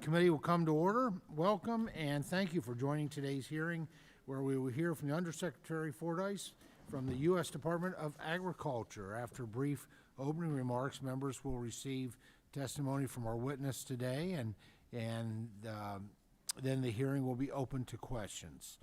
committee will come to order. Welcome and thank you for joining today's hearing, where we will hear from the Undersecretary Fordyce from the U.S. Department of Agriculture. After brief opening remarks, members will receive testimony from our witness today, and then the hearing will be open to questions.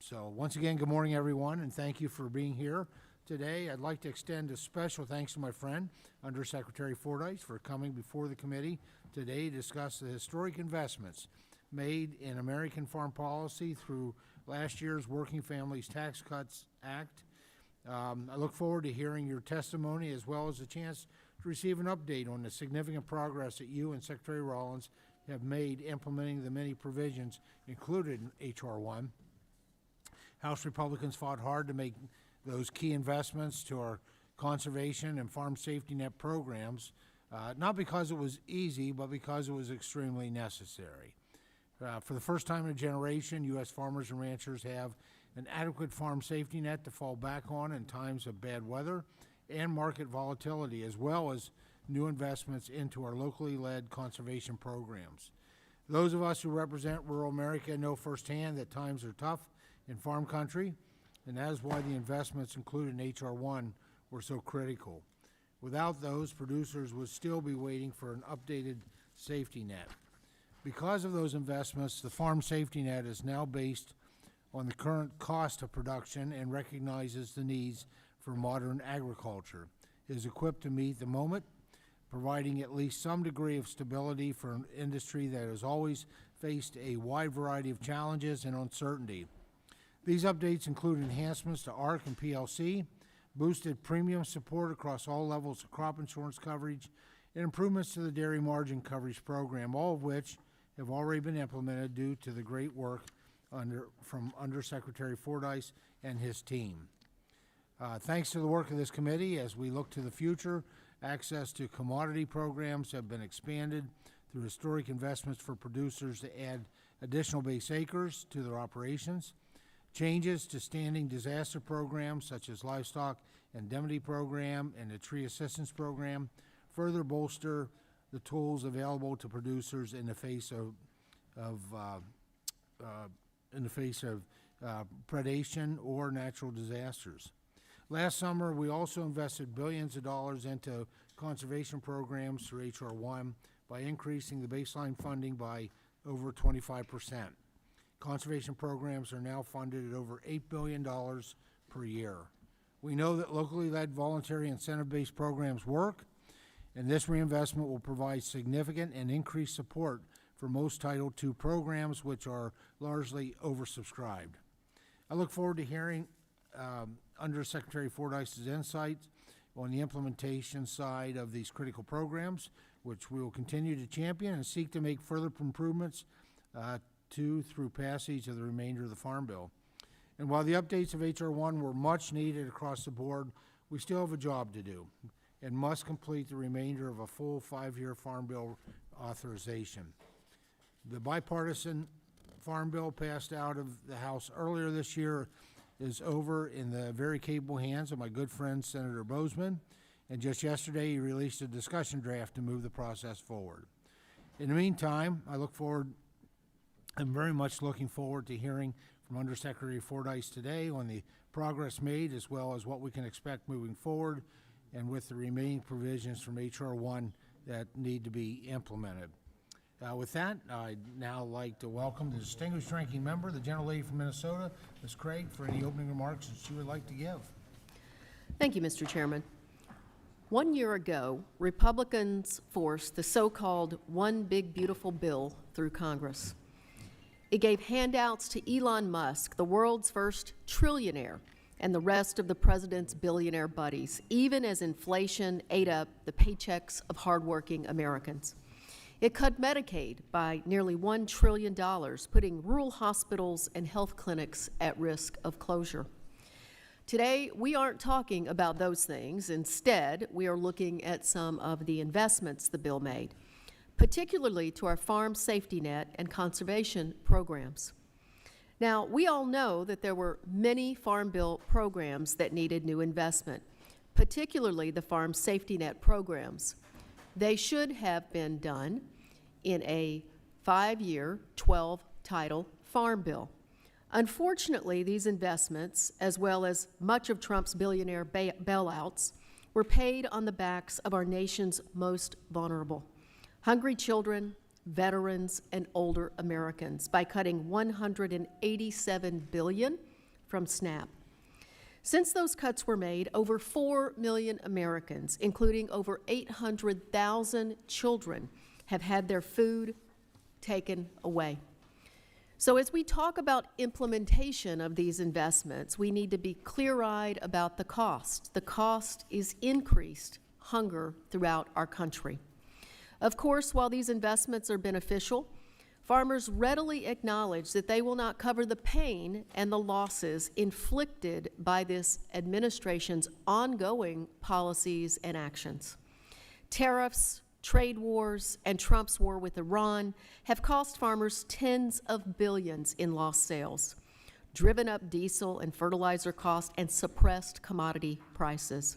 So once again, good morning, everyone, and thank you for being here today. I'd like to extend a special thanks to my friend, Undersecretary Fordyce, for coming before the committee today to discuss the historic investments made in American farm policy through last year's Working Families Tax Cuts Act. I look forward to hearing your testimony, as well as a chance to receive an update on the significant progress that you and Secretary Rollins have made implementing the many provisions included in H.R. 1. House Republicans fought hard to make those key investments to our conservation and farm safety net programs, not because it was easy, but because it was extremely necessary. For the first time in a generation, U.S. farmers and ranchers have an adequate farm safety net to fall back on in times of bad weather and market volatility, as well as new investments into our locally led conservation programs. Those of us who represent rural America know firsthand that times are tough in farm country, and that is why the investments included in H.R. 1 were so critical. Without those, producers would still be waiting for an updated safety net. Because of those investments, the farm safety net is now based on the current cost of production and recognizes the needs for modern agriculture. It is equipped to meet the moment, providing at least some degree of stability for an industry that has always faced a wide variety of challenges and uncertainty. These updates include enhancements to ARC and PLC, boosted premium support across all levels of crop insurance coverage, and improvements to the dairy margin coverage program, all of which have already been implemented due to the great work from Undersecretary Fordyce and his team. Thanks to the work of this committee, as we look to the future, access to commodity programs have been expanded through historic investments for producers to add additional base acres to their operations. Changes to standing disaster programs such as Livestock Indemnity Program and the Tree Assistance Program further bolster the tools available to producers in the face of predation or natural disasters. Last summer, we also invested billions of dollars into conservation programs through H.R. 1 by increasing the baseline funding by over 25%. Conservation programs are now funded at over $8 billion per year. We know that locally led voluntary incentive-based programs work, and this reinvestment will provide significant and increased support for most Title II programs, which are largely oversubscribed. I look forward to hearing Undersecretary Fordyce's insights on the implementation side of these critical programs, which we will continue to champion and seek to make further improvements through passage of the remainder of the Farm Bill. And while the updates of H.R. 1 were much needed across the board, we still have a job to do and must complete the remainder of a full 5-year Farm Bill authorization. The bipartisan Farm Bill passed out of the House earlier this year is over in the very capable hands of my good friend Senator Bozeman, and just yesterday he released a discussion draft to move the process forward. In the meantime, I'm very much looking forward to hearing from Undersecretary Fordyce today on the progress made, as well as what we can expect moving forward and with the remaining provisions from H.R. 1 that need to be implemented. With that, I'd now like to welcome the distinguished ranking member, the gentlelady from Minnesota, Ms. Craig, for any opening remarks that she would like to give. Thank you, Mr. Chairman. 1 year ago, Republicans forced the so-called One Big Beautiful Bill through Congress. It gave handouts to Elon Musk, the world's first trillionaire, and the rest of the president's billionaire buddies, even as inflation ate up the paychecks of hardworking Americans. It cut Medicaid by nearly $1 trillion, putting rural hospitals and health clinics at risk of closure. Today, we aren't talking about those things. Instead, we are looking at some of the investments the bill made, particularly to our farm safety net and conservation programs. Now, we all know that there were many Farm Bill programs that needed new investment, particularly the farm safety net programs. They should have been done in a 5-year, 12-title farm bill. Unfortunately, these investments, as well as much of Trump's billionaire bailouts, were paid on the backs of our nation's most vulnerable, hungry children, veterans, and older Americans, by cutting $187 billion from SNAP. Since those cuts were made, over 4 million Americans, including over 800,000 children, have had their food taken away. So as we talk about implementation of these investments, we need to be clear-eyed about the cost. The cost is increased hunger throughout our country. Of course, while these investments are beneficial, farmers readily acknowledge that they will not cover the pain and the losses inflicted by this administration's ongoing policies and actions. Tariffs, trade wars, and Trump's war with Iran have cost farmers tens of billions in lost sales, driven up diesel and fertilizer costs, and suppressed commodity prices.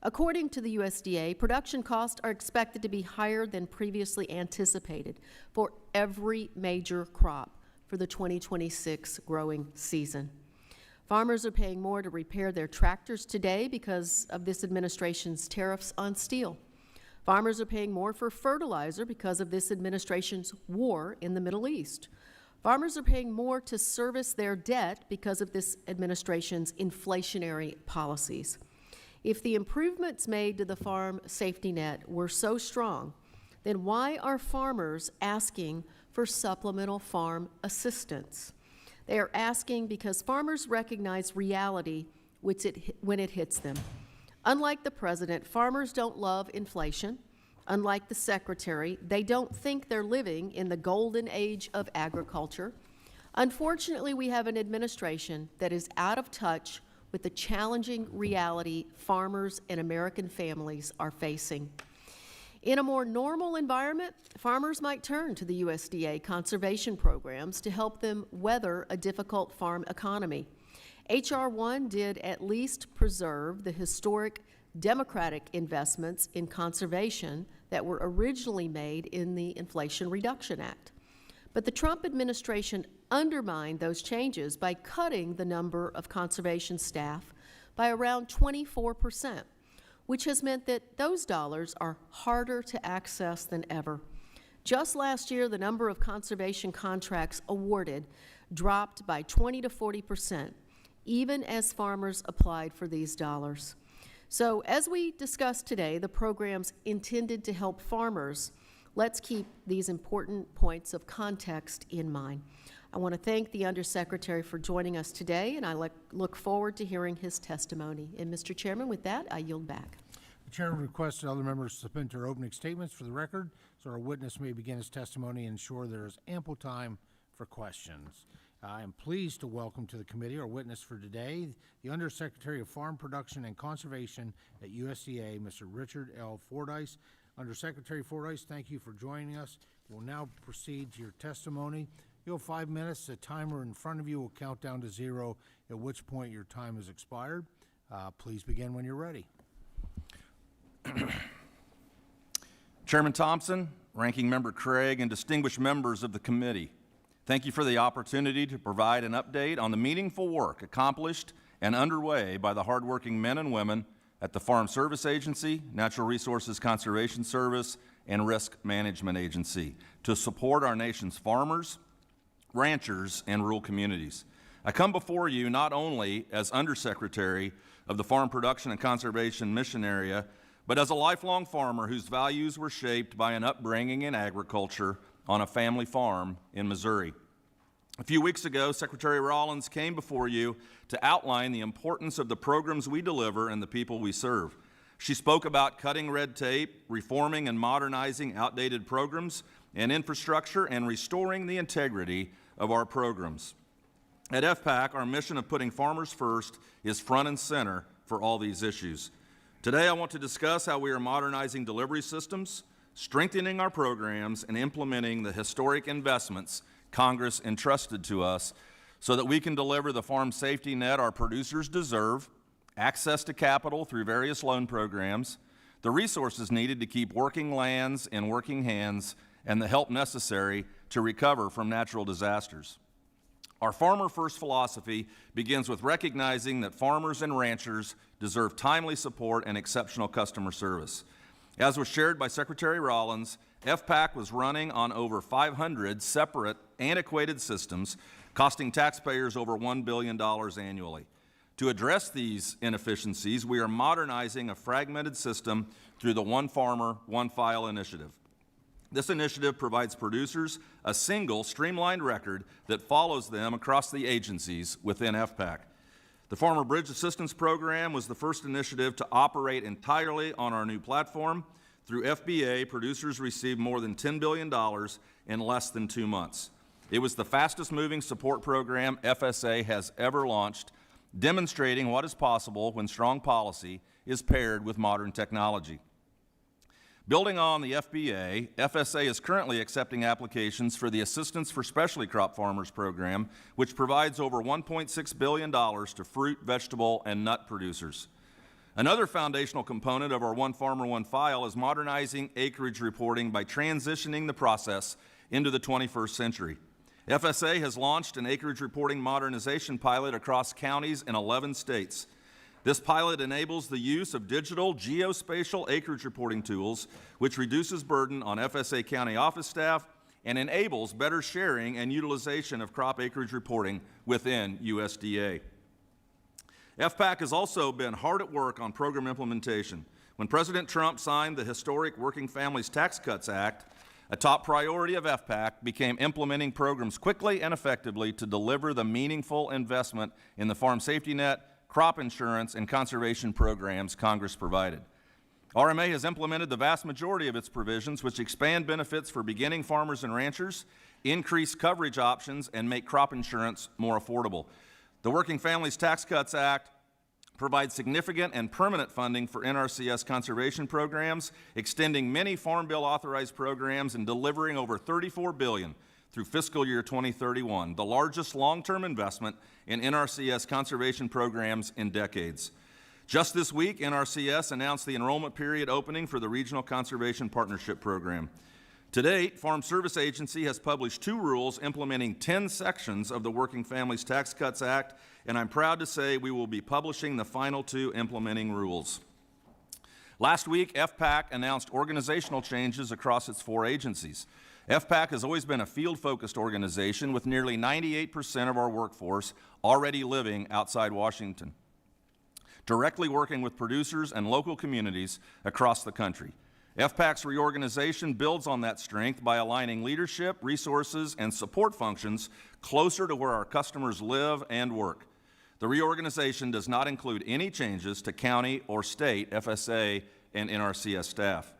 According to the USDA, production costs are expected to be higher than previously anticipated for every major crop for the 2026 growing season. Farmers are paying more to repair their tractors today because of this administration's tariffs on steel. Farmers are paying more for fertilizer because of this administration's war in the Middle East. Farmers are paying more to service their debt because of this administration's inflationary policies. If the improvements made to the farm safety net were so strong, then why are farmers asking for supplemental farm assistance? They are asking because farmers recognize reality when it hits them. Unlike the president, farmers don't love inflation. Unlike the secretary, they don't think they're living in the golden age of agriculture. Unfortunately, we have an administration that is out of touch with the challenging reality farmers and American families are facing. In a more normal environment, farmers might turn to the USDA conservation programs to help them weather a difficult farm economy. H.R. 1 did at least preserve the historic Democratic investments in conservation that were originally made in the Inflation Reduction Act. But the Trump administration undermined those changes by cutting the number of conservation staff by around 24%, which has meant that those dollars are harder to access than ever. Just last year, the number of conservation contracts awarded dropped by 20 to 40%, even as farmers applied for these dollars. So as we discussed today, the programs intended to help farmers, let's keep these important points of context in mind. I want to thank the Undersecretary for joining us today, and I look forward to hearing his testimony. And Mr. Chairman, with that, I yield back. The chair requests that other members submit their opening statements for the record so our witness may begin his testimony and ensure there is ample time for questions. I am pleased to welcome to the committee our witness for today, the Undersecretary of Farm Production and Conservation at USDA, Mr. Richard L. Fordyce. Undersecretary Fordyce, thank you for joining us. We'll now proceed to your testimony. You have 5 minutes. The timer in front of you will count down to 0, at which point your time has expired. Please begin when you're ready. Chairman Thompson, Ranking Member Craig, and distinguished members of the committee, thank you for the opportunity to provide an update on the meaningful work accomplished and underway by the hardworking men and women at the Farm Service Agency, Natural Resources Conservation Service, and Risk Management Agency to support our nation's farmers, ranchers, and rural communities. I come before you not only as Undersecretary of the Farm Production and Conservation Mission Area, but as a lifelong farmer whose values were shaped by an upbringing in agriculture on a family farm in Missouri. A few weeks ago, Secretary Rollins came before you to outline the importance of the programs we deliver and the people we serve. She spoke about cutting red tape, reforming and modernizing outdated programs and infrastructure, and restoring the integrity of our programs. At FPAC, our mission of putting farmers first is front and center for all these issues. Today, I want to discuss how we are modernizing delivery systems, strengthening our programs, and implementing the historic investments Congress entrusted to us so that we can deliver the farm safety net our producers deserve, access to capital through various loan programs, the resources needed to keep working lands in working hands, and the help necessary to recover from natural disasters. Our farmer-first philosophy begins with recognizing that farmers and ranchers deserve timely support and exceptional customer service. As was shared by Secretary Rollins, FPAC was running on over 500 separate, antiquated systems, costing taxpayers over $1 billion annually. To address these inefficiencies, we are modernizing a fragmented system through the One Farmer, One File initiative. This initiative provides producers a single, streamlined record that follows them across the agencies within FPAC. The Farmer Bridge Assistance Program was the first initiative to operate entirely on our new platform. Through FBA, producers received more than $10 billion in less than 2 months. It was the fastest-moving support program FSA has ever launched, demonstrating what is possible when strong policy is paired with modern technology. Building on the FBA, FSA is currently accepting applications for the Assistance for Specialty Crop Farmers program, which provides over $1.6 billion to fruit, vegetable, and nut producers. Another foundational component of our One Farmer, One File is modernizing acreage reporting by transitioning the process into the 21st century. FSA has launched an acreage reporting modernization pilot across counties in 11 states. This pilot enables the use of digital geospatial acreage reporting tools, which reduces burden on FSA county office staff and enables better sharing and utilization of crop acreage reporting within USDA. FPAC has also been hard at work on program implementation. When President Trump signed the historic Working Families Tax Cuts Act, a top priority of FPAC became implementing programs quickly and effectively to deliver the meaningful investment in the farm safety net, crop insurance, and conservation programs Congress provided. RMA has implemented the vast majority of its provisions, which expand benefits for beginning farmers and ranchers, increase coverage options, and make crop insurance more affordable. The Working Families Tax Cuts Act provides significant and permanent funding for NRCS conservation programs, extending many Farm Bill authorized programs and delivering over $34 billion through fiscal year 2031, the largest long-term investment in NRCS conservation programs in decades. Just this week, NRCS announced the enrollment period opening for the Regional Conservation Partnership Program. To date, Farm Service Agency has published 2 rules implementing 10 sections of the Working Families Tax Cuts Act, and I'm proud to say we will be publishing the final 2 implementing rules. Last week, FPAC announced organizational changes across its 4 agencies. FPAC has always been a field-focused organization with nearly 98% of our workforce already living outside Washington, directly working with producers and local communities across the country. FPAC's reorganization builds on that strength by aligning leadership, resources, and support functions closer to where our customers live and work. The reorganization does not include any changes to county or state FSA and NRCS staff.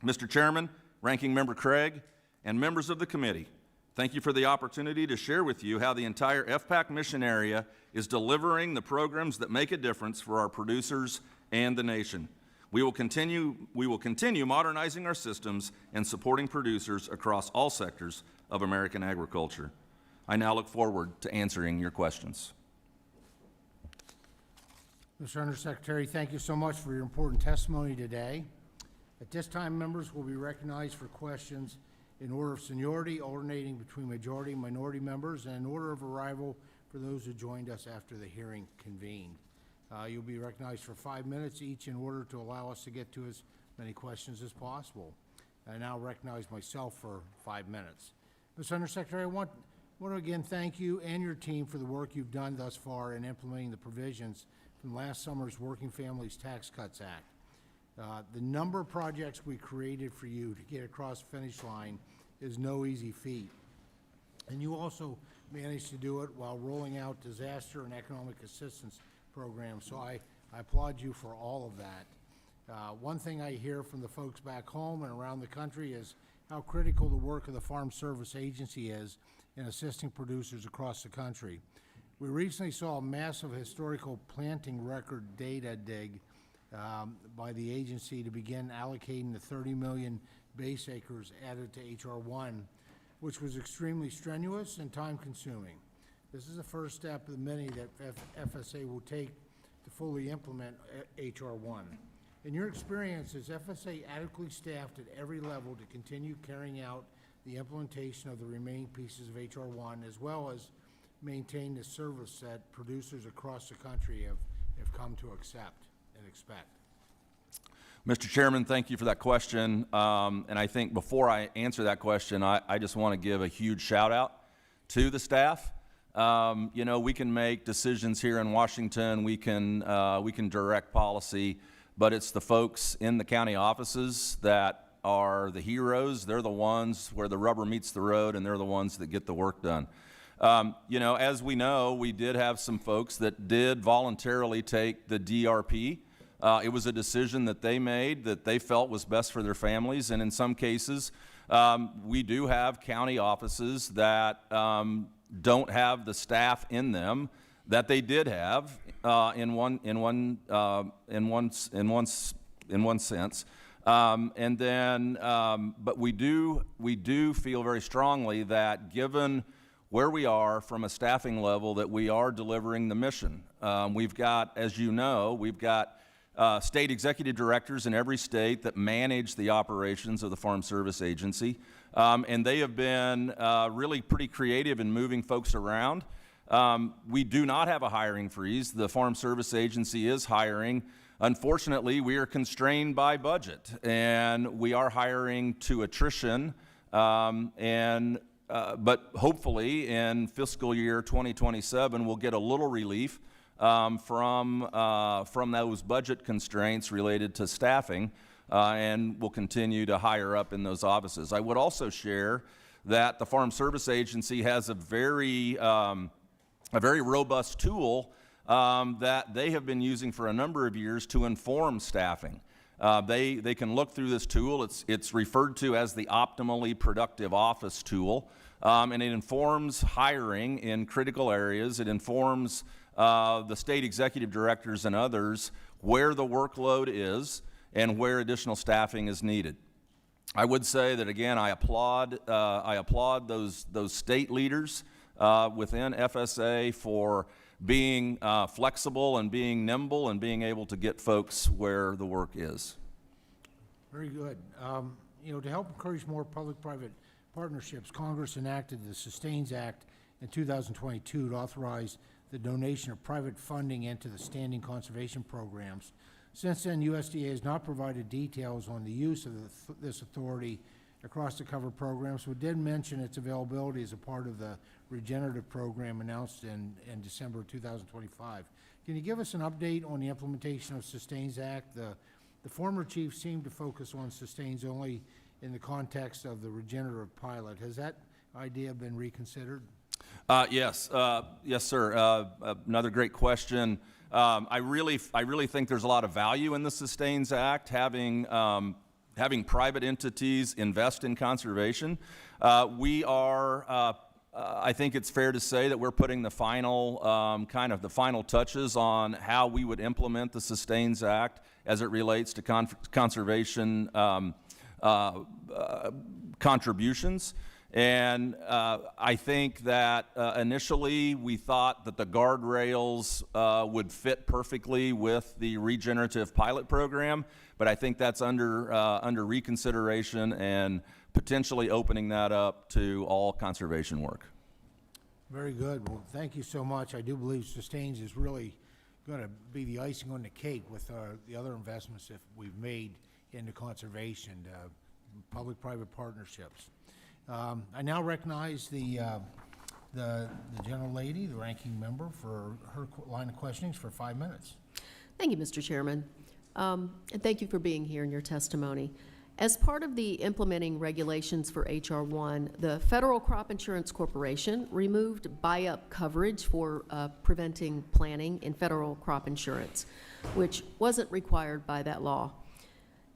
Mr. Chairman, Ranking Member Craig, and members of the committee, thank you for the opportunity to share with you how the entire FPAC mission area is delivering the programs that make a difference for our producers and the nation. We will continue modernizing our systems and supporting producers across all sectors of American agriculture. I now look forward to answering your questions. Mr. Undersecretary, thank you so much for your important testimony today. At this time, members will be recognized for questions in order of seniority, alternating between majority and minority members, and in order of arrival for those who joined us after the hearing convened. You'll be recognized for 5 minutes each in order to allow us to get to as many questions as possible. I now recognize myself for 5 minutes. Mr. Undersecretary, I want to again thank you and your team for the work you've done thus far in implementing the provisions from last summer's Working Families Tax Cuts Act. The number of projects we created for you to get across the finish line is no easy feat. And you also managed to do it while rolling out disaster and economic assistance programs, so I applaud you for all of that. One thing I hear from the folks back home and around the country is how critical the work of the Farm Service Agency is in assisting producers across the country. We recently saw a massive historical planting record data dig by the agency to begin allocating the 30 million base acres added to H.R. 1, which was extremely strenuous and time-consuming. This is the first step of the many that FSA will take to fully implement H.R. 1. In your experience, is FSA adequately staffed at every level to continue carrying out the implementation of the remaining pieces of H.R. 1, as well as maintain the service that producers across the country have come to accept and expect? Mr. Chairman, thank you for that question. And I think before I answer that question, I just want to give a huge shout out to the staff. You know, we can make decisions here in Washington, we can direct policy, but it's the folks in the county offices that are the heroes. They're the ones where the rubber meets the road, and they're the ones that get the work done. You know, as we know, we did have some folks that did voluntarily take the DRP. It was a decision that they made that they felt was best for their families, and in some cases, we do have county offices that don't have the staff in them that they did have in one sense. And then, but we do feel very strongly that given where we are from a staffing level, that we are delivering the mission. We've got, as you know, we've got state executive directors in every state that manage the operations of the Farm Service Agency, and they have been really pretty creative in moving folks around. We do not have a hiring freeze. The Farm Service Agency is hiring. Unfortunately, we are constrained by budget, and we are hiring to attrition, but hopefully in fiscal year 2027, we'll get a little relief from those budget constraints related to staffing, and we'll continue to hire up in those offices. I would also share that the Farm Service Agency has a very robust tool that they have been using for a number of years to inform staffing. They can look through this tool. It's referred to as the Optimally Productive Office tool, and it informs hiring in critical areas. It informs the state executive directors and others where the workload is and where additional staffing is needed. I would say that, again, I applaud those state leaders within FSA for being flexible and being nimble and being able to get folks where the work is. Very good. You know, to help encourage more public-private partnerships, Congress enacted the Sustains Act in 2022 to authorize the donation of private funding into the standing conservation programs. Since then, USDA has not provided details on the use of this authority across the covered programs, but did mention its availability as a part of the regenerative program announced in December of 2025. Can you give us an update on the implementation of Sustains Act? The former chief seemed to focus on Sustains only in the context of the regenerative pilot. Has that idea been reconsidered? Yes, sir. Another great question. I really think there's a lot of value in the Sustains Act, having private entities invest in conservation. I think it's fair to say that we're putting the final the final touches on how we would implement the Sustains Act as it relates to conservation contributions. And I think that initially we thought that the guardrails would fit perfectly with the regenerative pilot program, but I think that's under reconsideration and potentially opening that up to all conservation work. Very good. Well, thank you so much. I do believe Sustains is really going to be the icing on the cake with the other investments that we've made into conservation, public-private partnerships. I now recognize the gentle lady, the ranking member, for her line of questionings for 5 minutes. Thank you, Mr. Chairman. And thank you for being here in your testimony. As part of the implementing regulations for H.R. 1, the Federal Crop Insurance Corporation removed buy-up coverage for preventing planting in federal crop insurance, which wasn't required by that law.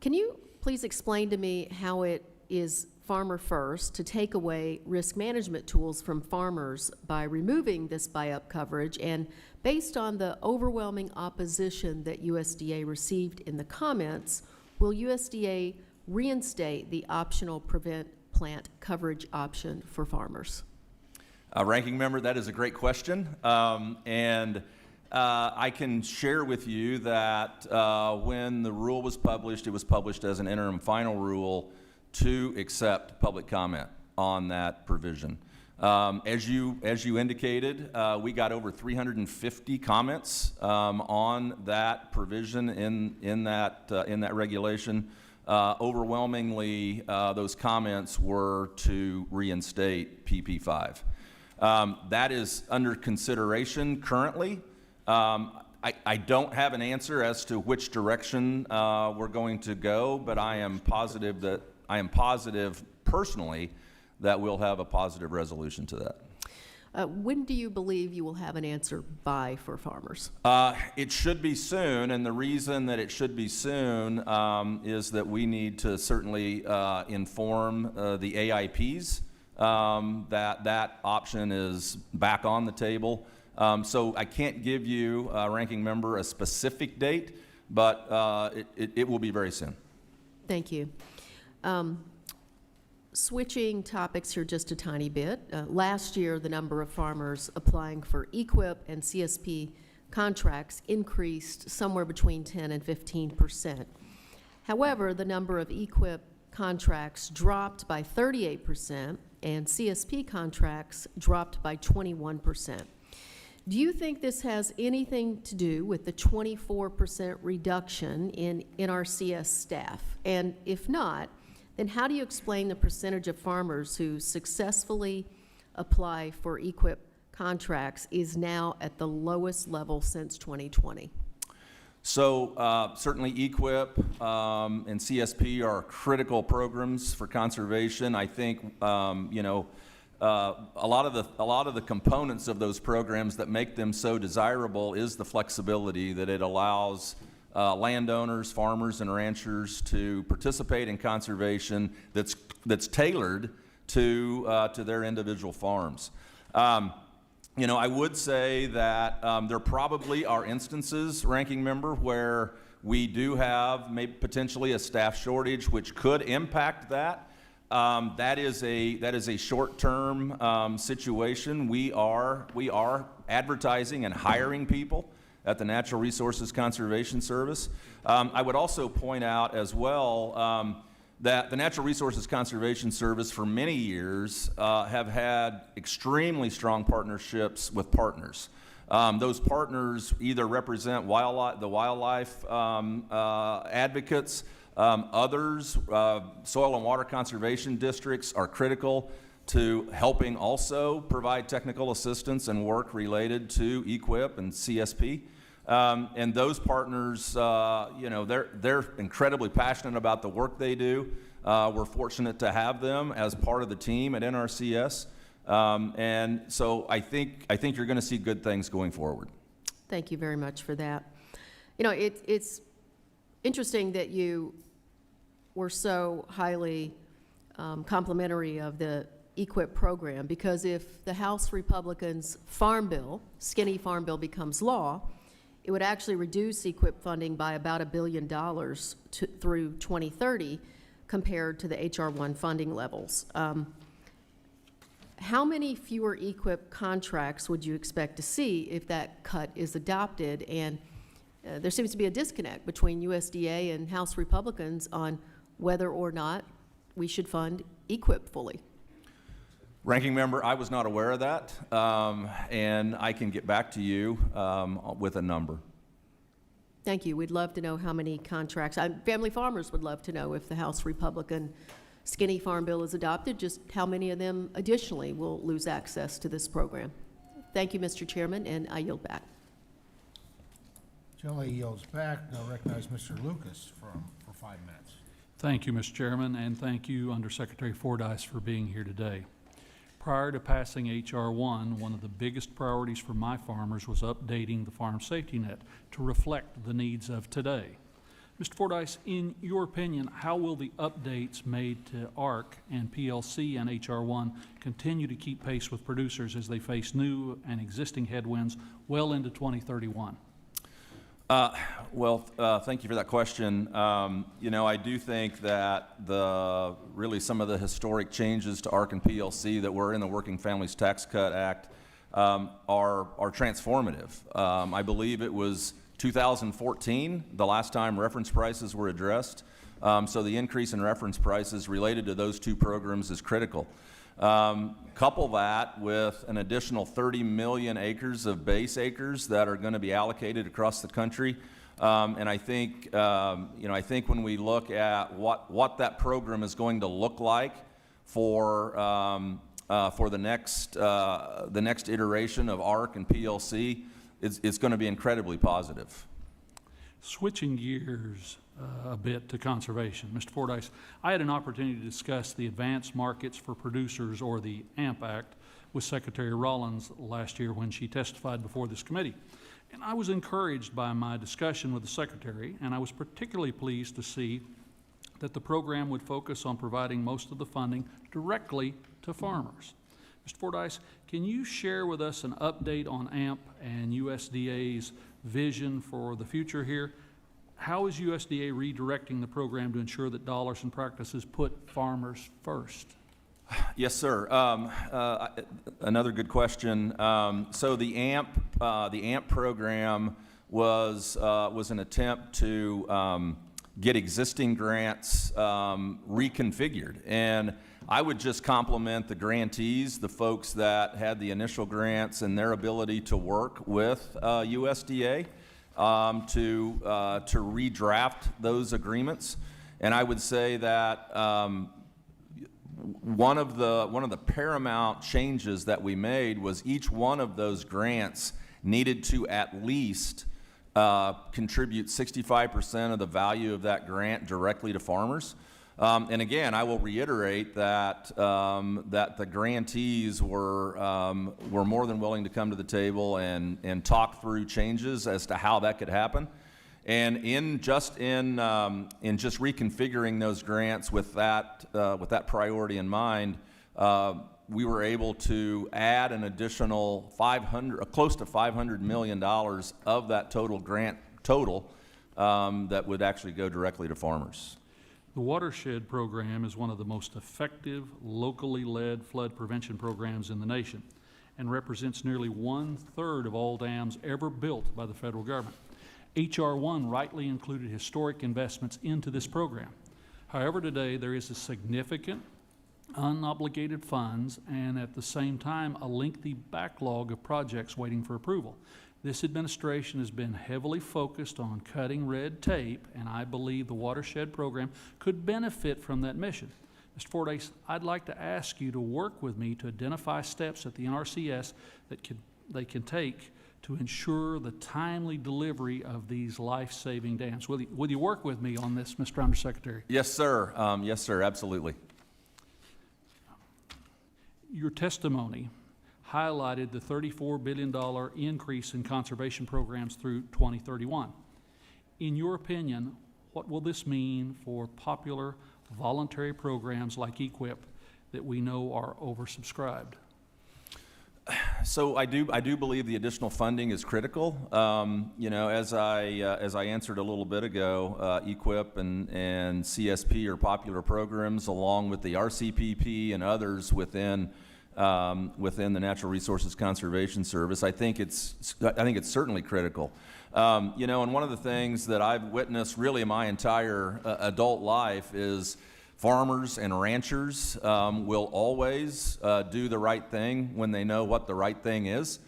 Can you please explain to me how it is farmer first to take away risk management tools from farmers by removing this buy-up coverage, and based on the overwhelming opposition that USDA received in the comments, will USDA reinstate the optional prevent plant coverage option for farmers? Ranking member, that is a great question. And I can share with you that when the rule was published, it was published as an interim final rule to accept public comment on that provision. As you indicated, we got over 350 comments on that provision in that regulation. Overwhelmingly, those comments were to reinstate PP5. That is under consideration currently. I don't have an answer as to which direction we're going to go, but I am positive personally that we'll have a positive resolution to that. When do you believe you will have an answer by for farmers? It should be soon, and the reason that it should be soon is that we need to certainly inform the AIPs that option is back on the table. So I can't give you, Ranking Member, a specific date, but it will be very soon. Thank you. Switching topics here just a tiny bit. Last year, the number of farmers applying for EQIP and CSP contracts increased somewhere between 10 and 15%. However, the number of EQIP contracts dropped by 38% and CSP contracts dropped by 21%. Do you think this has anything to do with the 24% reduction in NRCS staff? And if not, then how do you explain the percentage of farmers who successfully apply for EQIP contracts is now at the lowest level since 2020? So certainly EQIP and CSP are critical programs for conservation. I think a lot of the components of those programs that make them so desirable is the flexibility that it allows landowners, farmers, and ranchers to participate in conservation that's tailored to their individual farms. I would say that there probably are instances, Ranking Member, where we do have maybe potentially a staff shortage, which could impact that. That is a short-term situation. We are advertising and hiring people at the Natural Resources Conservation Service. I would also point out as well that the Natural Resources Conservation Service for many years have had extremely strong partnerships with partners. Those partners either represent the wildlife advocates, others, soil and water conservation districts are critical to helping also provide technical assistance and work related to EQIP and CSP. And those partners, they're incredibly passionate about the work they do. We're fortunate to have them as part of the team at NRCS. And so I think you're going to see good things going forward. Thank you very much for that. It's interesting that you were so highly complimentary of the EQIP program, because if the House Republicans' farm bill, skinny farm bill, becomes law, it would actually reduce EQIP funding by about $1 billion through 2030 compared to the H.R. 1 funding levels. How many fewer EQIP contracts would you expect to see if that cut is adopted? And there seems to be a disconnect between USDA and House Republicans on whether or not we should fund EQIP fully. Ranking Member, I was not aware of that, and I can get back to you with a number. Thank you. We'd love to know how many contracts. Family farmers would love to know, if the House Republican skinny farm bill is adopted, just how many of them additionally will lose access to this program. Thank you, Mr. Chairman, and I yield back. Gentleman yields back. Now recognize Mr. Lucas for 5 minutes. Thank you, Mr. Chairman, and thank you, Undersecretary Fordyce, for being here today. Prior to passing H.R. 1, one of the biggest priorities for my farmers was updating the farm safety net to reflect the needs of today. Mr. Fordyce, in your opinion, how will the updates made to ARC and PLC and H.R. 1 continue to keep pace with producers as they face new and existing headwinds well into 2031? Thank you for that question. I do think that some of the historic changes to ARC and PLC that were in the Working Families Tax Cut Act are transformative. I believe it was 2014, the last time reference prices were addressed. So the increase in reference prices related to those two programs is critical. Couple that with an additional 30 million acres of base acres that are going to be allocated across the country. And I think, I think when we look at what that program is going to look like for the next iteration of ARC and PLC, it's going to be incredibly positive. Switching gears a bit to conservation. Mr. Fordyce, I had an opportunity to discuss the Advanced Markets for Producers, or the AMP Act, with Secretary Rollins last year when she testified before this committee. And I was encouraged by my discussion with the Secretary, and I was particularly pleased to see that the program would focus on providing most of the funding directly to farmers. Mr. Fordyce, can you share with us an update on AMP and USDA's vision for the future here? How is USDA redirecting the program to ensure that dollars and practices put farmers first? Yes, sir. Another good question. So the AMP program was an attempt to get existing grants reconfigured, and I would just compliment the grantees, the folks that had the initial grants, and their ability to work with USDA to redraft those agreements. And I would say that one of the paramount changes that we made was each one of those grants needed to at least contribute 65% of the value of that grant directly to farmers. And again, I will reiterate that that the grantees were more than willing to come to the table and talk through changes as to how that could happen. And in just reconfiguring those grants with that priority in mind, we were able to add an additional close to $500 million of that total grant that would actually go directly to farmers. The Watershed Program is one of the most effective locally led flood prevention programs in the nation and represents nearly 1/3 of all dams ever built by the federal government. H.R. 1 rightly included historic investments into this program. However, today there is a significant unobligated funds and at the same time a lengthy backlog of projects waiting for approval. This administration has been heavily focused on cutting red tape, and I believe the Watershed Program could benefit from that mission. Mr. Fordyce, I'd like to ask you to work with me to identify steps at the NRCS that they can take to ensure the timely delivery of these life-saving dams. Will you work with me on this, Mr. Undersecretary? Yes, sir. Yes, sir. Absolutely. Your testimony highlighted the $34 billion increase in conservation programs through 2031. In your opinion, what will this mean for popular voluntary programs like EQIP that we know are oversubscribed? So I do believe the additional funding is critical. As I answered a little bit ago, EQIP and CSP are popular programs, along with the RCPP and others within the Natural Resources Conservation Service. I think it's certainly critical. And one of the things that I've witnessed really my entire adult life is farmers and ranchers will always do the right thing when they know what the right thing is.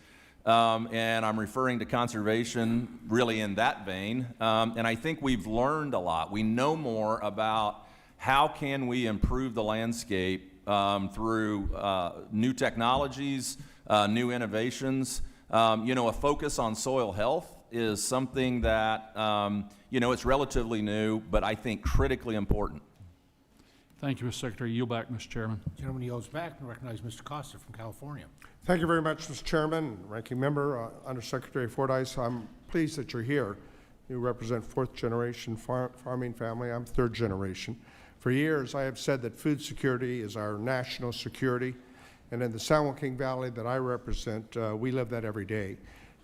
And I'm referring to conservation really in that vein. And I think we've learned a lot. We know more about how can we improve the landscape through new technologies, new innovations. A focus on soil health is something that, it's relatively new, but I think critically important. Thank you, Mr. Secretary. Yield back, Mr. Chairman. Gentleman yields back and recognize Mr. Costa from California. Thank you very much, Mr. Chairman, Ranking Member, Undersecretary Fordyce. I'm pleased that you're here. You represent fourth-generation farming family. I'm third generation. For years, I have said that food security is our national security, and in the San Joaquin Valley that I represent, we live that every day.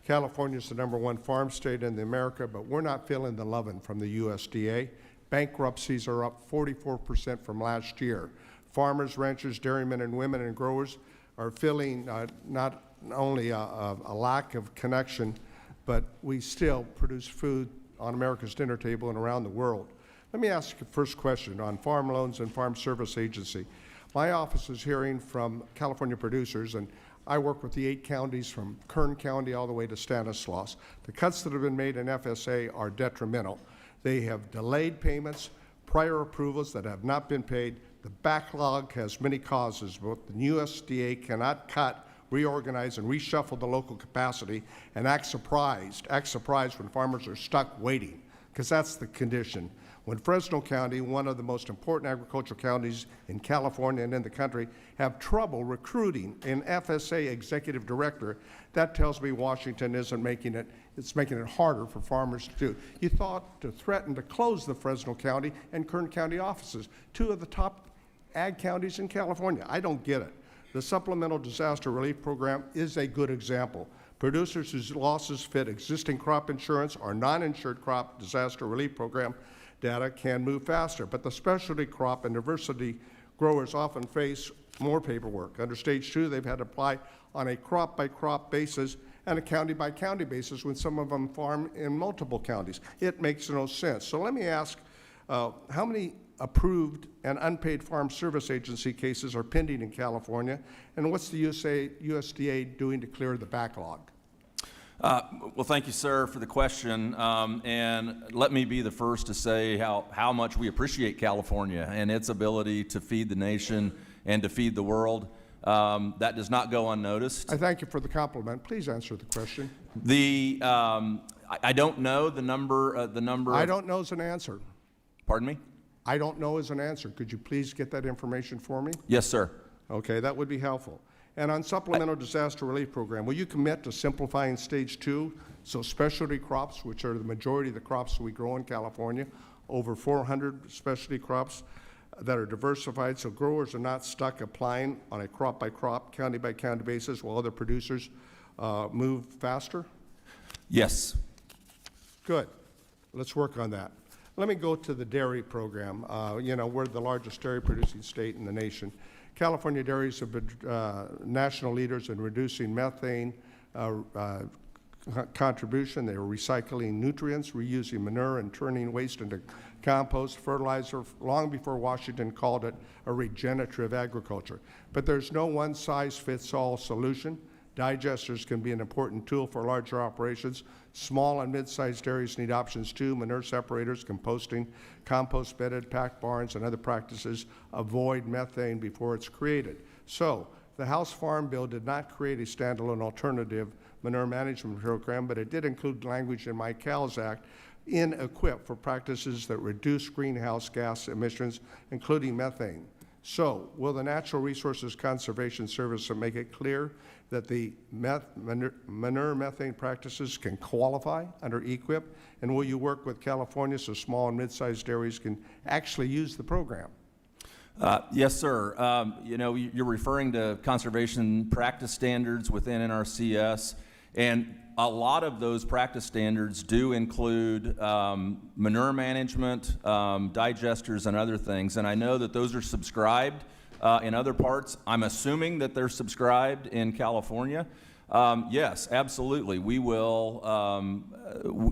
California is the #1 farm state in America, but we're not feeling the loving from the USDA. Bankruptcies are up 44% from last year. Farmers, ranchers, dairymen, and women and growers are feeling not only a lack of connection, but we still produce food on America's dinner table and around the world. Let me ask you the first question on farm loans and Farm Service Agency. My office is hearing from California producers, and I work with the 8 counties from Kern County all the way to Stanislaus. The cuts that have been made in FSA are detrimental. They have delayed payments, prior approvals that have not been paid. The backlog has many causes, but the USDA cannot cut, reorganize, and reshuffle the local capacity and act surprised when farmers are stuck waiting, because that's the condition. When Fresno County, one of the most important agricultural counties in California and in the country, have trouble recruiting an FSA executive director, that tells me Washington isn't making it, it's making it harder for farmers to do. You thought to threaten to close the Fresno County and Kern County offices, 2 of the top ag counties in California. I don't get it. The Supplemental Disaster Relief Program is a good example. Producers whose losses fit existing crop insurance or non-insured crop disaster relief program data can move faster, but the specialty crop and diversity growers often face more paperwork. Under Stage 2, they've had to apply on a crop-by-crop basis and a county-by-county basis when some of them farm in multiple counties. It makes no sense. So let me ask, how many approved and unpaid Farm Service Agency cases are pending in California, and what's the USDA doing to clear the backlog? Well, thank you, sir, for the question. And let me be the first to say how much we appreciate California and its ability to feed the nation and to feed the world. That does not go unnoticed. I thank you for the compliment. Please answer the question. I don't know the number. I don't know is an answer. Pardon me? I don't know is an answer. Could you please get that information for me? Yes, sir. Okay, that would be helpful. And on Supplemental Disaster Relief Program, will you commit to simplifying Stage 2 so specialty crops, which are the majority of the crops we grow in California, over 400 specialty crops that are diversified, so growers are not stuck applying on a crop-by-crop, county-by-county basis while other producers move faster? Yes. Good. Let's work on that. Let me go to the dairy program. You know, we're the largest dairy producing state in the nation. California dairies have been national leaders in reducing methane contribution. They are recycling nutrients, reusing manure, and turning waste into compost, fertilizer, long before Washington called it a regenerative agriculture. But there's no one-size-fits-all solution. Digesters can be an important tool for larger operations. Small and mid-sized dairies need options too. Manure separators, composting, compost-bedded, packed barns, and other practices avoid methane before it's created. So the House Farm Bill did not create a standalone alternative manure management program, but it did include language in my CALS Act in EQIP for practices that reduce greenhouse gas emissions, including methane. So will the Natural Resources Conservation Service make it clear that the manure methane practices can qualify under EQIP? And will you work with California so small and mid-sized dairies can actually use the program? Yes, sir. You know, you're referring to conservation practice standards within NRCS, and a lot of those practice standards do include manure management, digesters, and other things. And I know that those are subscribed in other parts. I'm assuming that they're subscribed in California. Yes, absolutely. We will.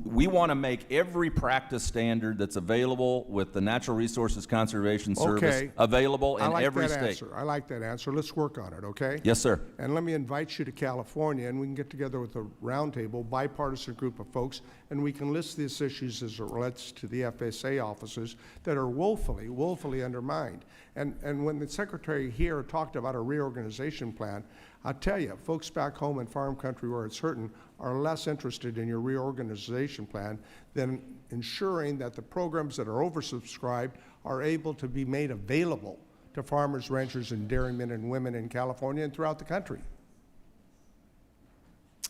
We want to make every practice standard that's available with the Natural Resources Conservation Service available in every state. I like that answer. Let's work on it, okay? Yes, sir. And let me invite you to California, and we can get together with a roundtable, bipartisan group of folks, and we can list these issues as it relates to the FSA offices that are woefully undermined. And when the secretary here talked about a reorganization plan, I'll tell you, folks back home in farm country where it's hurting are less interested in your reorganization plan than ensuring that the programs that are oversubscribed are able to be made available to farmers, ranchers, and dairymen and women in California and throughout the country.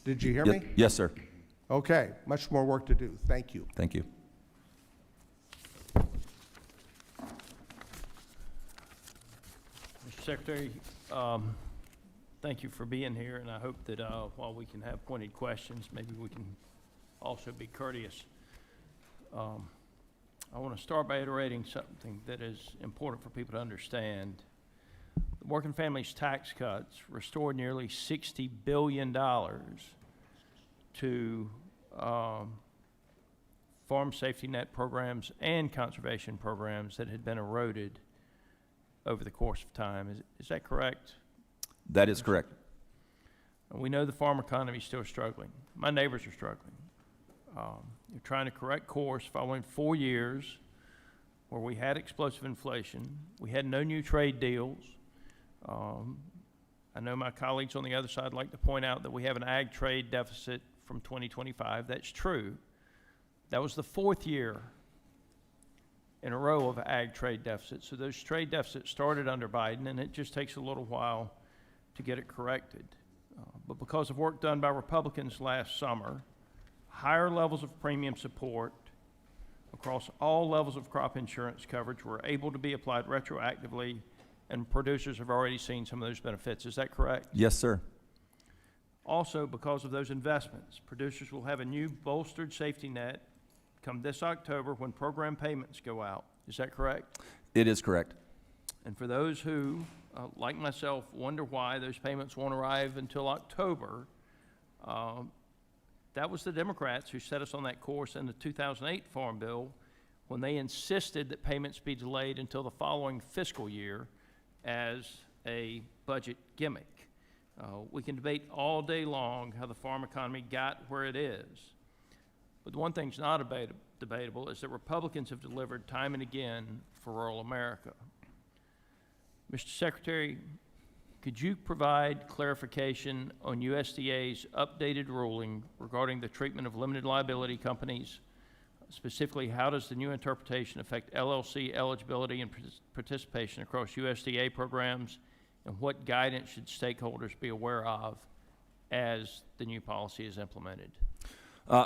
Did you hear me? Yes, sir. Okay, much more work to do. Thank you. Thank you. Mr. Secretary, thank you for being here, and I hope that while we can have pointed questions, maybe we can also be courteous. I want to start by iterating something that is important for people to understand. The Working Families Tax Cuts restored nearly $60 billion to farm safety net programs and conservation programs that had been eroded over the course of time. Is that correct? That is correct. And we know the farm economy is still struggling. My neighbors are struggling. They're trying to correct course following 4 years where we had explosive inflation. We had no new trade deals. I know my colleagues on the other side like to point out that we have an ag trade deficit from 2025. That's true. That was the 4th year in a row of ag trade deficits. So those trade deficits started under Biden, and it just takes a little while to get it corrected. But because of work done by Republicans last summer, higher levels of premium support across all levels of crop insurance coverage were able to be applied retroactively, and producers have already seen some of those benefits. Is that correct? Yes, sir. Also, because of those investments, producers will have a new bolstered safety net come this October when program payments go out. Is that correct? It is correct. And for those who, like myself, wonder why those payments won't arrive until October, that was the Democrats who set us on that course in the 2008 Farm Bill when they insisted that payments be delayed until the following fiscal year as a budget gimmick. We can debate all day long how the farm economy got where it is. But the one thing's not debatable is that Republicans have delivered time and again for rural America. Mr. Secretary, could you provide clarification on USDA's updated ruling regarding the treatment of limited liability companies? Specifically, how does the new interpretation affect LLC eligibility and participation across USDA programs, and what guidance should stakeholders be aware of as the new policy is implemented?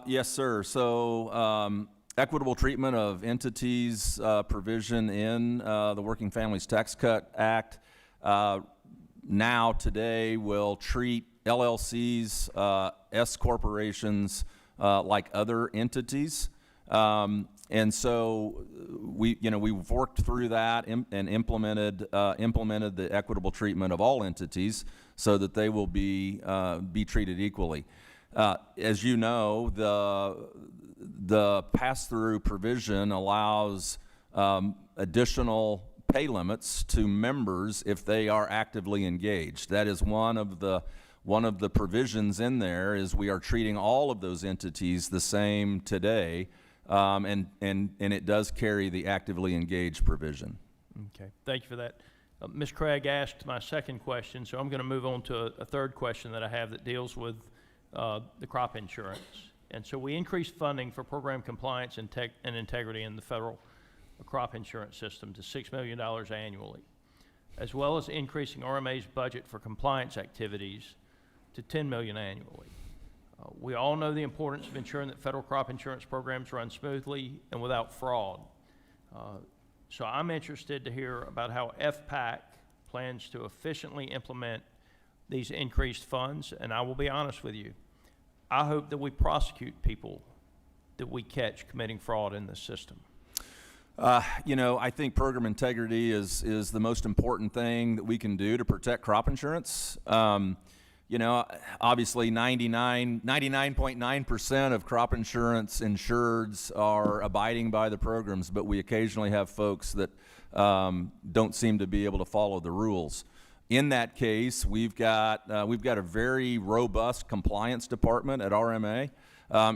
Yes, sir. So equitable treatment of entities provision in the Working Families Tax Cut Act now today will treat LLCs, S corporations like other entities. And so we've worked through that and implemented the equitable treatment of all entities so that they will be treated equally. As you know, the pass-through provision allows additional pay limits to members if they are actively engaged. That is one of the provisions in there. Is we are treating all of those entities the same today. And it does carry the actively engaged provision. Okay, thank you for that. Ms. Craig asked my second question, so I'm going to move on to a third question that I have that deals with the crop insurance. And so we increased funding for program compliance and integrity in the federal crop insurance system to $6 million annually, as well as increasing RMA's budget for compliance activities to $10 million annually. We all know the importance of ensuring that federal crop insurance programs run smoothly and without fraud. So I'm interested to hear about how FPAC plans to efficiently implement these increased funds, and I will be honest with you, I hope that we prosecute people that we catch committing fraud in this system. I think program integrity is the most important thing that we can do to protect crop insurance. Obviously 99.9% of crop insurance insureds are abiding by the programs, but we occasionally have folks that don't seem to be able to follow the rules. In that case, we've got a very robust compliance department at RMA.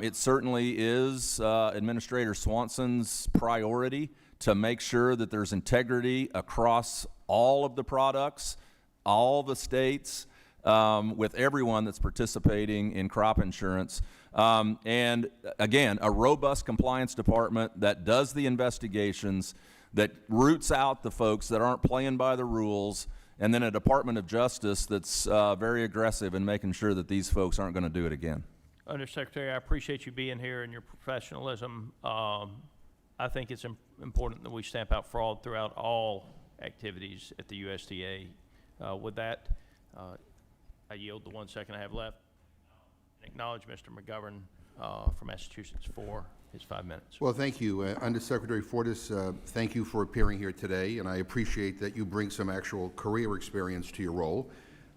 It certainly is Administrator Swanson's priority to make sure that there's integrity across all of the products, all the states, with everyone that's participating in crop insurance. And again, a robust compliance department that does the investigations, that roots out the folks that aren't playing by the rules, and then a Department of Justice that's very aggressive in making sure that these folks aren't going to do it again. Undersecretary, I appreciate you being here and your professionalism. I think it's important that we stamp out fraud throughout all activities at the USDA. With that, I yield the 1 second I have left and acknowledge Mr. McGovern from Massachusetts for his 5 minutes. Well, thank you. Undersecretary Fortas, thank you for appearing here today, and I appreciate that you bring some actual career experience to your role.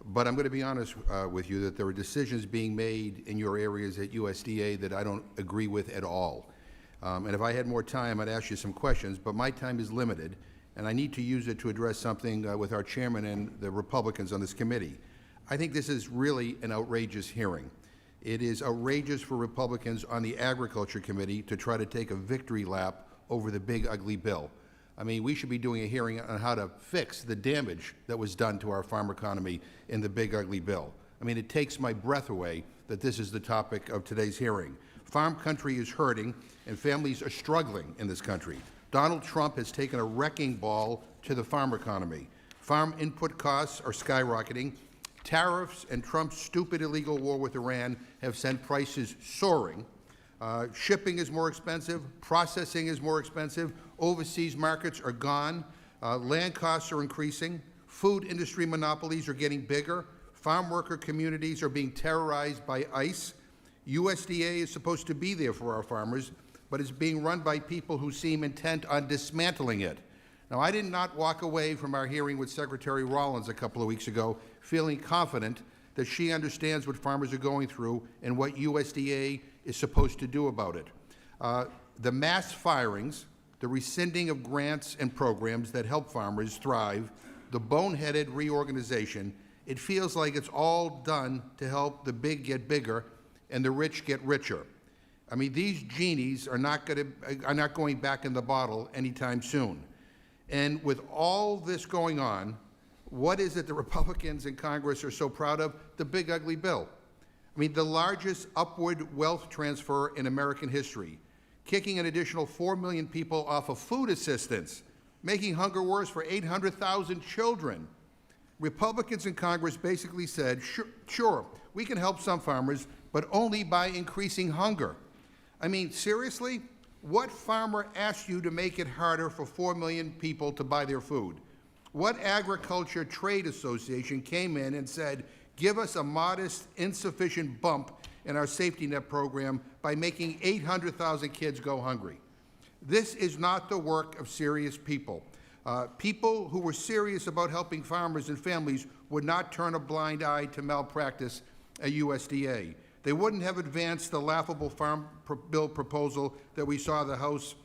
But I'm going to be honest with you that there are decisions being made in your areas at USDA that I don't agree with at all. And if I had more time, I'd ask you some questions, but my time is limited, and I need to use it to address something with our chairman and the Republicans on this committee. I think this is really an outrageous hearing. It is outrageous for Republicans on the Agriculture Committee to try to take a victory lap over the big ugly bill. I mean, we should be doing a hearing on how to fix the damage that was done to our farm economy in the big ugly bill. I mean, it takes my breath away that this is the topic of today's hearing. Farm country is hurting, and families are struggling in this country. Donald Trump has taken a wrecking ball to the farm economy. Farm input costs are skyrocketing. Tariffs and Trump's stupid illegal war with Iran have sent prices soaring. Shipping is more expensive. Processing is more expensive. Overseas markets are gone. Land costs are increasing. Food industry monopolies are getting bigger. Farm worker communities are being terrorized by ICE. USDA is supposed to be there for our farmers, but it's being run by people who seem intent on dismantling it. Now, I did not walk away from our hearing with Secretary Rollins a couple of weeks ago feeling confident that she understands what farmers are going through and what USDA is supposed to do about it. The mass firings, the rescinding of grants and programs that help farmers thrive, the boneheaded reorganization, it feels like it's all done to help the big get bigger and the rich get richer. I mean, these genies are not going back in the bottle anytime soon. And with all this going on, what is it the Republicans in Congress are so proud of? The big ugly bill. I mean, the largest upward wealth transfer in American history, kicking an additional 4 million people off of food assistance, making hunger worse for 800,000 children. Republicans in Congress basically said, sure, we can help some farmers, but only by increasing hunger. I mean, seriously? What farmer asked you to make it harder for 4 million people to buy their food? What agriculture trade association came in and said, give us a modest, insufficient bump in our safety net program by making 800,000 kids go hungry? This is not the work of serious people. People who were serious about helping farmers and families would not turn a blind eye to malpractice at USDA. They wouldn't have advanced the laughable farm bill proposal that we saw in the House,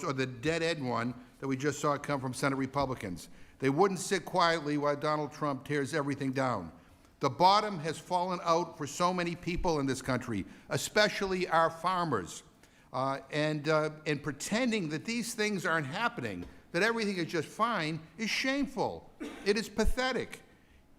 or the dead-end one that we just saw come from Senate Republicans. They wouldn't sit quietly while Donald Trump tears everything down. The bottom has fallen out for so many people in this country, especially our farmers. And pretending that these things aren't happening, that everything is just fine, is shameful. It is pathetic.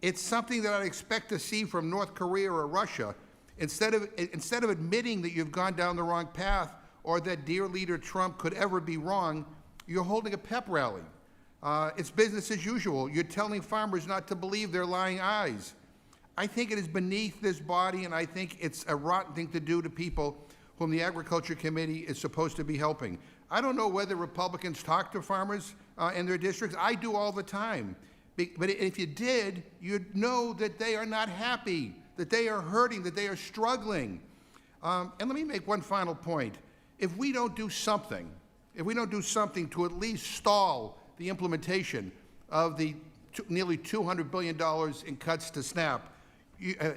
It's something that I'd expect to see from North Korea or Russia. Instead of admitting that you've gone down the wrong path or that dear leader Trump could ever be wrong, you're holding a pep rally. It's business as usual. You're telling farmers not to believe their lying eyes. I think it is beneath this body, and I think it's a rotten thing to do to people whom the Agriculture Committee is supposed to be helping. I don't know whether Republicans talk to farmers in their districts. I do all the time. But if you did, you'd know that they are not happy, that they are hurting, that they are struggling. And let me make one final point. If we don't do something to at least stall the implementation of the nearly $200 billion in cuts to SNAP,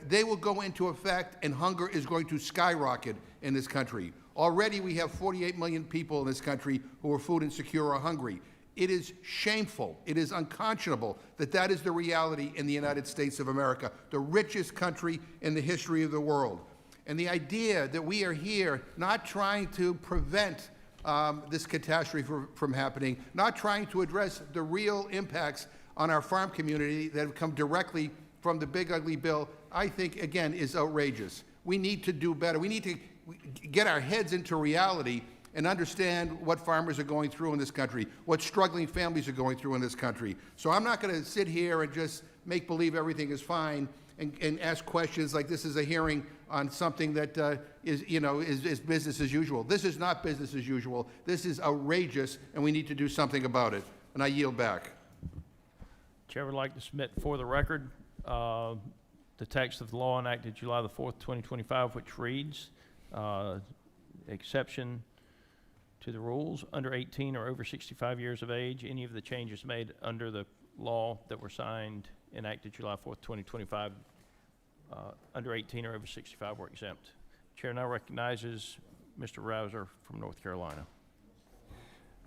they will go into effect and hunger is going to skyrocket in this country. Already we have 48 million people in this country who are food insecure or hungry. It is shameful, it is unconscionable that that is the reality in the United States of America, the richest country in the history of the world. And the idea that we are here not trying to prevent this catastrophe from happening, not trying to address the real impacts on our farm community that have come directly from the big ugly bill, I think, again, is outrageous. We need to do better. We need to get our heads into reality and understand what farmers are going through in this country, what struggling families are going through in this country. So I'm not going to sit here and just make believe everything is fine and ask questions like this is a hearing on something that is business as usual. This is not business as usual. This is outrageous, and we need to do something about it. And I yield back. Chair would like to submit for the record the text of the law enacted July the 4th, 2025, which reads, exception to the rules, under 18 or over 65 years of age. Any of the changes made under the law that were signed, enacted July 4th, 2025, under 18 or over 65 were exempt. Chair now recognizes Mr. Rouser from North Carolina.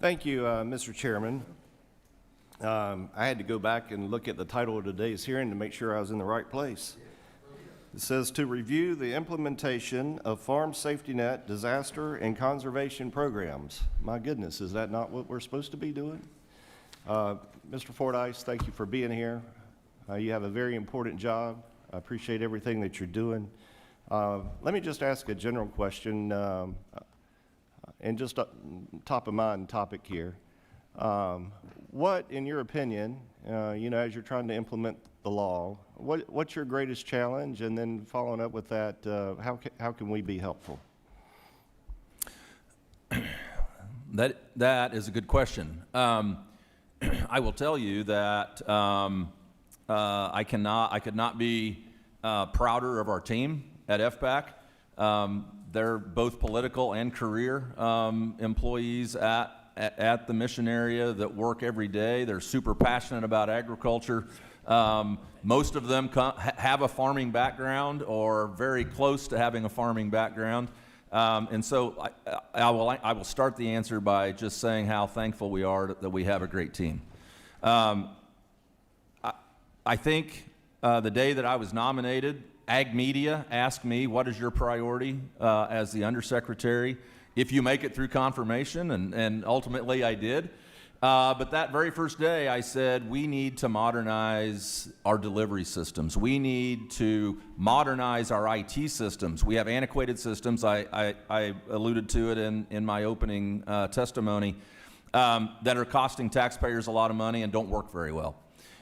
Thank you, Mr. Chairman. I had to go back and look at the title of today's hearing to make sure I was in the right place. It says to review the implementation of Farm Safety Net disaster and conservation programs. My goodness, is that not what we're supposed to be doing? Mr. Fordyce, thank you for being here. You have a very important job. I appreciate everything that you're doing. Let me just ask a general question, and just a top of mind topic here. What, in your opinion, as you're trying to implement the law, what's your greatest challenge? And then following up with that, how can we be helpful? That is a good question. I will tell you that I could not be prouder of our team at FPAC. They're both political and career employees at the mission area that work every day. They're super passionate about agriculture. Most of them have a farming background or very close to having a farming background. And so I will start the answer by just saying how thankful we are that we have a great team. I think the day that I was nominated, Ag Media asked me, what is your priority as the undersecretary if you make it through confirmation, and ultimately I did. But that very first day I said, we need to modernize our delivery systems. We need to modernize our IT systems. We have antiquated systems. I alluded to it in my opening testimony that are costing taxpayers a lot of money and don't work very well.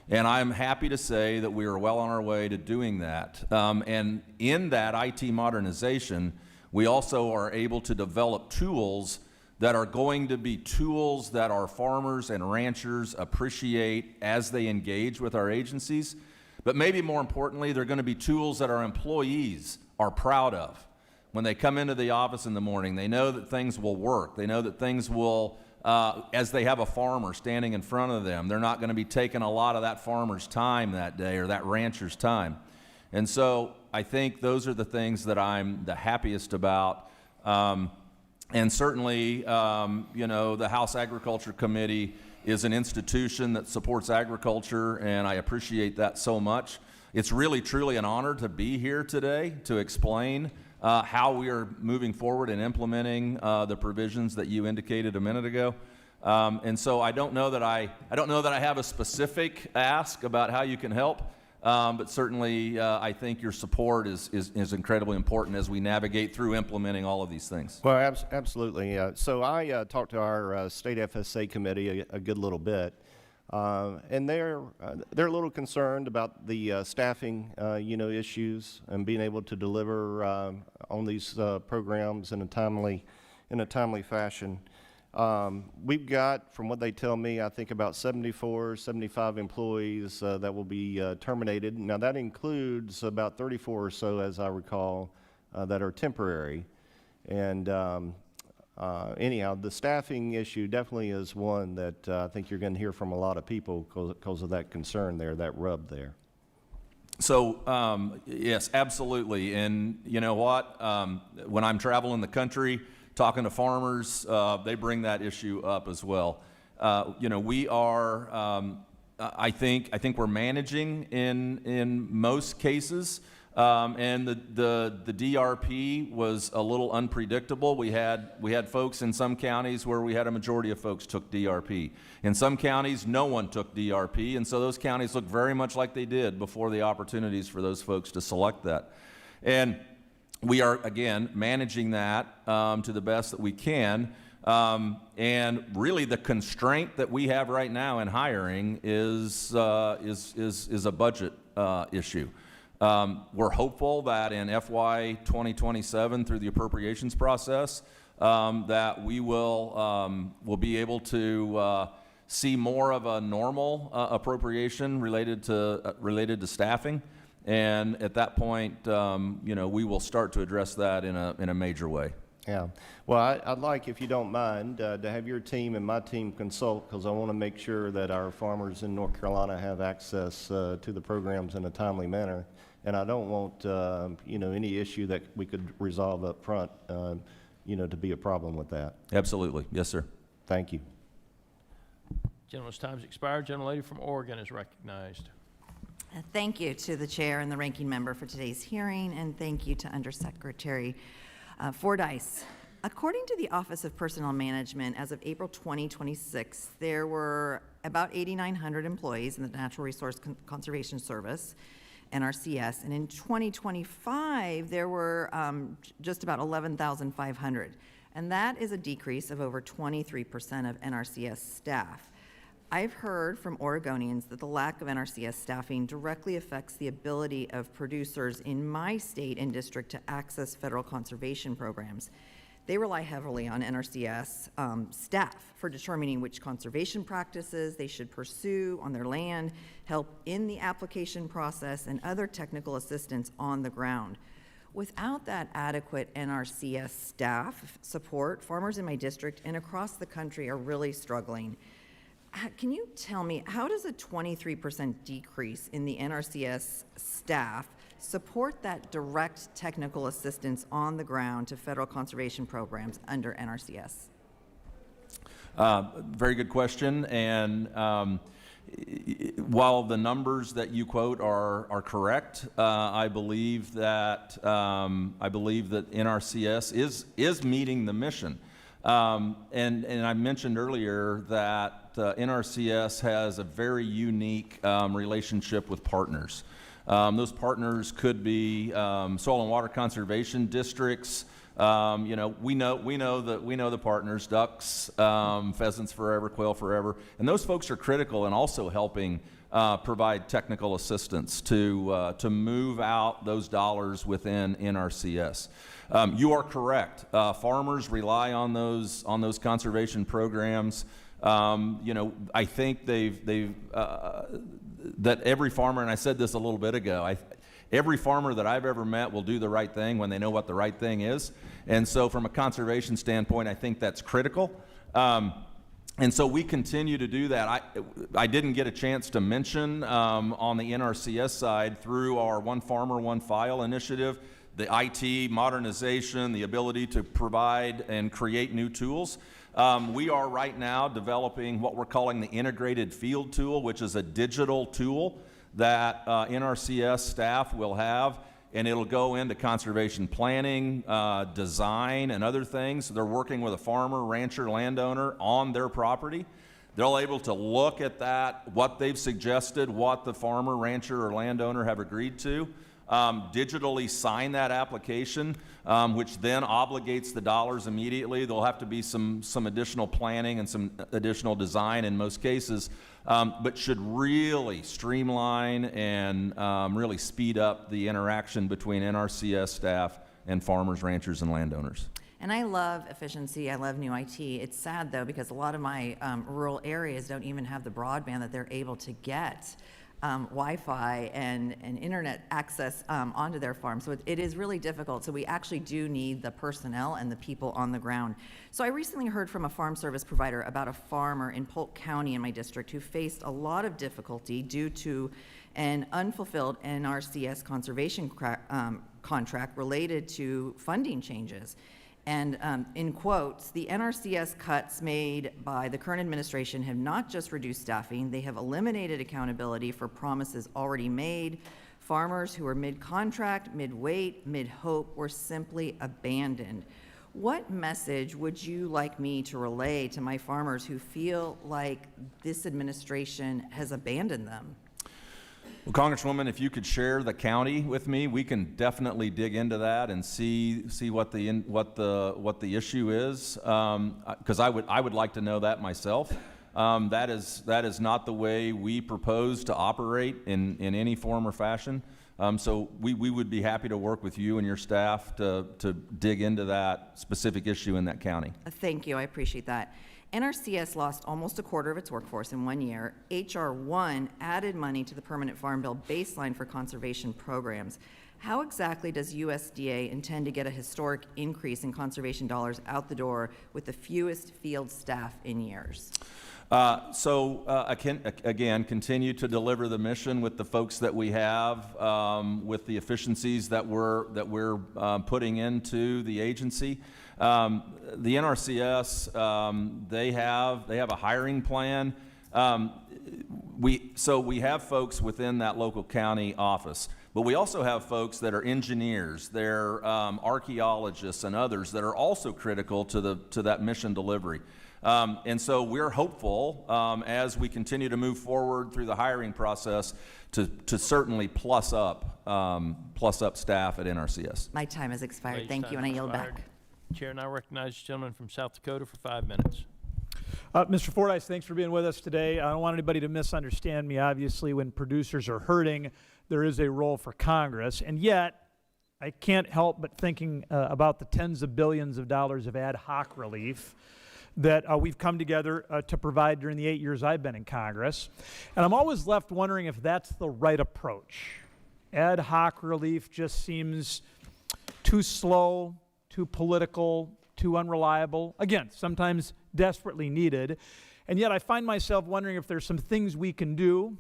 And I'm happy to say that we are well on our way to doing that. And in that IT modernization, we also are able to develop tools that are going to be tools that our farmers and ranchers appreciate as they engage with our agencies. But maybe more importantly, they're going to be tools that our employees are proud of. When they come into the office in the morning, they know that things will work. They know that things will, as they have a farmer standing in front of them, they're not going to be taking a lot of that farmer's time that day or that rancher's time. And so I think those are the things that I'm the happiest about. And certainly, the House Agriculture Committee is an institution that supports agriculture, and I appreciate that so much. It's really, truly an honor to be here today to explain how we are moving forward and implementing the provisions that you indicated a minute ago. And so I don't know that I have a specific ask about how you can help. But certainly, I think your support is incredibly important as we navigate through implementing all of these things. Well, absolutely. So I talked to our state FSA committee a good little bit, and they're a little concerned about the staffing, issues and being able to deliver on these programs in a timely fashion. We've got, from what they tell me, I think about 75 employees that will be terminated. Now that includes about 34 or so, as I recall, that are temporary. And anyhow, the staffing issue definitely is one that I think you're going to hear from a lot of people because of that concern there, that rub there. So, yes, absolutely. And you know what? When I'm traveling the country, talking to farmers, they bring that issue up as well. We are, I think we're managing in most cases, and the DRP was a little unpredictable. We had folks in some counties where we had a majority of folks took DRP. In some counties, no one took DRP, and so those counties look very much like they did before the opportunities for those folks to select that. And we are, again, managing that to the best that we can. And really the constraint that we have right now in hiring is a budget issue. We're hopeful that in FY 2027, through the appropriations process, that we will be able to see more of a normal appropriation related to staffing. And at that point, we will start to address that in a major way. Yeah. Well, I'd like, if you don't mind, to have your team and my team consult, because I want to make sure that our farmers in North Carolina have access to the programs in a timely manner. And I don't want, any issue that we could resolve up front, to be a problem with that. Absolutely. Yes, sir. Thank you. Gentleman's time's expired. Gentlelady from Oregon is recognized. Thank you to the chair and the ranking member for today's hearing, and thank you to Undersecretary Fordyce. According to the Office of Personnel Management, as of April 2026, there were about 8,900 employees in the Natural Resource Conservation Service, NRCS, and in 2025, there were just about 11,500, and that is a decrease of over 23% of NRCS staff. I've heard from Oregonians that the lack of NRCS staffing directly affects the ability of producers in my state and district to access federal conservation programs. They rely heavily on NRCS staff for determining which conservation practices they should pursue on their land, help in the application process, and other technical assistance on the ground. Without that adequate NRCS staff support, farmers in my district and across the country are really struggling. Can you tell me, how does a 23% decrease in the NRCS staff support that direct technical assistance on the ground to federal conservation programs under NRCS? Very good question. And while the numbers that you quote are correct, I believe that NRCS is meeting the mission. And I mentioned earlier that NRCS has a very unique relationship with partners. Those partners could be soil and water conservation districts. We know the partners: ducks, pheasants forever, quail forever, and those folks are critical in also helping provide technical assistance to move out those dollars within NRCS. You are correct. Farmers rely on those conservation programs. I think that every farmer, and I said this a little bit ago, every farmer that I've ever met will do the right thing when they know what the right thing is. And so from a conservation standpoint, I think that's critical. And so we continue to do that. I didn't get a chance to mention on the NRCS side, through our One Farmer, One File initiative, the IT modernization, the ability to provide and create new tools. We are right now developing what we're calling the Integrated Field Tool, which is a digital tool that NRCS staff will have, and it'll go into conservation planning, design, and other things. They're working with a farmer, rancher, landowner on their property. They're able to look at that, what they've suggested, what the farmer, rancher, or landowner have agreed to, digitally sign that application, which then obligates the dollars immediately. There'll have to be some additional planning and some additional design in most cases, but should really streamline and really speed up the interaction between NRCS staff and farmers, ranchers, and landowners. And I love efficiency. I love new IT. It's sad, though, because a lot of my rural areas don't even have the broadband that they're able to get Wi-Fi and internet access onto their farm. So it is really difficult. So we actually do need the personnel and the people on the ground. So I recently heard from a farm service provider about a farmer in Polk County in my district who faced a lot of difficulty due to an unfulfilled NRCS conservation contract related to funding changes. And in quotes, the NRCS cuts made by the current administration have not just reduced staffing, they have eliminated accountability for promises already made. Farmers who were mid-contract, mid-wait, mid-hope were simply abandoned. What message would you like me to relay to my farmers who feel like this administration has abandoned them? Well, Congresswoman, if you could share the county with me, we can definitely dig into that and see what the issue is, because I would like to know that myself. That is not the way we propose to operate in any form or fashion. So we would be happy to work with you and your staff to dig into that specific issue in that county. Thank you, I appreciate that. NRCS lost almost a quarter of its workforce in 1 year. H.R. 1 added money to the Permanent Farm Bill baseline for conservation programs. How exactly does USDA intend to get a historic increase in conservation dollars out the door with the fewest field staff in years? Again, continue to deliver the mission with the folks that we have, with the efficiencies that we're putting into the agency. The NRCS, they have a hiring plan. We have folks within that local county office, but we also have folks that are engineers, they're archaeologists and others that are also critical to that mission delivery. And so we're hopeful, as we continue to move forward through the hiring process, to certainly plus up staff at NRCS. My time has expired. Today's Thank time you, and I has yield expired. back. Chair, and I recognize the gentleman from South Dakota for 5 minutes. Mr. Fordyce, thanks for being with us today. I don't want anybody to misunderstand me. Obviously, when producers are hurting, there is a role for Congress. And yet, I can't help but thinking about the tens of billions of dollars of ad hoc relief that we've come together to provide during the 8 years I've been in Congress. And I'm always left wondering if that's the right approach. Ad hoc relief just seems too slow, too political, too unreliable. Again, sometimes desperately needed. And yet I find myself wondering if there's some things we can do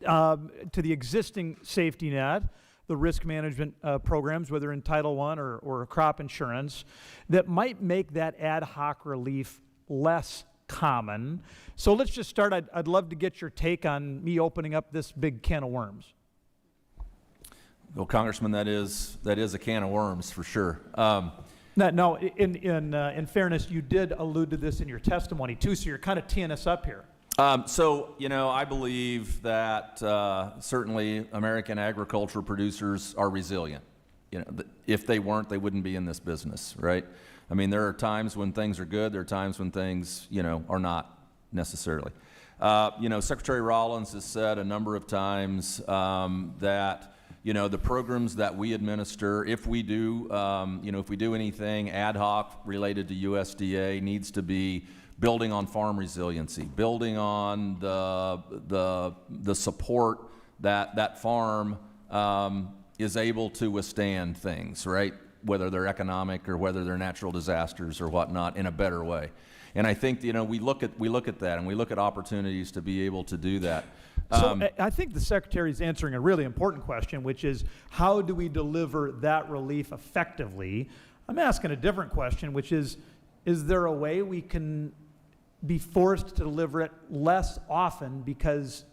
to the existing safety net, the risk management programs, whether in Title I or crop insurance, that might make that ad hoc relief less common. So let's just start. I'd love to get your take on me opening up this big can of worms. Well, Congressman, that is a can of worms for sure. No, in fairness, you did allude to this in your testimony too, so you're kind of teeing us up here. I believe that certainly American agriculture producers are resilient. If they weren't, they wouldn't be in this business, right? I mean, there are times when things are good. There are times when things, are not necessarily. Secretary Rollins has said a number of times that, the programs that we administer, if we do anything ad hoc related to USDA, needs to be building on farm resiliency, building on the support that farm is able to withstand things, right? Whether they're economic or whether they're natural disasters or whatnot, in a better way. And I think we look at that and we look at opportunities to be able to do that. So I think the Secretary's answering a really important question, which is how do we deliver that relief effectively? I'm asking a different question, which is there a way we can be forced to deliver it less often because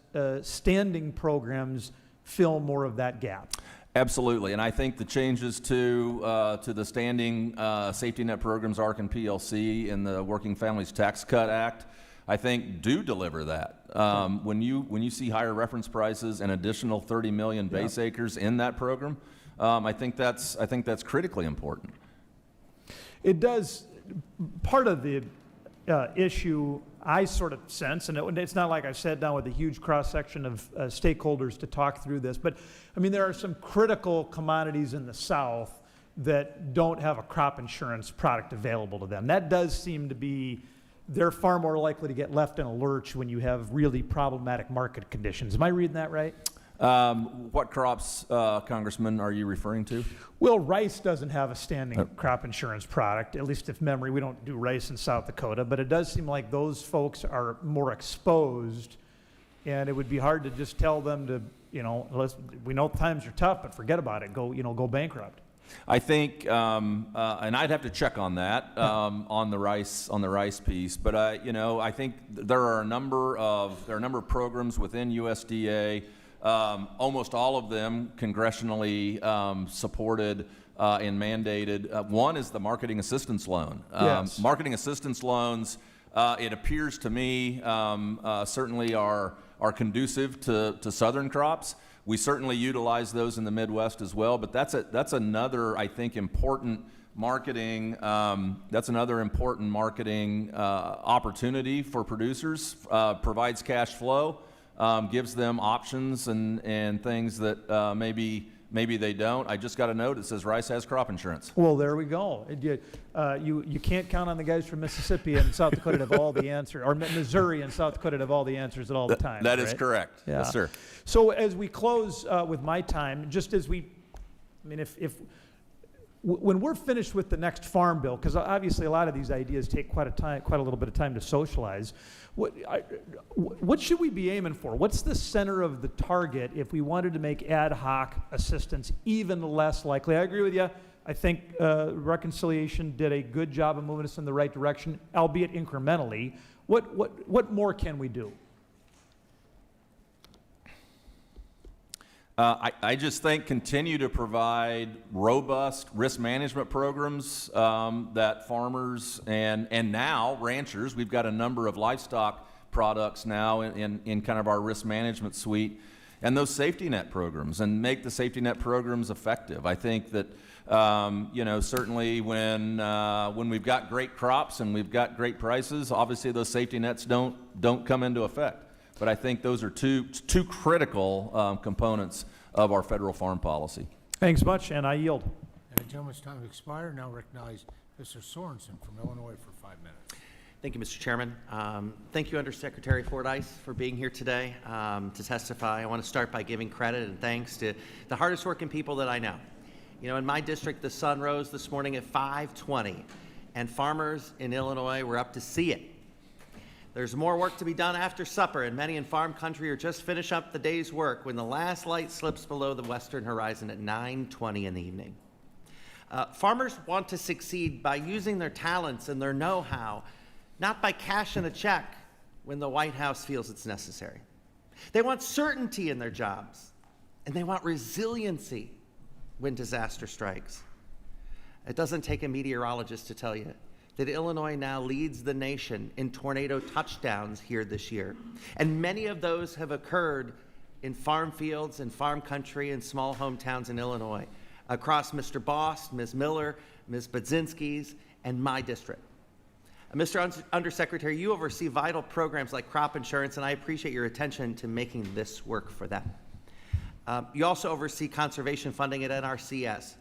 standing programs fill more of that gap? Absolutely, and I think the changes to the standing safety net programs, ARC and PLC, in the Working Families Tax Cut Act, I think do deliver that. When you see higher reference prices and additional 30 million base acres in that program, I think that's critically important. It does. Part of the issue I sort of sense, and it's not like I sat down with a huge cross-section of stakeholders to talk through this, but I mean, there are some critical commodities in the South that don't have a crop insurance product available to them. That does seem to be, they're far more likely to get left in a lurch when you have really problematic market conditions. Am I reading that right? What crops, Congressman, are you referring to? Well, rice doesn't have a standing crop insurance product, at least if memory. We don't do rice in South Dakota, but it does seem like those folks are more exposed, and it would be hard to just tell them to, we know times are tough, but forget about it, go bankrupt. I think, and I'd have to check on that on the rice piece. But I think there are a number of programs within USDA. Almost all of them congressionally supported and mandated. One is the marketing assistance loan. Yes. Marketing assistance loans, it appears to me, certainly are conducive to southern crops. We certainly utilize those in the Midwest as well, but that's another, I think, important marketing. That's another important marketing opportunity for producers. Provides cash flow, gives them options and things that maybe they don't. I just got a note that says rice has crop insurance. Well, there we go. You can't count on the guys from Mississippi and South Dakota to have all the answers, or Missouri and South Dakota to have all the answers at all the time. That is right? correct. Yeah. Yes, sir. So as we close with my time, just as we I mean, when we're finished with the next farm bill, because obviously a lot of these ideas take quite a little bit of time to socialize, what should we be aiming for? What's the center of the target if we wanted to make ad hoc assistance even less likely? I agree with you. I think reconciliation did a good job of moving us in the right direction, albeit incrementally. What more can we do? I just think continue to provide robust risk management programs that farmers and now ranchers, we've got a number of livestock products now in kind of our risk management suite, and those safety net programs, and make the safety net programs effective. I think that certainly when we've got great crops and we've got great prices, obviously those safety nets don't come into effect. But I think those are two critical components of our federal farm policy. Thanks much, and I yield. And the gentleman's time has expired. Now recognize Mr. Sorensen from Illinois for 5 minutes. Thank you, Mr. Chairman. Thank you, Undersecretary Fordyce, for being here today to testify. I want to start by giving credit and thanks to the hardest working people that I know. You know, in my district, the sun rose this morning at 5:20, and farmers in Illinois were up to see it. There's more work to be done after supper, and many in farm country are just finishing up the day's work when the last light slips below the western horizon at 9:20 in the evening. Farmers want to succeed by using their talents and their know-how, not by cashing a check when the White House feels it's necessary. They want certainty in their jobs, and they want resiliency when disaster strikes. It doesn't take a meteorologist to tell you that Illinois now leads the nation in tornado touchdowns here this year. And many of those have occurred in farm fields and farm country and small hometowns in Illinois, across Mr. Bost, Ms. Miller, Ms. Budzinski's, and my district. Mr. Undersecretary, you oversee vital programs like crop insurance, and I appreciate your attention to making this work for them. You also oversee conservation funding at NRCS,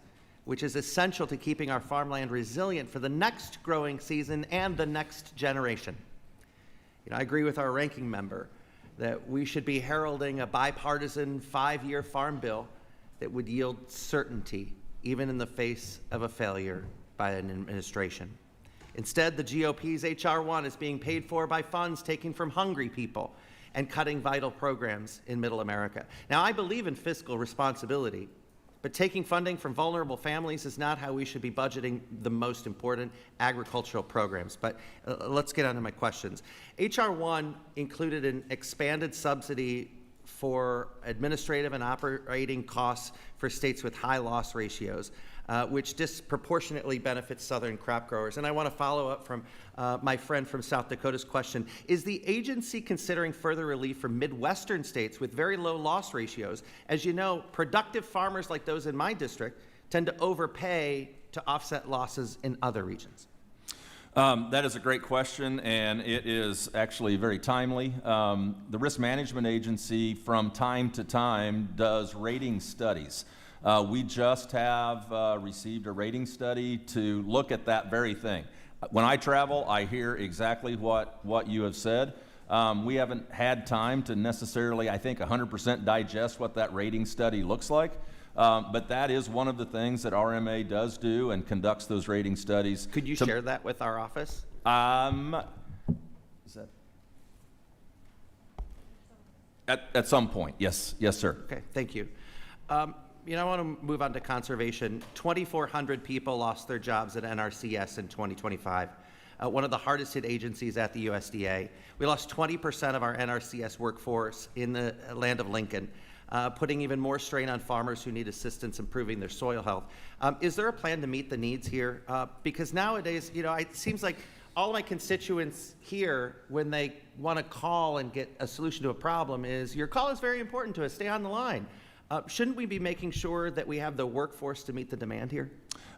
which is essential to keeping our farmland resilient for the next growing season and the next generation. You know, I agree with our ranking member that we should be heralding a bipartisan 5-year farm bill that would yield certainty, even in the face of a failure by an administration. Instead, the GOP's H.R. 1 is being paid for by funds taken from hungry people and cutting vital programs in Middle America. Now, I believe in fiscal responsibility, but taking funding from vulnerable families is not how we should be budgeting the most important agricultural programs. But let's get on to my questions. H.R. 1 included an expanded subsidy for administrative and operating costs for states with high loss ratios, which disproportionately benefits southern crop growers. And I want to follow up from my friend from South Dakota's question. Is the agency considering further relief for Midwestern states with very low loss ratios? As you know, productive farmers like those in my district tend to overpay to offset losses in other regions. That is a great question, and it is actually very timely. The Risk Management Agency, from time to time, does rating studies. We just have received a rating study to look at that very thing. When I travel, I hear exactly what you have said. We haven't had time to necessarily, I think, 100% digest what that rating study looks like. But that is one of the things that RMA does do and conducts those rating studies. Could you share that with our office? Is that at some point? Yes, sir. Okay, thank you. You know, I want to move on to conservation. 2,400 people lost their jobs at NRCS in 2025, one of the hardest hit agencies at the USDA. We lost 20% of our NRCS workforce in the land of Lincoln, putting even more strain on farmers who need assistance improving their soil health. Is there a plan to meet the needs here? Because nowadays, you know, it seems like all my constituents here, when they want to call and get a solution to a problem, is your call is very important to us, stay on the line. Shouldn't we be making sure that we have the workforce to meet the demand here?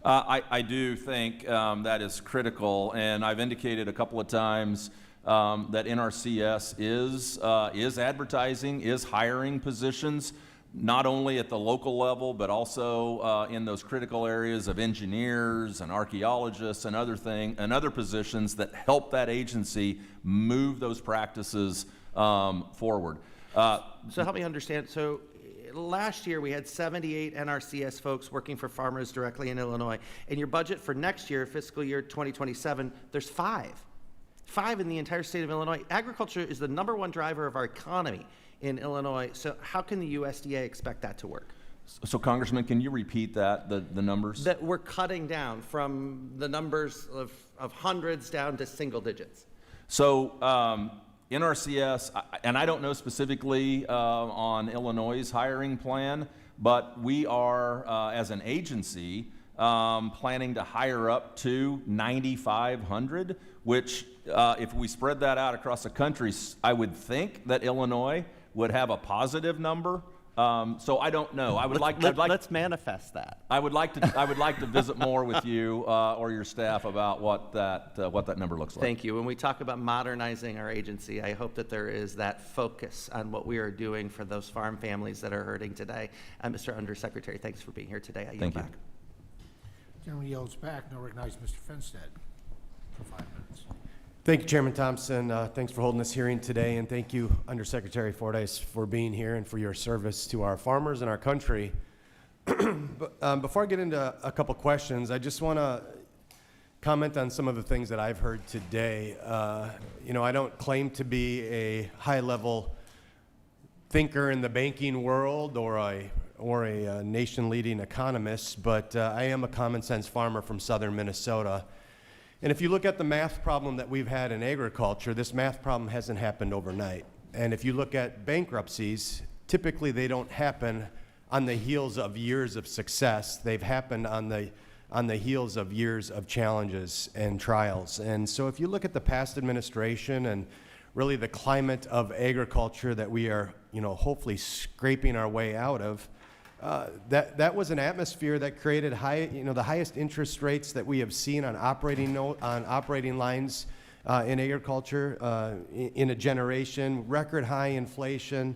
I do think that is critical, and I've indicated a couple of times that NRCS is advertising, is hiring positions, not only at the local level, but also in those critical areas of engineers and archaeologists and other positions that help that agency move those practices forward. So help me understand. So last year we had 78 NRCS folks working for farmers directly in Illinois. In your budget for next year, fiscal year 2027, there's 5. 5 in the entire state of Illinois. Agriculture is the #1 driver of our economy in Illinois. So how can the USDA expect that to work? So Congressman, can you repeat that, the numbers? That we're cutting down from the numbers of hundreds down to single digits. So NRCS, and I don't know specifically on Illinois' hiring plan, but we are, as an agency, planning to hire up to 9,500, which if we spread that out across the country, I would think that Illinois would have a positive number. So I don't know. Let's manifest that. I would like to visit more with you or your staff about what that number looks like. Thank you. When we talk about modernizing our agency, I hope that there is that focus on what we are doing for those farm families that are hurting today. Mr. Undersecretary, thanks for being here today. I yield Thank you. back. Gentleman yields back. Now recognize Mr. Finstead for 5 minutes. Thank you, Chairman Thompson. Thanks for holding this hearing today, and thank you, Undersecretary Fordyce, for being here and for your service to our farmers and our country. But, before I get into a couple questions, I just want to comment on some of the things that I've heard today. I don't claim to be a high-level thinker in the banking world or a nation-leading economist, but I am a common-sense farmer from southern Minnesota. And if you look at the math problem that we've had in agriculture, this math problem hasn't happened overnight. And if you look at bankruptcies, typically they don't happen on the heels of years of success. They've happened on the heels of years of challenges and trials. And so if you look at the past administration and really the climate of agriculture that we are, hopefully scraping our way out of, that was an atmosphere that created the highest interest rates that we have seen on operating lines in agriculture in a generation, record high inflation,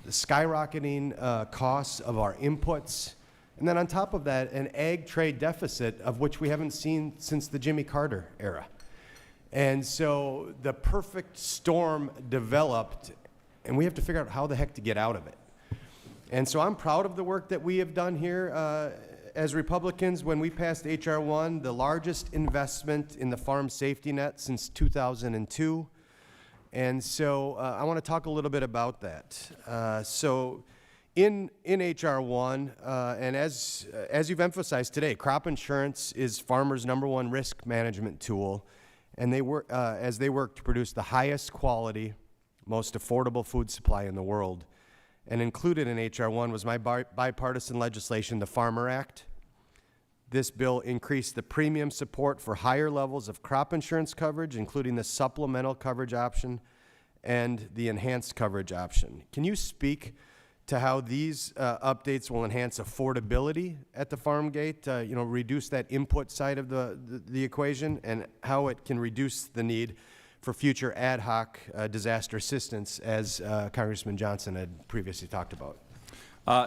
the skyrocketing costs of our inputs, and then on top of that, an ag trade deficit of which we haven't seen since the Jimmy Carter era. And so the perfect storm developed, and we have to figure out how the heck to get out of it. And so I'm proud of the work that we have done here as Republicans when we passed H.R. 1, the largest investment in the farm safety net since 2002. And so I want to talk a little bit about that. So in H.R. 1, and as you've emphasized today, crop insurance is farmers' #1 risk management tool, and they work as they work to produce the highest quality, most affordable food supply in the world. And included in H.R. 1 was my bipartisan legislation, the Farmer Act. This bill increased the premium support for higher levels of crop insurance coverage, including the supplemental coverage option and the enhanced coverage option. Can you speak to how these updates will enhance affordability at the farm gate, reduce that input side of the equation, and how it can reduce the need for future ad hoc disaster assistance, as Congressman Johnson had previously talked about?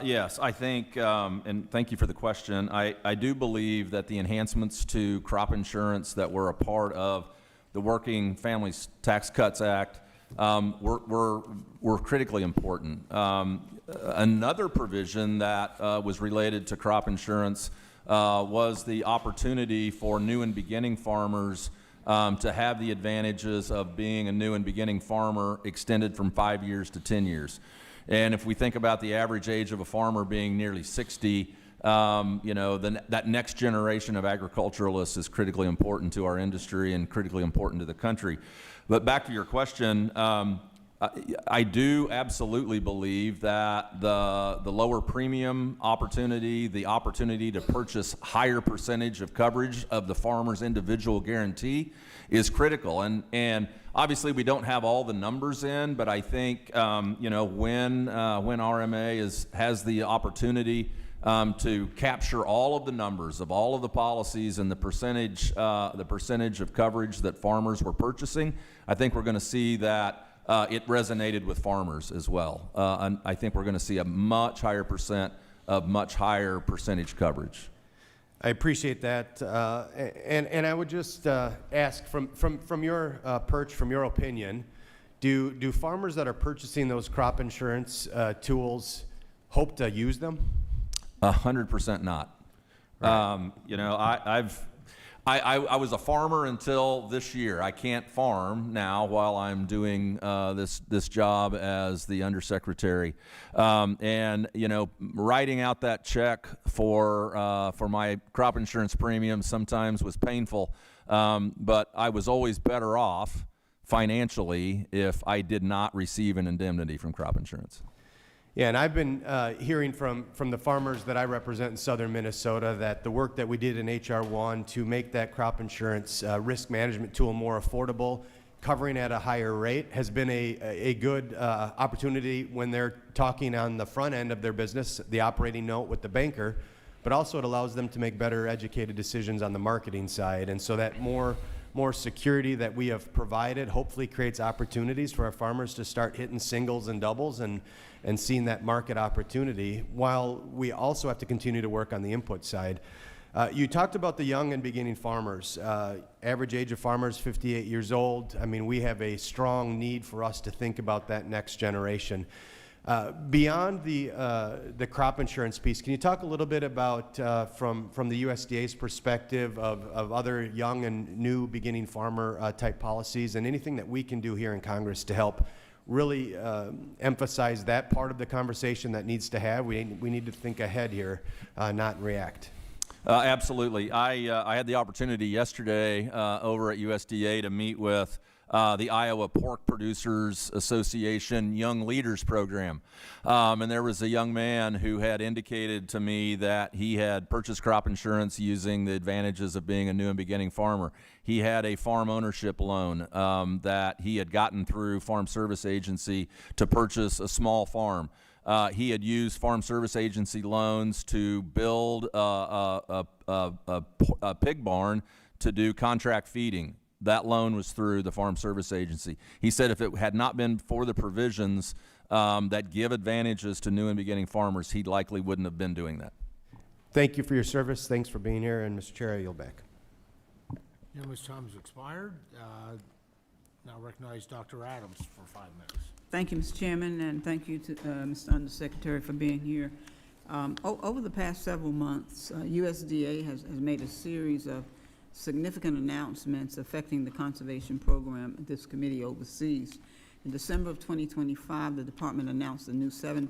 Yes, I think, and thank you for the question. I do believe that the enhancements to crop insurance that were a part of the Working Families Tax Cuts Act were critically important. Another provision that was related to crop insurance was the opportunity for new and beginning farmers to have the advantages of being a new and beginning farmer extended from 5 years to 10 years. And if we think about the average age of a farmer being nearly 60, that next generation of agriculturalists is critically important to our industry and critically important to the country. But back to your question, I do absolutely believe that the lower premium opportunity, the opportunity to purchase higher percentage of coverage of the farmer's individual guarantee is critical. And obviously we don't have all the numbers in, but I think when RMA has the opportunity to capture all of the numbers of all of the policies and the percentage of coverage that farmers were purchasing, I think we're going to see that it resonated with farmers as well. And I think we're going to see a much higher percent of much higher percentage coverage. I appreciate that, and I would just ask from your perch, from your opinion, do farmers that are purchasing those crop insurance tools hope to use them? 100% not. You know, I was a farmer until this year. I can't farm now while I'm doing this job as the undersecretary. And you know, writing out that check for my crop insurance premium sometimes was painful. But I was always better off financially if I did not receive an indemnity from crop insurance. Yeah, and I've been hearing from the farmers that I represent in southern Minnesota that the work that we did in H.R. 1 to make that crop insurance risk management tool more affordable, covering at a higher rate, has been a good opportunity when they're talking on the front end of their business, the operating note with the banker, but also it allows them to make better educated decisions on the marketing side. And so that more security that we have provided hopefully creates opportunities for our farmers to start hitting singles and doubles and seeing that market opportunity, while we also have to continue to work on the input side. You talked about the young and beginning farmers. Average age of farmers, 58 years old. I mean, we have a strong need for us to think about that next generation. Beyond the crop insurance piece, can you talk a little bit about, from the USDA's perspective of other young and new beginning farmer type policies, and anything that we can do here in Congress to help really emphasize that part of the conversation that needs to have? We need to think ahead here, not react. Absolutely. I had the opportunity yesterday over at USDA to meet with the Iowa Pork Producers Association Young Leaders Program. And there was a young man who had indicated to me that he had purchased crop insurance using the advantages of being a new and beginning farmer. He had a farm ownership loan that he had gotten through Farm Service Agency to purchase a small farm. He had used Farm Service Agency loans to build a pig barn to do contract feeding. That loan was through the Farm Service Agency. He said if it had not been for the provisions that give advantages to new and beginning farmers, he likely wouldn't have been doing that. Thank you for your service. Thanks for being here. And Mr. Chair, I yield back. Gentleman's time has expired. Now recognize Dr. Adams for 5 minutes. Thank you, Mr. Chairman, and thank you to Mr. Undersecretary for being here. Over the past several months, USDA has made a series of significant announcements affecting the conservation program this committee oversees. In December of 2025, the department announced a new $700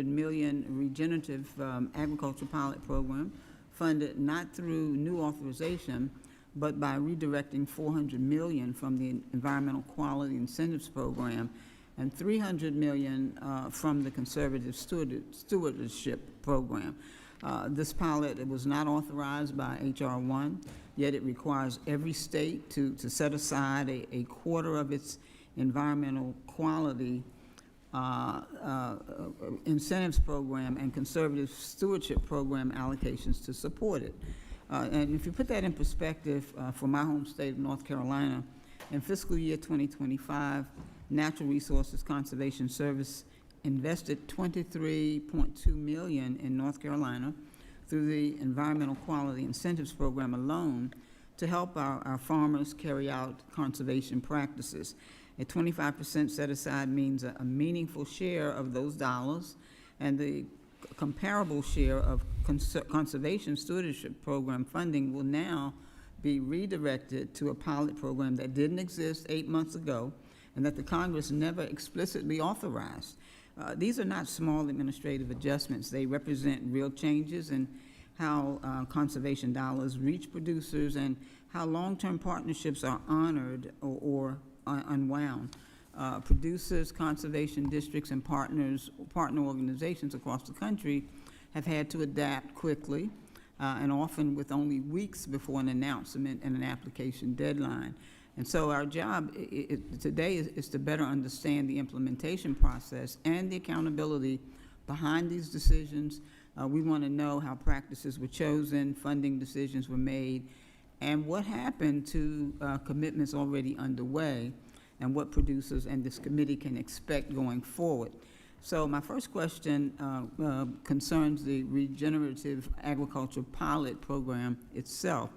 million regenerative agriculture pilot program funded not through new authorization, but by redirecting $400 million from the Environmental Quality Incentives Program and $300 million from the Conservative Stewardship Program. This pilot was not authorized by H.R. 1, yet it requires every state to set aside a quarter of its environmental quality incentives program and conservative stewardship program allocations to support it. And if you put that in perspective, for my home state of North Carolina, in fiscal year 2025, Natural Resources Conservation Service invested $23.2 million in North Carolina through the Environmental Quality Incentives Program alone to help our farmers carry out conservation practices. A 25% set aside means a meaningful share of those dollars, and the comparable share of conservation stewardship program funding will now be redirected to a pilot program that didn't exist 8 months ago and that the Congress never explicitly authorized. These are not small administrative adjustments. They represent real changes in how conservation dollars reach producers and how long-term partnerships are honored or unwound. Producers, conservation districts, and partner organizations across the country have had to adapt quickly and often with only weeks before an announcement and an application deadline. And so our job today is to better understand the implementation process and the accountability behind these decisions. We want to know how practices were chosen, funding decisions were made, and what happened to commitments already underway, and what producers and this committee can expect going forward. So my first question concerns the regenerative agriculture pilot program itself.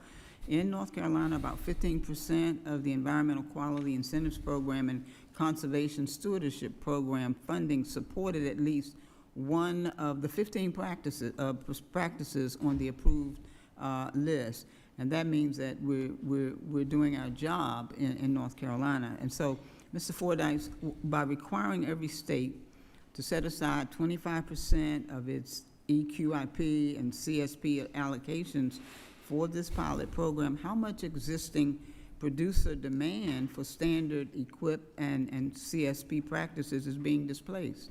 In North Carolina, about 15% of the Environmental Quality Incentives Program and Conservation Stewardship Program funding supported at least one of the 15 practices on the approved list. And that means that we're doing our job in North Carolina. And so, Mr. Fordyce, by requiring every state to set aside 25% of its EQIP and CSP allocations for this pilot program, how much existing producer demand for standard EQIP and CSP practices is being displaced?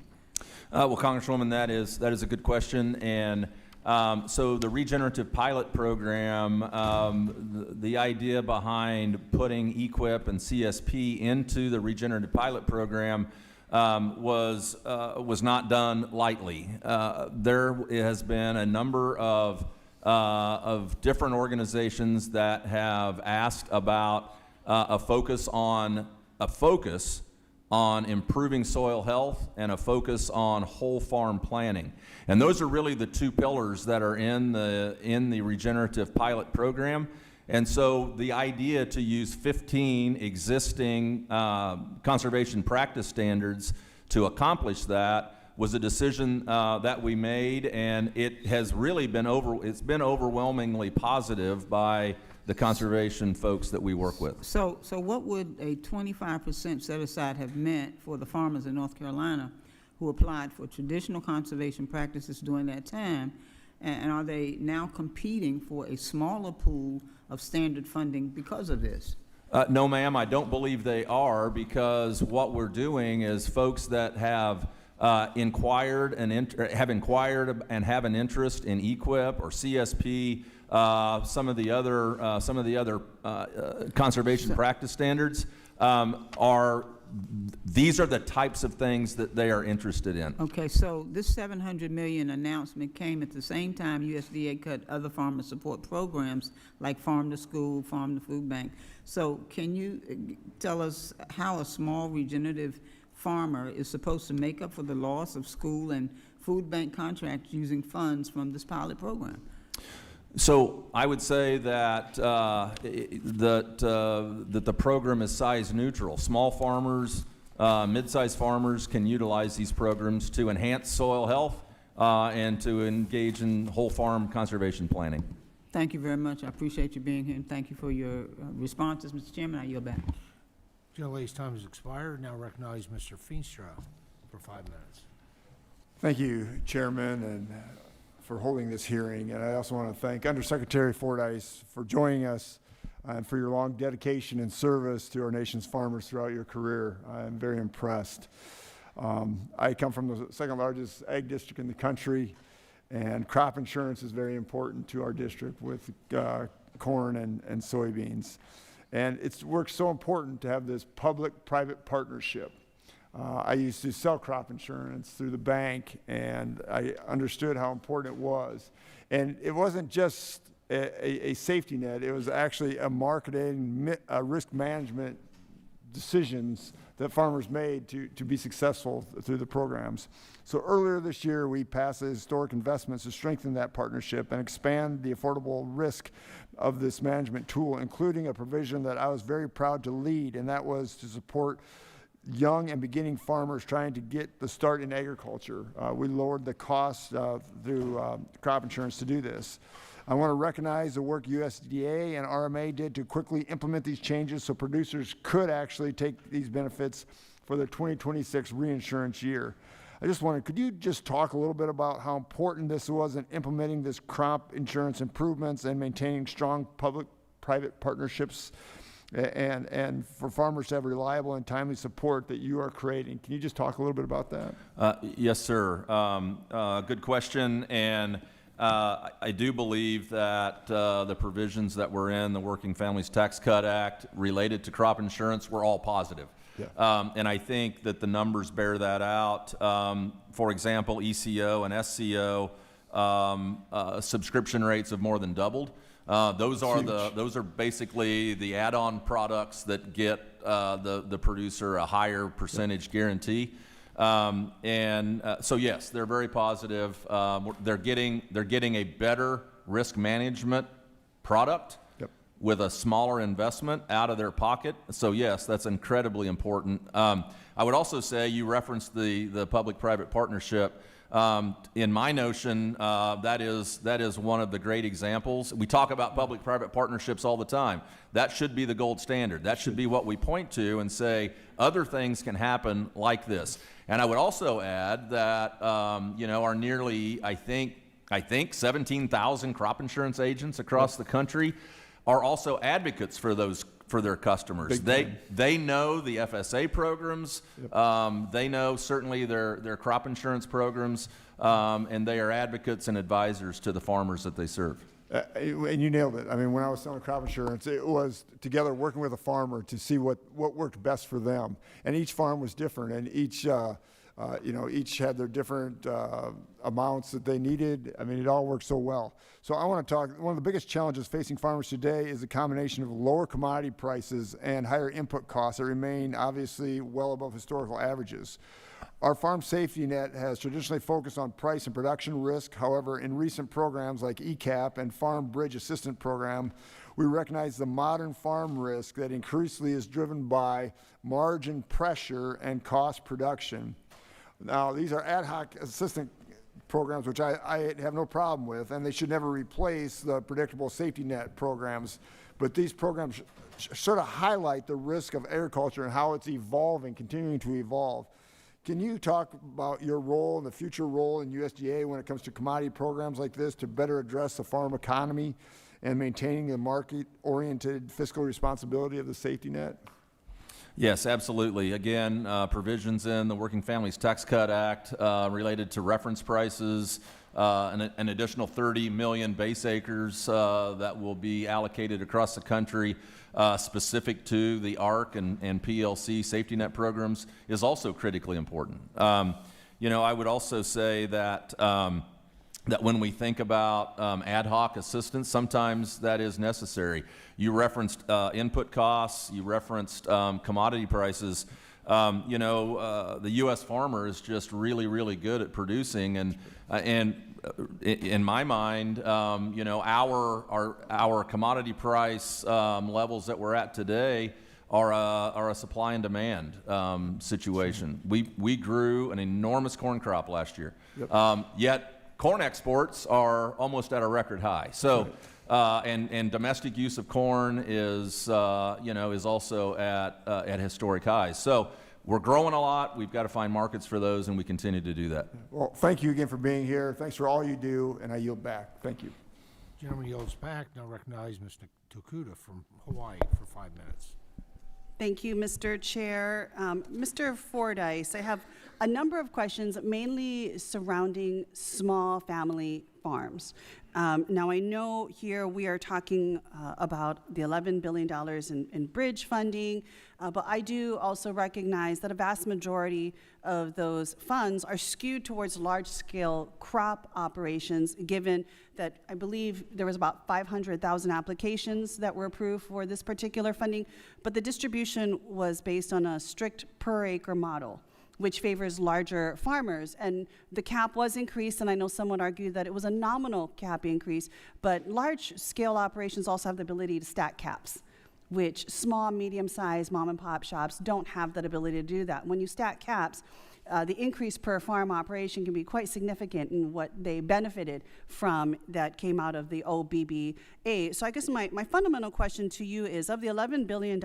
Well, Congresswoman, that is a good question. And so the regenerative pilot program, the idea behind putting EQIP and CSP into the regenerative pilot program was not done lightly. There has been a number of different organizations that have asked about a focus on improving soil health and a focus on whole farm planning. And those are really the two pillars that are in the regenerative pilot program. And so the idea to use 15 existing conservation practice standards to accomplish that was a decision that we made, and it has really been overwhelmingly positive by the conservation folks that we work with. So what would a 25% set aside have meant for the farmers in North Carolina who applied for traditional conservation practices during that time? And are they now competing for a smaller pool of standard funding because of this? No, ma'am, I don't believe they are, because what we're doing is folks that have inquired and have an interest in EQIP or CSP, some of the other conservation practice standards these are the types of things that they are interested in. Okay, so this $700 million announcement came at the same time USDA cut other farmer support programs like Farm to School, Farm to Food Bank. So can you tell us how a small regenerative farmer is supposed to make up for the loss of school and food bank contracts using funds from this pilot program? So I would say that that the program is size neutral. Small farmers, mid-sized farmers can utilize these programs to enhance soil health and to engage in whole farm conservation planning. Thank you very much. I appreciate you being here, and thank you for your responses, Mr. Chairman. I yield back. Gentlelady's time has expired. Now recognize Mr. Feenstra for 5 minutes. Thank you, Chairman, and for holding this hearing. And I also want to thank Undersecretary Fordyce for joining us and for your long dedication and service to our nation's farmers throughout your career. I'm very impressed. I come from the second largest ag district in the country, and crop insurance is very important to our district with corn and soybeans. And it's worked so important to have this public-private partnership. I used to sell crop insurance through the bank, and I understood how important it was. And it wasn't just a safety net, it was actually a marketing, risk management decisions that farmers made to be successful through the programs. So earlier this year, we passed the historic investments to strengthen that partnership and expand the affordable risk of this management tool, including a provision that I was very proud to lead, and that was to support young and beginning farmers trying to get the start in agriculture. We lowered the cost through crop insurance to do this. I want to recognize the work USDA and RMA did to quickly implement these changes so producers could actually take these benefits for their 2026 reinsurance year. I just wondered, could you just talk a little bit about how important this was in implementing this crop insurance improvements and maintaining strong public-private partnerships and for farmers to have reliable and timely support that you are creating? Can you just talk a little bit about that? Yes, sir. Good question. And I do believe that the provisions that were in the Working Families Tax Cut Act related to crop insurance were all positive. Yeah. And I think that the numbers bear that out. For example, ECO and SCO subscription rates have more than doubled. Those are basically the add-on products that get the producer a higher percentage guarantee. So yes, they're very positive. They're getting a better risk management product with a smaller investment out of their pocket. So yes, that's incredibly important. I would also say you referenced the public-private partnership. in my notion, that is one of the great examples. We talk about public-private partnerships all the time. That should be the gold standard. That should be what we point to and say other things can happen like this. And I would also add that our nearly, I think 17,000 crop insurance agents across the country are also advocates for their customers. They know the FSA programs. They know certainly their crop insurance programs, and they are advocates and advisors to the farmers that they serve. And you nailed it. I mean, when I was selling crop insurance, it was together working with a farmer to see what worked best for them. And each farm was different, and each had their different amounts that they needed. I mean, it all worked so well. So I want to talk, one of the biggest challenges facing farmers today is a combination of lower commodity prices and higher input costs that remain obviously well above historical averages. Our farm safety net has traditionally focused on price and production risk. However, in recent programs like ECAP and Farm Bridge Assistance Program, we recognize the modern farm risk that increasingly is driven by margin pressure and cost production. Now, these are ad hoc assistance programs, which I have no problem with, and they should never replace the predictable safety net programs. But these programs sort of highlight the risk of agriculture and how it's evolving, continuing to evolve. Can you talk about your role and the future role in USDA when it comes to commodity programs like this to better address the farm economy and maintaining the market-oriented fiscal responsibility of the safety net? Yes, absolutely. Again, provisions in the Working Families Tax Cut Act related to reference prices, an additional 30 million base acres that will be allocated across the country specific to the ARC and PLC safety net programs is also critically important. I would also say that that when we think about ad hoc assistance, sometimes that is necessary. You referenced input costs, you referenced commodity prices. The U.S. farmer is just really, really good at producing, and in my mind, our commodity price levels that we're at today are a supply and demand situation. We grew an enormous corn crop last year, yet corn exports are almost at a record high. So, and domestic use of corn is also at historic highs. So we're growing a lot. We've got to find markets for those, and we continue to do that. Well, thank you again for being here. Thanks for all you do, and I yield back. Thank you. Gentleman yields back. Now recognize Mr. Tokuda from Hawaii for 5 minutes. Thank you, Mr. Chair. Mr. Fordyce, I have a number of questions, mainly surrounding small family farms. Now, I know here we are talking about the $11 billion in bridge funding, but I do also recognize that a vast majority of those funds are skewed towards large-scale crop operations, given that I believe there was about 500,000 applications that were approved for this particular funding, but the distribution was based on a strict per-acre model, which favors larger farmers. And the cap was increased, and I know someone argued that it was a nominal cap increase, but large-scale operations also have the ability to stack caps, which small, medium-sized mom-and-pop shops don't have that ability to do that. When you stack caps, the increase per farm operation can be quite significant in what they benefited from that came out of the OBBA. So I guess my fundamental question to you is, of the $11 billion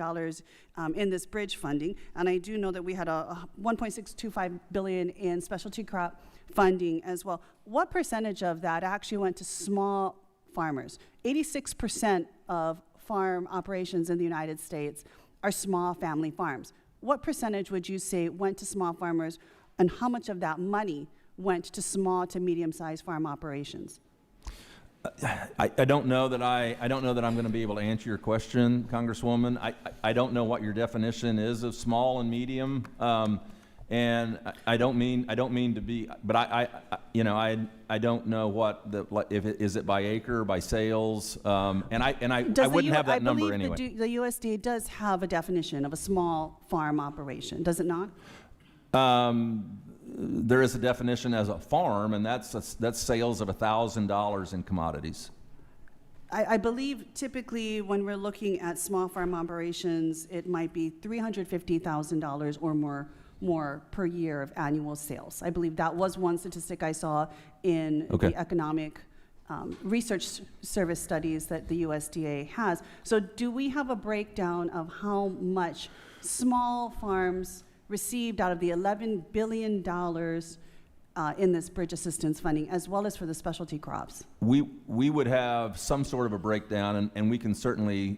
in this bridge funding, and I do know that we had a $1.625 billion in specialty crop funding as well, what percentage of that actually went to small farmers? 86% of farm operations in the United States are small family farms. What percentage would you say went to small farmers, and how much of that money went to small to medium-sized farm operations? I don't know that I'm going to be able to answer your question, Congresswoman. I don't know what your definition is of small and medium, and I don't mean to be, but I don't know what is it by acre, by sales, and I wouldn't have that number anyway. The USDA does have a definition of a small farm operation, does it not? There is a definition as a farm, and that's sales of $1,000 in commodities. I believe typically when we're looking at small farm operations, it might be $350,000 or more more per year of annual sales. I believe that was one statistic I saw in the economic research service studies that the USDA has. So do we have a breakdown of how much small farms received out of the $11 billion in this bridge assistance funding, as well as for the specialty crops? We would have some sort of a breakdown, and we can certainly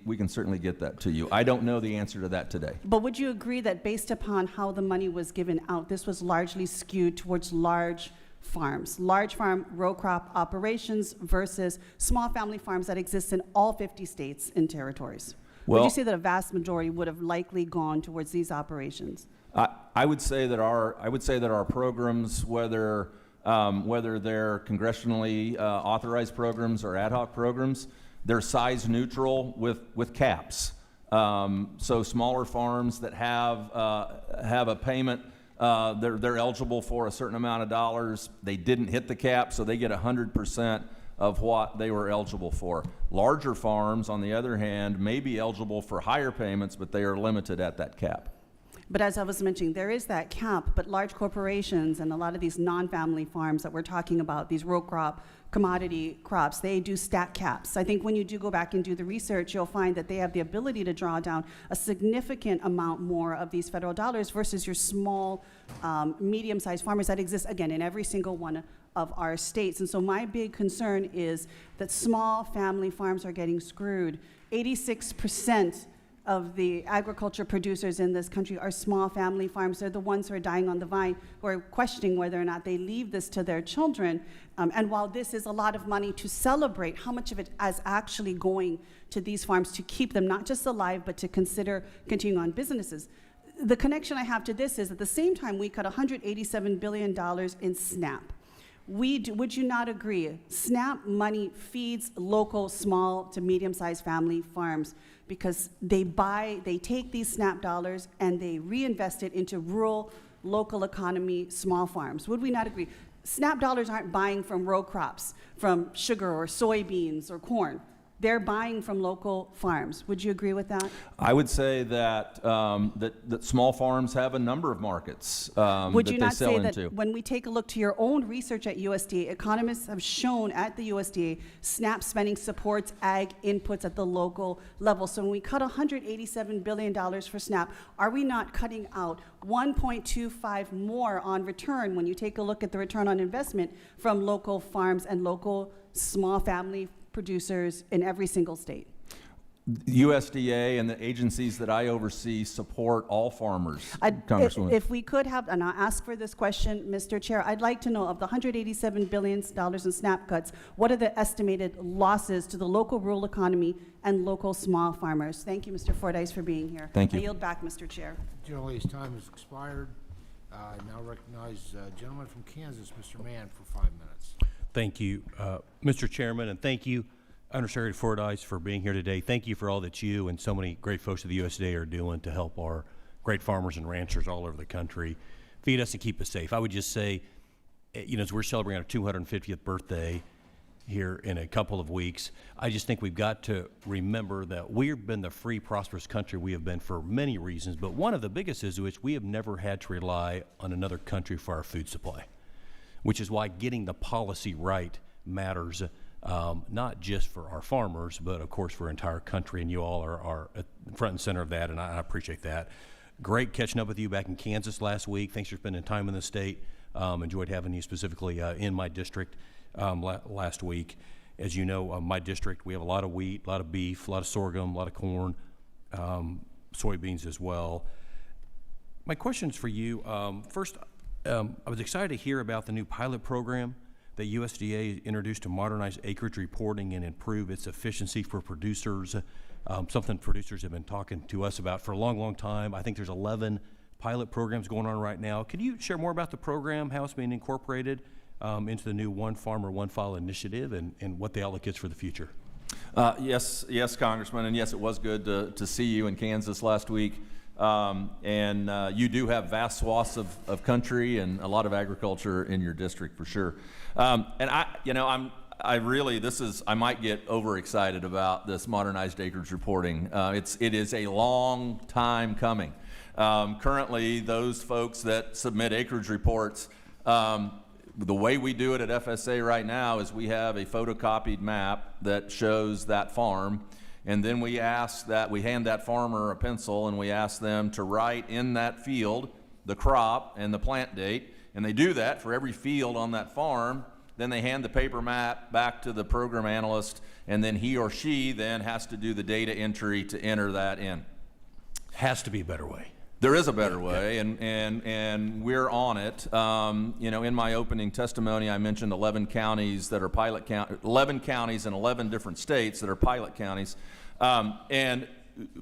get that to you. I don't know the answer to that today. But would you agree that based upon how the money was given out, this was largely skewed towards large farms, large farm row crop operations versus small family farms that exist in all 50 states and territories? Would you say that a vast majority would have likely gone towards these operations? I would say that our programs, whether they're congressionally authorized programs or ad hoc programs, they're size neutral with caps. So smaller farms that have a payment, they're eligible for a certain amount of dollars. They didn't hit the cap, so they get 100% of what they were eligible for. Larger farms, on the other hand, may be eligible for higher payments, but they are limited at that cap. But as I was mentioning, there is that cap, but large corporations and a lot of these non-family farms that we're talking about, these row crop, commodity crops, they do stack caps. I think when you do go back and do the research, you'll find that they have the ability to draw down a significant amount more of these federal dollars versus your small, medium-sized farmers that exist, again, in every single one of our states. And so my big concern is that small family farms are getting screwed. 86% of the agriculture producers in this country are small family farms. They're the ones who are dying on the vine, who are questioning whether or not they leave this to their children. And while this is a lot of money to celebrate, how much of it is actually going to these farms to keep them not just alive, but to consider continuing on businesses? The connection I have to this is at the same time we cut $187 billion in SNAP. Would you not agree? SNAP money feeds local small to medium-sized family farms because they take these SNAP dollars and they reinvest it into rural, local economy, small farms. Would we not agree? SNAP dollars aren't buying from row crops, from sugar or soybeans or corn. They're buying from local farms. Would you agree with that? I would say that that small farms have a number of markets Would that you they not sell say into. that when we take a look to your own research at USDA, economists have shown at the USDA SNAP spending supports ag inputs at the local level. So when we cut $187 billion for SNAP, are we not cutting out 1.25 more on return when you take a look at the return on investment from local farms and local small family producers in every single state? USDA and the agencies that I oversee support all farmers, Congresswoman. If we could have, and I'll ask for this question, Mr. Chair, I'd like to know of the $187 billion in SNAP cuts, what are the estimated losses to the local rural economy and local small farmers? Thank you, Mr. Fordyce, for being here. Thank you. I yield back, Mr. Chair. Generally's time has expired. I now recognize gentleman from Kansas, Mr. Mann, for 5 minutes. Thank you, Mr. Chairman, and thank you, Undersecretary Fordyce, for being here today. Thank you for all that you and so many great folks at the USDA are doing to help our great farmers and ranchers all over the country feed us and keep us safe. I would just say, you know, as we're celebrating our 250th birthday here in a couple of weeks, I just think we've got to remember that we've been the free, prosperous country we have been for many reasons, but one of the biggest is which we have never had to rely on another country for our food supply, which is why getting the policy right matters, not just for our farmers, but of course for our entire country, and you all are at front and center of that, and I appreciate that. Great catching up with you back in Kansas last week. Thanks for spending time in the state. Enjoyed having you specifically in my district last week. As you know, my district, we have a lot of wheat, a lot of beef, a lot of sorghum, a lot of corn, soybeans as well. My questions for you, first, I was excited to hear about the new pilot program that USDA introduced to modernize acreage reporting and improve its efficiency for producers, something producers have been talking to us about for a long, long time. I think there's 11 pilot programs going on right now. Could you share more about the program, how it's being incorporated into the new One Farmer, One File initiative, and what the outlook is for the future? Yes, Congressman, and yes, it was good to see you in Kansas last week. You do have vast swaths of country and a lot of agriculture in your district for sure. I might get overexcited about this modernized acreage reporting. It is a long time coming. Currently, those folks that submit acreage reports, the way we do it at FSA right now is we have a photocopied map that shows that farm, and then we hand that farmer a pencil and we ask them to write in that field the crop and the plant date, and they do that for every field on that farm. Then they hand the paper map back to the program analyst, and then he or she then has to do the data entry to enter that in. Has to be a better way. There is a better way, and we're on it. In my opening testimony, I mentioned 11 counties that are pilot counties, 11 counties in 11 different states that are pilot counties. And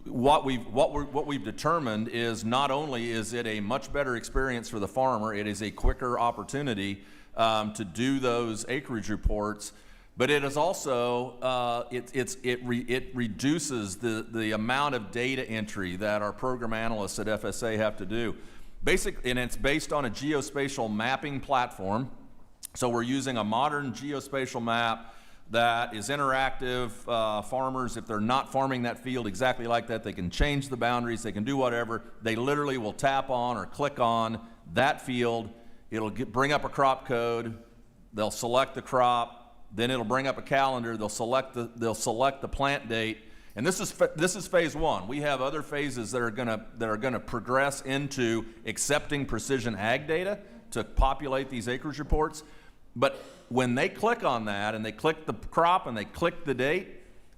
what we've determined is not only is it a much better experience for the farmer, it is a quicker opportunity to do those acreage reports. But it is also, it reduces the amount of data entry that our program analysts at FSA have to do. And it's based on a geospatial mapping platform. So we're using a modern geospatial map that is interactive. Farmers, if they're not farming that field exactly like that, they can change the boundaries, they can do whatever. They literally will tap on or click on that field. It'll bring up a crop code. They'll select the crop. Then it'll bring up a calendar. They'll select the plant date, and this is phase one. We have other phases that are gonna progress into accepting precision ag data to populate these acreage reports. But when they click on that and they click the crop and they click the date,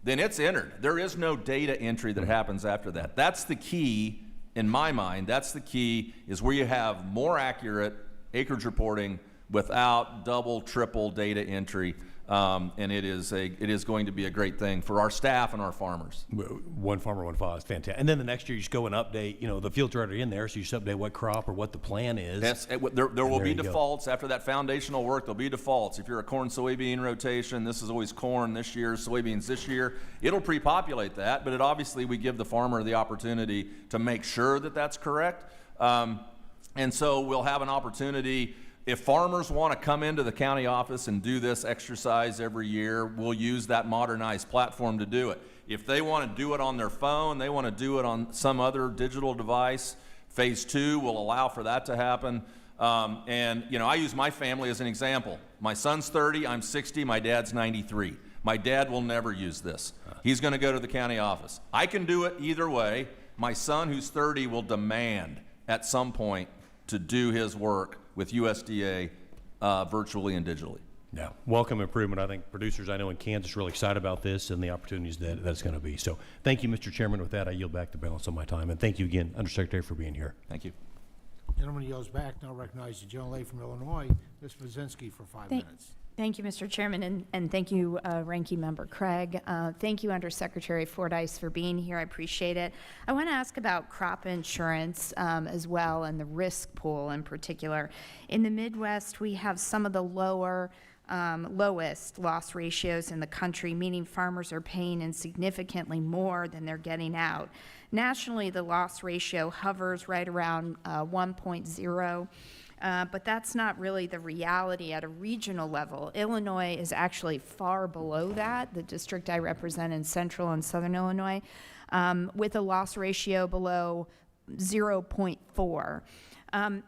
then it's entered. There is no data entry that happens after that. That's the key in my mind. That's the key, is where you have more accurate acreage reporting without double, triple data entry. And it is going to be a great thing for our staff and our farmers. One farmer, one file is fantastic. And then the next year you just go and update, the fields are already in there, so you just update what crop or what the plan is. There will be defaults. After that foundational work, there'll be defaults. If you're a corn soybean rotation, this is always corn this year, soybeans this year. It'll pre-populate that, but obviously we give the farmer the opportunity to make sure that that's correct. And so we'll have an opportunity. If farmers want to come into the county office and do this exercise every year, we'll use that modernized platform to do it. If they want to do it on their phone, they want to do it on some other digital device, phase two will allow for that to happen. I use my family as an example. My son's 30, I'm 60, my dad's 93. My dad will never use this. He's going to go to the county office. I can do it either way. My son, who's 30, will demand at some point to do his work with USDA virtually and digitally. Yeah, welcome improvement. I think producers I know in Kansas are really excited about this and the opportunities that it's going to be. So thank you, Mr. Chairman. With that, I yield back the balance of my time. And thank you again, Undersecretary, for being here. Thank you. Gentleman yields back. Now recognize the gentlelady from Illinois, Ms. Brzezinski, for 5 minutes. Thank you, Mr. Chairman, and thank you, Ranking Member Craig. Thank you, Undersecretary Fordyce, for being here. I appreciate it. I want to ask about crop insurance as well, and the risk pool in particular. In the Midwest, we have some of the lowest loss ratios in the country, meaning farmers are paying in significantly more than they're getting out. Nationally, the loss ratio hovers right around 1.0. But that's not really the reality at a regional level. Illinois is actually far below that, the district I represent in central and southern Illinois, with a loss ratio below 0.4.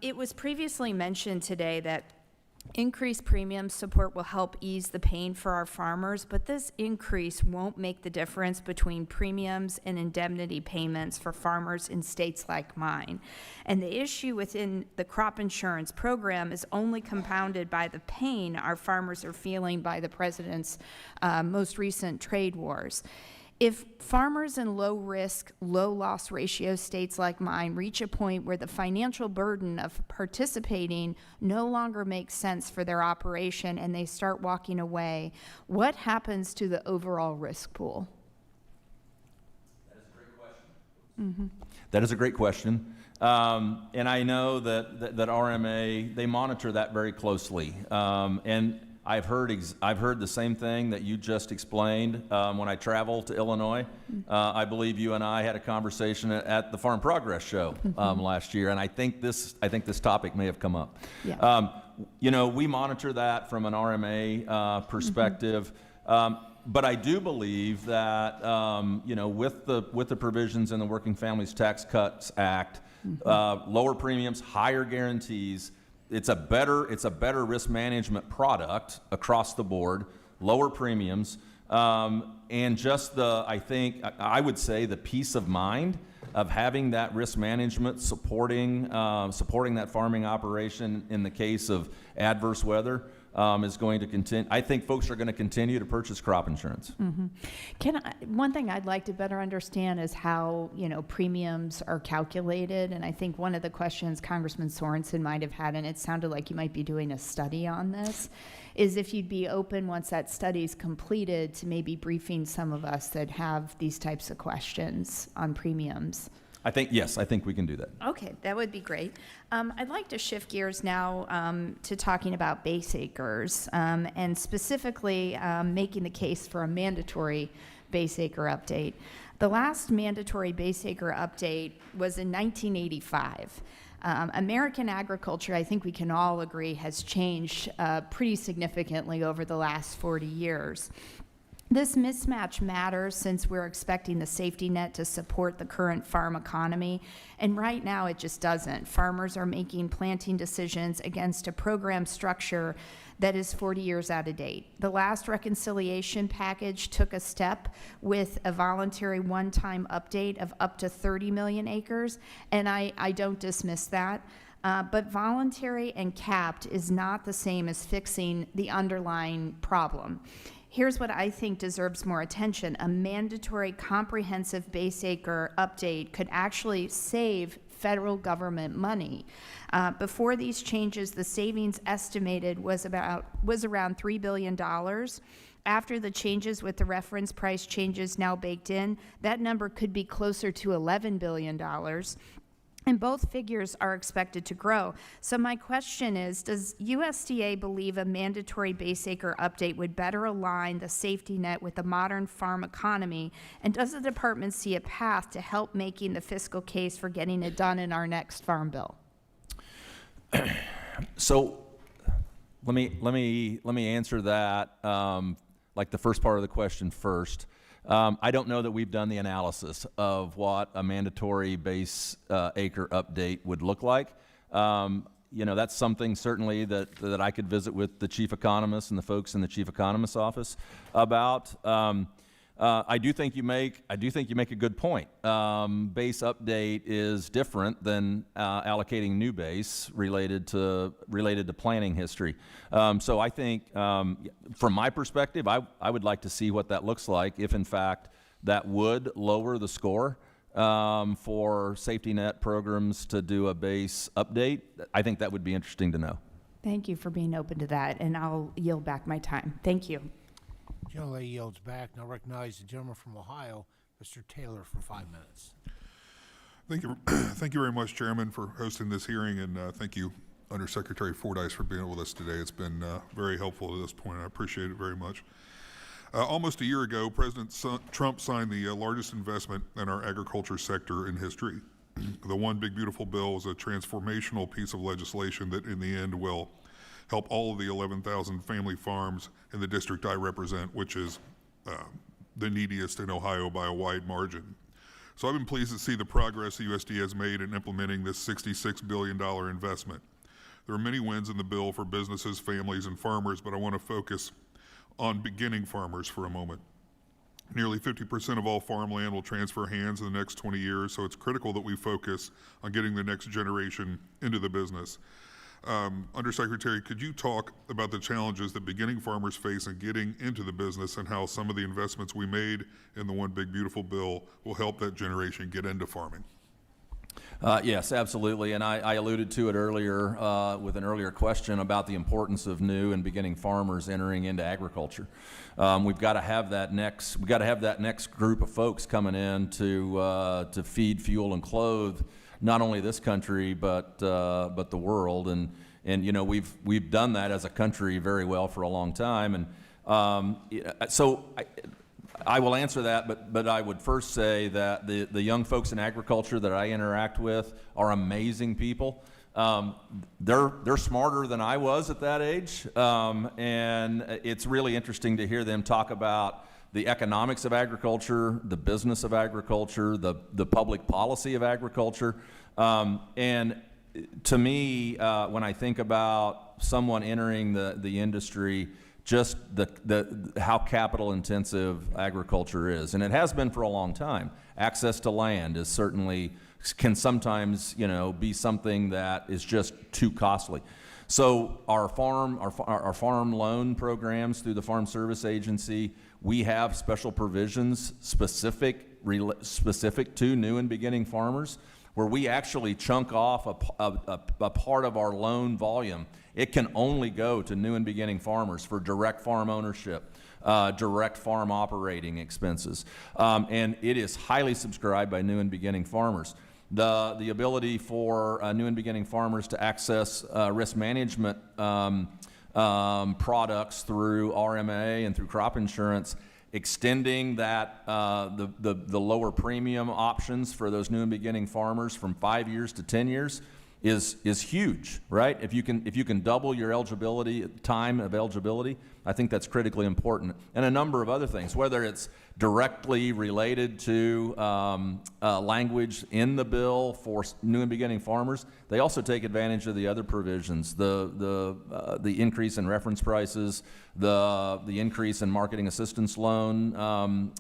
It was previously mentioned today that increased premium support will help ease the pain for our farmers, but this increase won't make the difference between premiums and indemnity payments for farmers in states like mine. And the issue within the crop insurance program is only compounded by the pain our farmers are feeling by the president's most recent trade wars. If farmers in low-risk, low-loss ratio states like mine reach a point where the financial burden of participating no longer makes sense for their operation and they start walking away, what happens to the overall risk pool? That is a great question. That is a great question. And I know that RMA, they monitor that very closely. And I've heard the same thing that you just explained when I travel to Illinois. I believe you and I had a conversation at the Farm Progress Show last year, and I think this topic may have come up. Yeah. We monitor that from an RMA perspective, but I do believe that with the provisions in the Working Families Tax Cuts Act, Lower premiums, higher guarantees. It's a better risk management product across the board, lower premiums, and just I would say the peace of mind of having that risk management supporting that farming operation in the case of adverse weather is going to continue. I think folks are going to continue to purchase crop insurance. One thing I'd like to better understand is how, premiums are calculated. And I think one of the questions Congressman Sorensen might have had, and it sounded like you might be doing a study on this, is if you'd be open once that study is completed to maybe briefing some of us that have these types of questions on premiums. Yes, I think we can do that. Okay, that would be great. I'd like to shift gears now to talking about base acres, and specifically making the case for a mandatory base acre update. The last mandatory base acre update was in 1985. American agriculture, I think we can all agree, has changed pretty significantly over the last 40 years. This mismatch matters since we're expecting the safety net to support the current farm economy, and right now it just doesn't. Farmers are making planting decisions against a program structure that is 40 years out of date. The last reconciliation package took a step with a voluntary one-time update of up to 30 million acres, and I don't dismiss that. But voluntary and capped is not the same as fixing the underlying problem. Here's what I think deserves more attention. A mandatory comprehensive base acre update could actually save federal government money. Before these changes, the savings estimated was around $3 billion. After the changes with the reference price changes now baked in, that number could be closer to $11 billion. And both figures are expected to grow. So my question is, does USDA believe a mandatory base acre update would better align the safety net with the modern farm economy? And does the department see a path to help making the fiscal case for getting it done in our next farm bill? So let me answer that like the first part of the question first. I don't know that we've done the analysis of what a mandatory base acre update would look like. That's something certainly that I could visit with the chief economist and the folks in the chief economist's office about. I do think you make a good point. Base update is different than allocating new base related to planning history. So I think, from my perspective, I would like to see what that looks like if, in fact, that would lower the score for safety net programs to do a base update. I think that would be interesting to know. Thank you for being open to that, and I'll yield back my time. Thank you. Gentlelady yields back. Now recognize the gentleman from Ohio, Mr. Taylor, for 5 minutes. Thank you. Thank you very much, Chairman, for hosting this hearing, and thank you, Undersecretary Fordyce, for being with us today. It's been very helpful to this point. I appreciate it very much. Almost a year ago, President Trump signed the largest investment in our agriculture sector in history. The One Big Beautiful Bill is a transformational piece of legislation that, in the end, will help all of the 11,000 family farms in the district I represent, which is the neediest in Ohio by a wide margin. So I've been pleased to see the progress the USDA has made in implementing this $66 billion investment. There are many wins in the bill for businesses, families, and farmers, but I want to focus on beginning farmers for a moment. Nearly 50% of all farmland will transfer hands in the next 20 years, so it's critical that we focus on getting the next generation into the business. Undersecretary, could you talk about the challenges that beginning farmers face in getting into the business and how some of the investments we made in the One Big Beautiful Bill will help that generation get into farming? Yes, absolutely, and I alluded to it earlier with an earlier question about the importance of new and beginning farmers entering into agriculture. We've got to have that next. We've got to have that next group of folks coming in to feed, fuel, and clothe not only this country but the world. And you know, we've done that as a country very well for a long time. And so I will answer that, but I would first say that the young folks in agriculture that I interact with are amazing people. They're smarter than I was at that age, and it's really interesting to hear them talk about the economics of agriculture, the business of agriculture, the public policy of agriculture. And to me, when I think about someone entering the industry, just how capital intensive agriculture is, and it has been for a long time. Access to land is certainly can sometimes be something that is just too costly. So our farm loan programs through the Farm Service Agency, we have special provisions specific to new and beginning farmers, where we actually chunk off a part of our loan volume. It can only go to new and beginning farmers for direct farm ownership, direct farm operating expenses. And it is highly subscribed by new and beginning farmers. The ability for new and beginning farmers to access risk management products through RMA and through crop insurance, extending that the lower premium options for those new and beginning farmers from 5 years to 10 years is huge, right? If you can double your time of eligibility, I think that's critically important. And a number of other things, whether it's directly related to language in the bill for new and beginning farmers, they also take advantage of the other provisions, the increase in reference prices, the increase in marketing assistance loan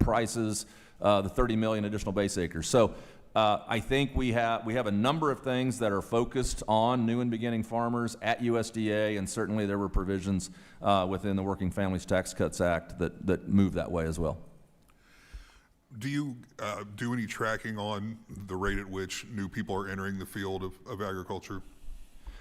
prices, the 30 million additional base acres. So I think we have a number of things that are focused on new and beginning farmers at USDA, and certainly there were provisions within the Working Families Tax Cuts Act that move that way as well. Do you do any tracking on the rate at which new people are entering the field of agriculture?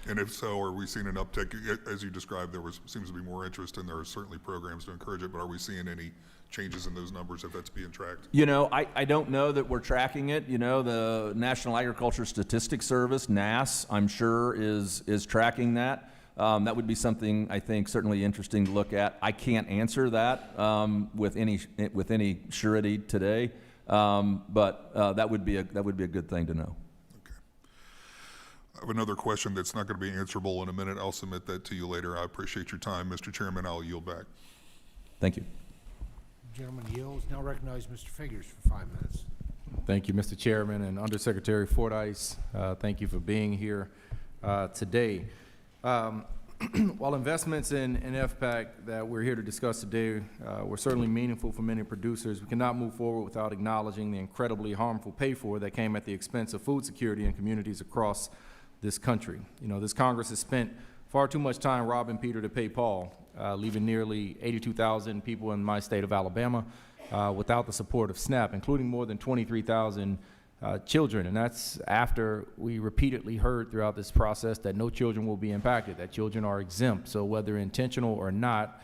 And if so, are we seeing an uptick? As you described, seems to be more interest, and there are certainly programs to encourage it, but are we seeing any changes in those numbers if that's being tracked? I don't know that we're tracking it. The National Agriculture Statistics Service, NASS, I'm sure is tracking that. That would be something I think certainly interesting to look at. I can't answer that with any surety today, but that would be a good thing to know. I have another question that's not going to be answerable in a minute. I'll submit that to you later. I appreciate your time, Mr. Chairman. I'll yield back. Thank you. Gentleman yields. Now recognize Mr. Figures for 5 minutes. Thank you, Mr. Chairman, and Undersecretary Fordyce. Thank you for being here today. While investments in FPAC that we're here to discuss today were certainly meaningful for many producers, we cannot move forward without acknowledging the incredibly harmful pay-for that came at the expense of food security in communities across this country. This Congress has spent far too much time robbing Peter to pay Paul, leaving nearly 82,000 people in my state of Alabama without the support of SNAP, including more than 23,000 children. And that's after we repeatedly heard throughout this process that no children will be impacted, that children are exempt. So whether intentional or not,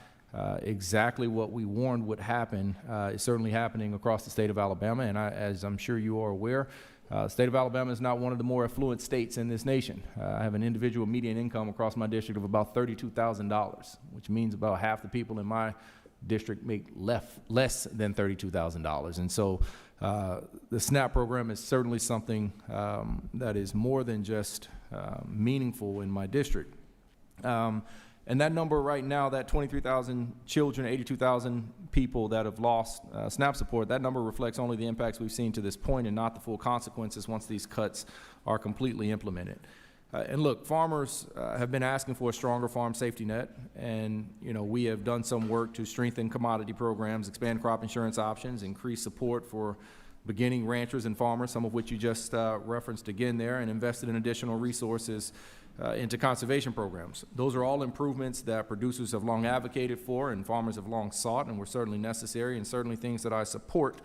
exactly what we warned would happen is certainly happening across the state of Alabama. And as I'm sure you are aware, the state of Alabama is not one of the more affluent states in this nation. I have an individual median income across my district of about $32,000, which means about half the people in my district make less than $32,000. And so the SNAP program is certainly something that is more than just meaningful in my district. And that number right now, that 23,000 children, 82,000 people that have lost SNAP support, that number reflects only the impacts we've seen to this point and not the full consequences once these cuts are completely implemented. And look, farmers have been asking for a stronger farm safety net, and we have done some work to strengthen commodity programs, expand crop insurance options, increase support for beginning ranchers and farmers, some of which you just referenced again there, and invested in additional resources into conservation programs. Those are all improvements that producers have long advocated for and farmers have long sought, and were certainly necessary and certainly things that I support.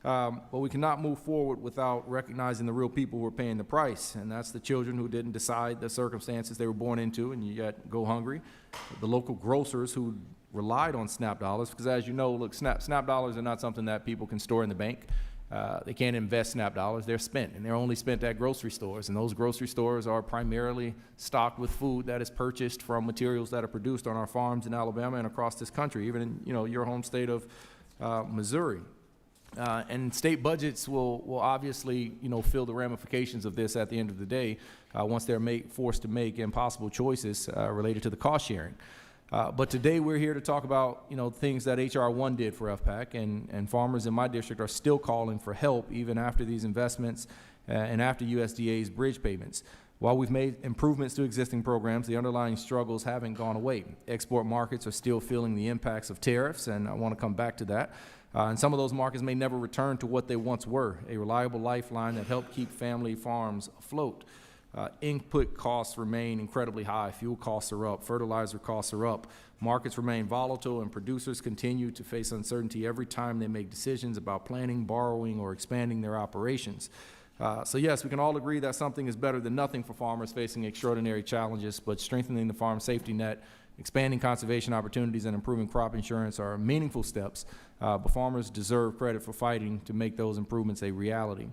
But we cannot move forward without recognizing the real people who are paying the price, and that's the children who didn't decide the circumstances they were born into and yet go hungry, the local grocers who relied on SNAP dollars, because as you know, look, SNAP dollars are not something that people can store in the bank. They can't invest SNAP dollars. They're spent, and they're only spent at grocery stores, and those grocery stores are primarily stocked with food that is purchased from materials that are produced on our farms in Alabama and across this country, even in your home state of Missouri. And state budgets will obviously feel the ramifications of this at the end of the day once they're forced to make impossible choices related to the cost sharing. But today we're here to talk about, things that H.R. 1 did for FPAC, and farmers in my district are still calling for help even after these investments and after USDA's bridge payments. While we've made improvements to existing programs, the underlying struggles haven't gone away. Export markets are still feeling the impacts of tariffs, and I want to come back to that. And some of those markets may never return to what they once were, a reliable lifeline that helped keep family farms afloat. Input costs remain incredibly high. Fuel costs are up. Fertilizer costs are up. Markets remain volatile, and producers continue to face uncertainty every time they make decisions about planning, borrowing, or expanding their operations. So yes, we can all agree that something is better than nothing for farmers facing extraordinary challenges, but strengthening the farm safety net, expanding conservation opportunities, and improving crop insurance are meaningful steps, but farmers deserve credit for fighting to make those improvements a reality.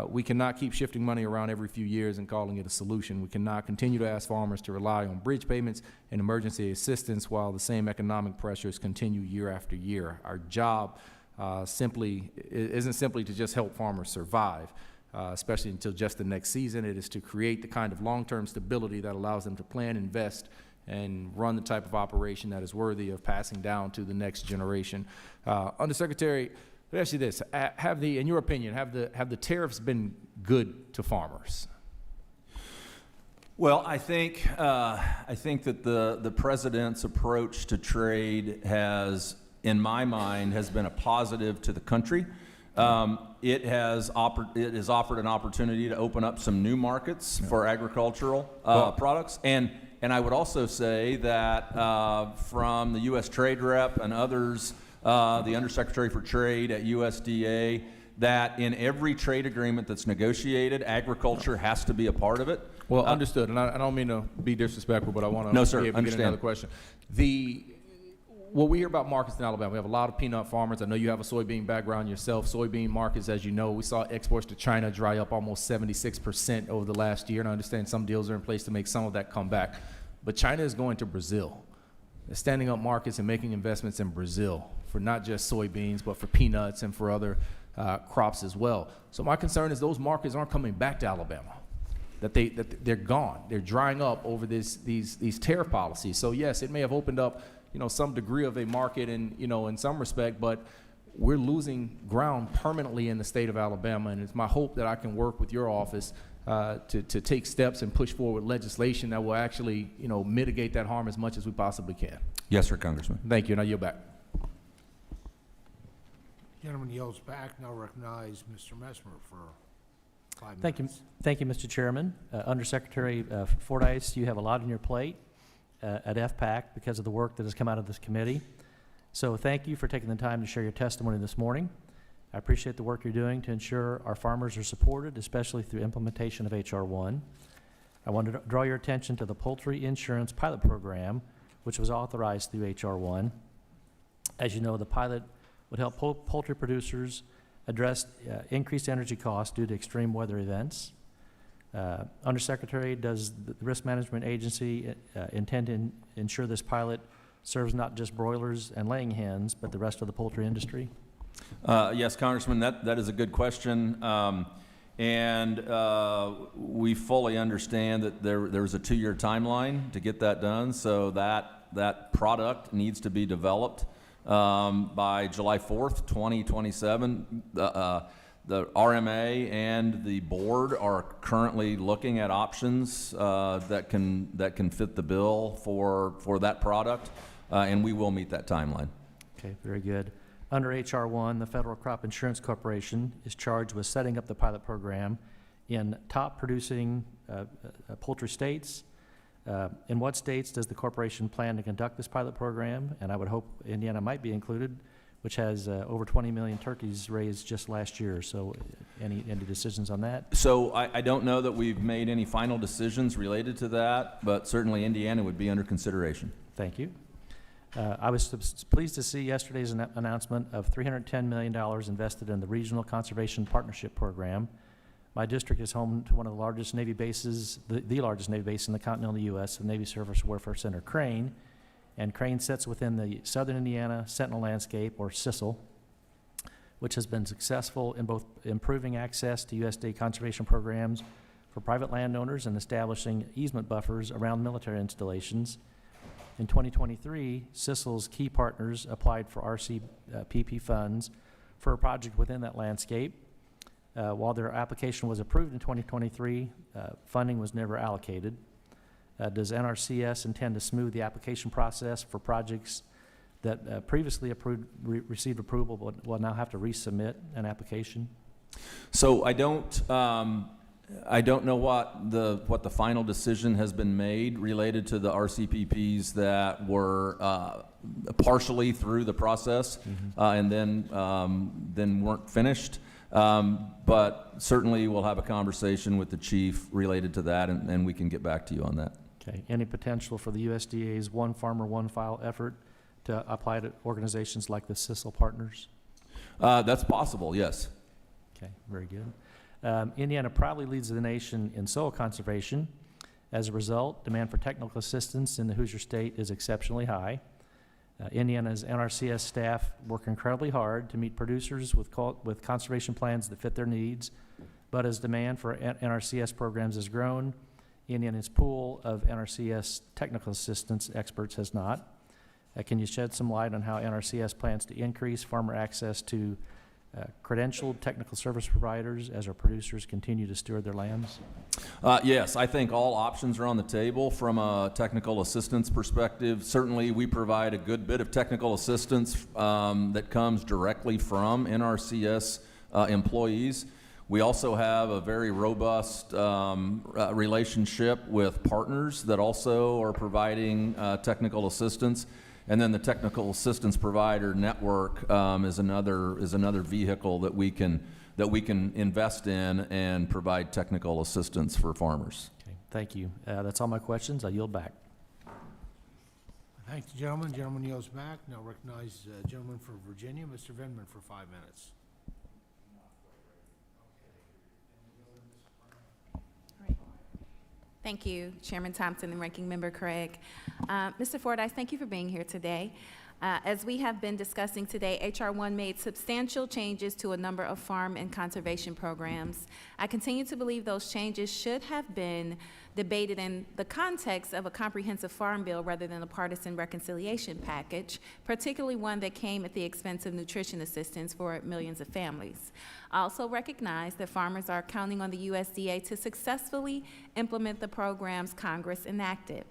We cannot keep shifting money around every few years and calling it a solution. We cannot continue to ask farmers to rely on bridge payments and emergency assistance while the same economic pressures continue year after year. Our job isn't simply to just help farmers survive, especially until just the next season. It is to create the kind of long-term stability that allows them to plan, invest, and run the type of operation that is worthy of passing down to the next generation. Undersecretary, let me ask you this: in your opinion, have the tariffs been good to farmers? Well, I think that the president's approach to trade has, in my mind, has been a positive to the country. It has offered an opportunity to open up some new markets for agricultural products, and I would also say that from the U.S. Trade Rep and others, the Undersecretary for Trade at USDA, that in every trade agreement that's negotiated, agriculture has to be a part of it. Well, understood, and I don't mean to be disrespectful, but I want to No, sir, get understand. another question. Well, we hear about markets in Alabama. We have a lot of peanut farmers. I know you have a soybean background yourself. Soybean markets, as you know, we saw exports to China dry up almost 76% over the last year, and I understand some deals are in place to make some of that come back. But China is going to Brazil. They're standing up markets and making investments in Brazil for not just soybeans, but for peanuts and for other crops as well. So my concern is those markets aren't coming back to Alabama, that they're gone. They're drying up over these tariff policies. So yes, it may have opened up some degree of a market in some respect, but we're losing ground permanently in the state of Alabama, and it's my hope that I can work with your office to take steps and push forward legislation that will actually mitigate that harm as much as we possibly can. Yes, sir, Congressman. Thank you, and I yield back. Gentleman yields back. Now recognize Mr. Messmer for 5 minutes. Thank you. Thank you, Mr. Chairman. Undersecretary Fordyce, you have a lot on your plate at FPAC because of the work that has come out of this committee. So thank you for taking the time to share your testimony this morning. I appreciate the work you're doing to ensure our farmers are supported, especially through implementation of H.R. 1. I want to draw your attention to the Poultry Insurance Pilot Program, which was authorized through H.R. 1. As you know, the pilot would help poultry producers address increased energy costs due to extreme weather events. Undersecretary, does the Risk Management Agency intend to ensure this pilot serves not just broilers and laying hens, but the rest of the poultry industry? Yes, Congressman, that is a good question. We fully understand that there's a 2-year timeline to get that done, so that product needs to be developed by July 4th, 2027. The RMA and the board are currently looking at options that can fit the bill for that product, and we will meet that timeline. Okay, very good. Under H.R. 1, the Federal Crop Insurance Corporation is charged with setting up the pilot program in top producing poultry states. In what states does the corporation plan to conduct this pilot program? And I would hope Indiana might be included, which has over 20 million turkeys raised just last year. So any decisions on that? So I don't know that we've made any final decisions related to that, but certainly Indiana would be under consideration. Thank you. I was pleased to see yesterday's announcement of $310 million invested in the Regional Conservation Partnership Program. My district is home to one of the largest Navy bases, the largest Navy base in the continental U.S., the Navy Surface Warfare Center, Crane. And Crane sits within the Southern Indiana Sentinel Landscape, or SISL, which has been successful in both improving access to USDA conservation programs for private landowners and establishing easement buffers around military installations. In 2023, CISL's key partners applied for RCPP funds for a project within that landscape. While their application was approved in 2023, funding was never allocated. Does NRCS intend to smooth the application process for projects that previously received approval but will now have to resubmit an application? So I don't know what the final decision has been made related to the RCPPs that were partially through the process and then weren't finished. But certainly we'll have a conversation with the chief related to that, and we can get back to you on that. Okay. Any potential for the USDA's One Farmer, One File effort to apply to organizations like the CISL partners? That's possible, yes. Okay, very good. Indiana proudly leads the nation in soil conservation. As a result, demand for technical assistance in the Hoosier State is exceptionally high. Indiana's NRCS staff work incredibly hard to meet producers with conservation plans that fit their needs, but as demand for NRCS programs has grown, Indiana's pool of NRCS technical assistance experts has not. Can you shed some light on how NRCS plans to increase farmer access to credentialed technical service providers as our producers continue to steward their lands? Yes, I think all options are on the table from a technical assistance perspective. Certainly, we provide a good bit of technical assistance that comes directly from NRCS employees. We also have a very robust relationship with partners that also are providing technical assistance. And then the technical assistance provider network is another vehicle that we can invest in and provide technical assistance for farmers. Okay, thank you. That's all my questions. I yield back. Thank you, gentleman. Gentleman yields back. Now recognize gentleman from Virginia, Mr. Vindman, for 5 minutes. Thank you, Chairman Thompson and Ranking Member Craig. Mr. Fordyce, thank you for being here today. As we have been discussing today, H.R. 1 made substantial changes to a number of farm and conservation programs. I continue to believe those changes should have been debated in the context of a comprehensive farm bill rather than a partisan reconciliation package, particularly one that came at the expense of nutrition assistance for millions of families. I also recognize that farmers are counting on the USDA to successfully implement the programs Congress enacted.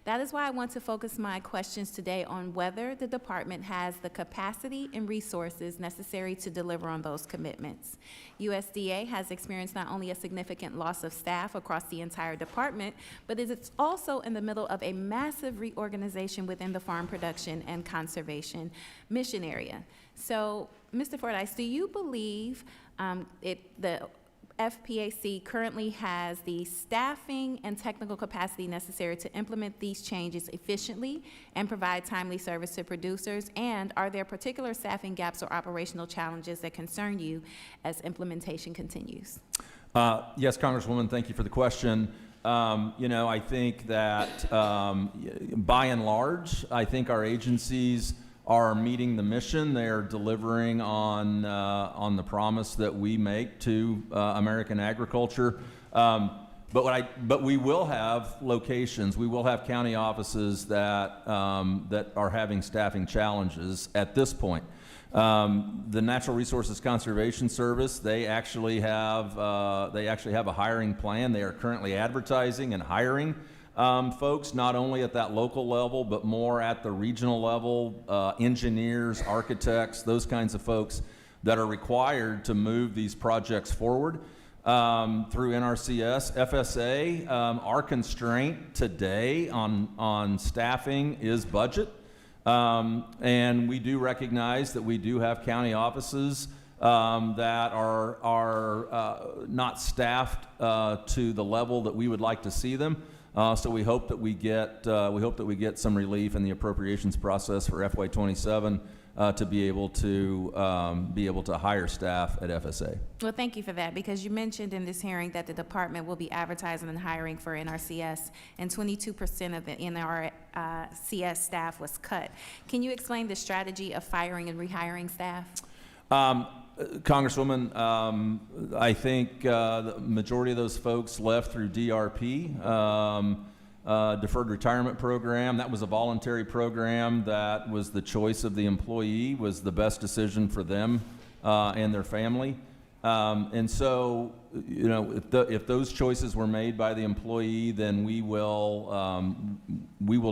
That is why I want to focus my questions today on whether the department has the capacity and resources necessary to deliver on those commitments. USDA has experienced not only a significant loss of staff across the entire department, but it's also in the middle of a massive reorganization within the farm production and conservation mission area. So, Mr. Fordyce, do you believe the FPAC currently has the staffing and technical capacity necessary to implement these changes efficiently and provide timely service to producers? And are there particular staffing gaps or operational challenges that concern you as implementation continues? Yes, Congresswoman, thank you for the question. I think that by and large, I think our agencies are meeting the mission. They are delivering on the promise that we make to American agriculture. But we will have locations. We will have county offices that are having staffing challenges at this point. The Natural Resources Conservation Service, they actually have a hiring plan. They are currently advertising and hiring folks, not only at that local level, but more at the regional level, engineers, architects, those kinds of folks that are required to move these projects forward through NRCS. FSA, our constraint today on staffing is budget. And we do recognize that we do have county offices that are not staffed to the level that we would like to see them. So we hope that we get some relief in the appropriations process for FY27 to be able to hire staff at FSA. Well, thank you for that, because you mentioned in this hearing that the department will be advertising and hiring for NRCS, and 22% of the NRCS staff was cut. Can you explain the strategy of firing and rehiring staff? Congresswoman, I think the majority of those folks left through DRP. deferred retirement program. That was a voluntary program that was the choice of the employee, was the best decision for them and their family. And so, you know, if those choices were made by the employee, then we will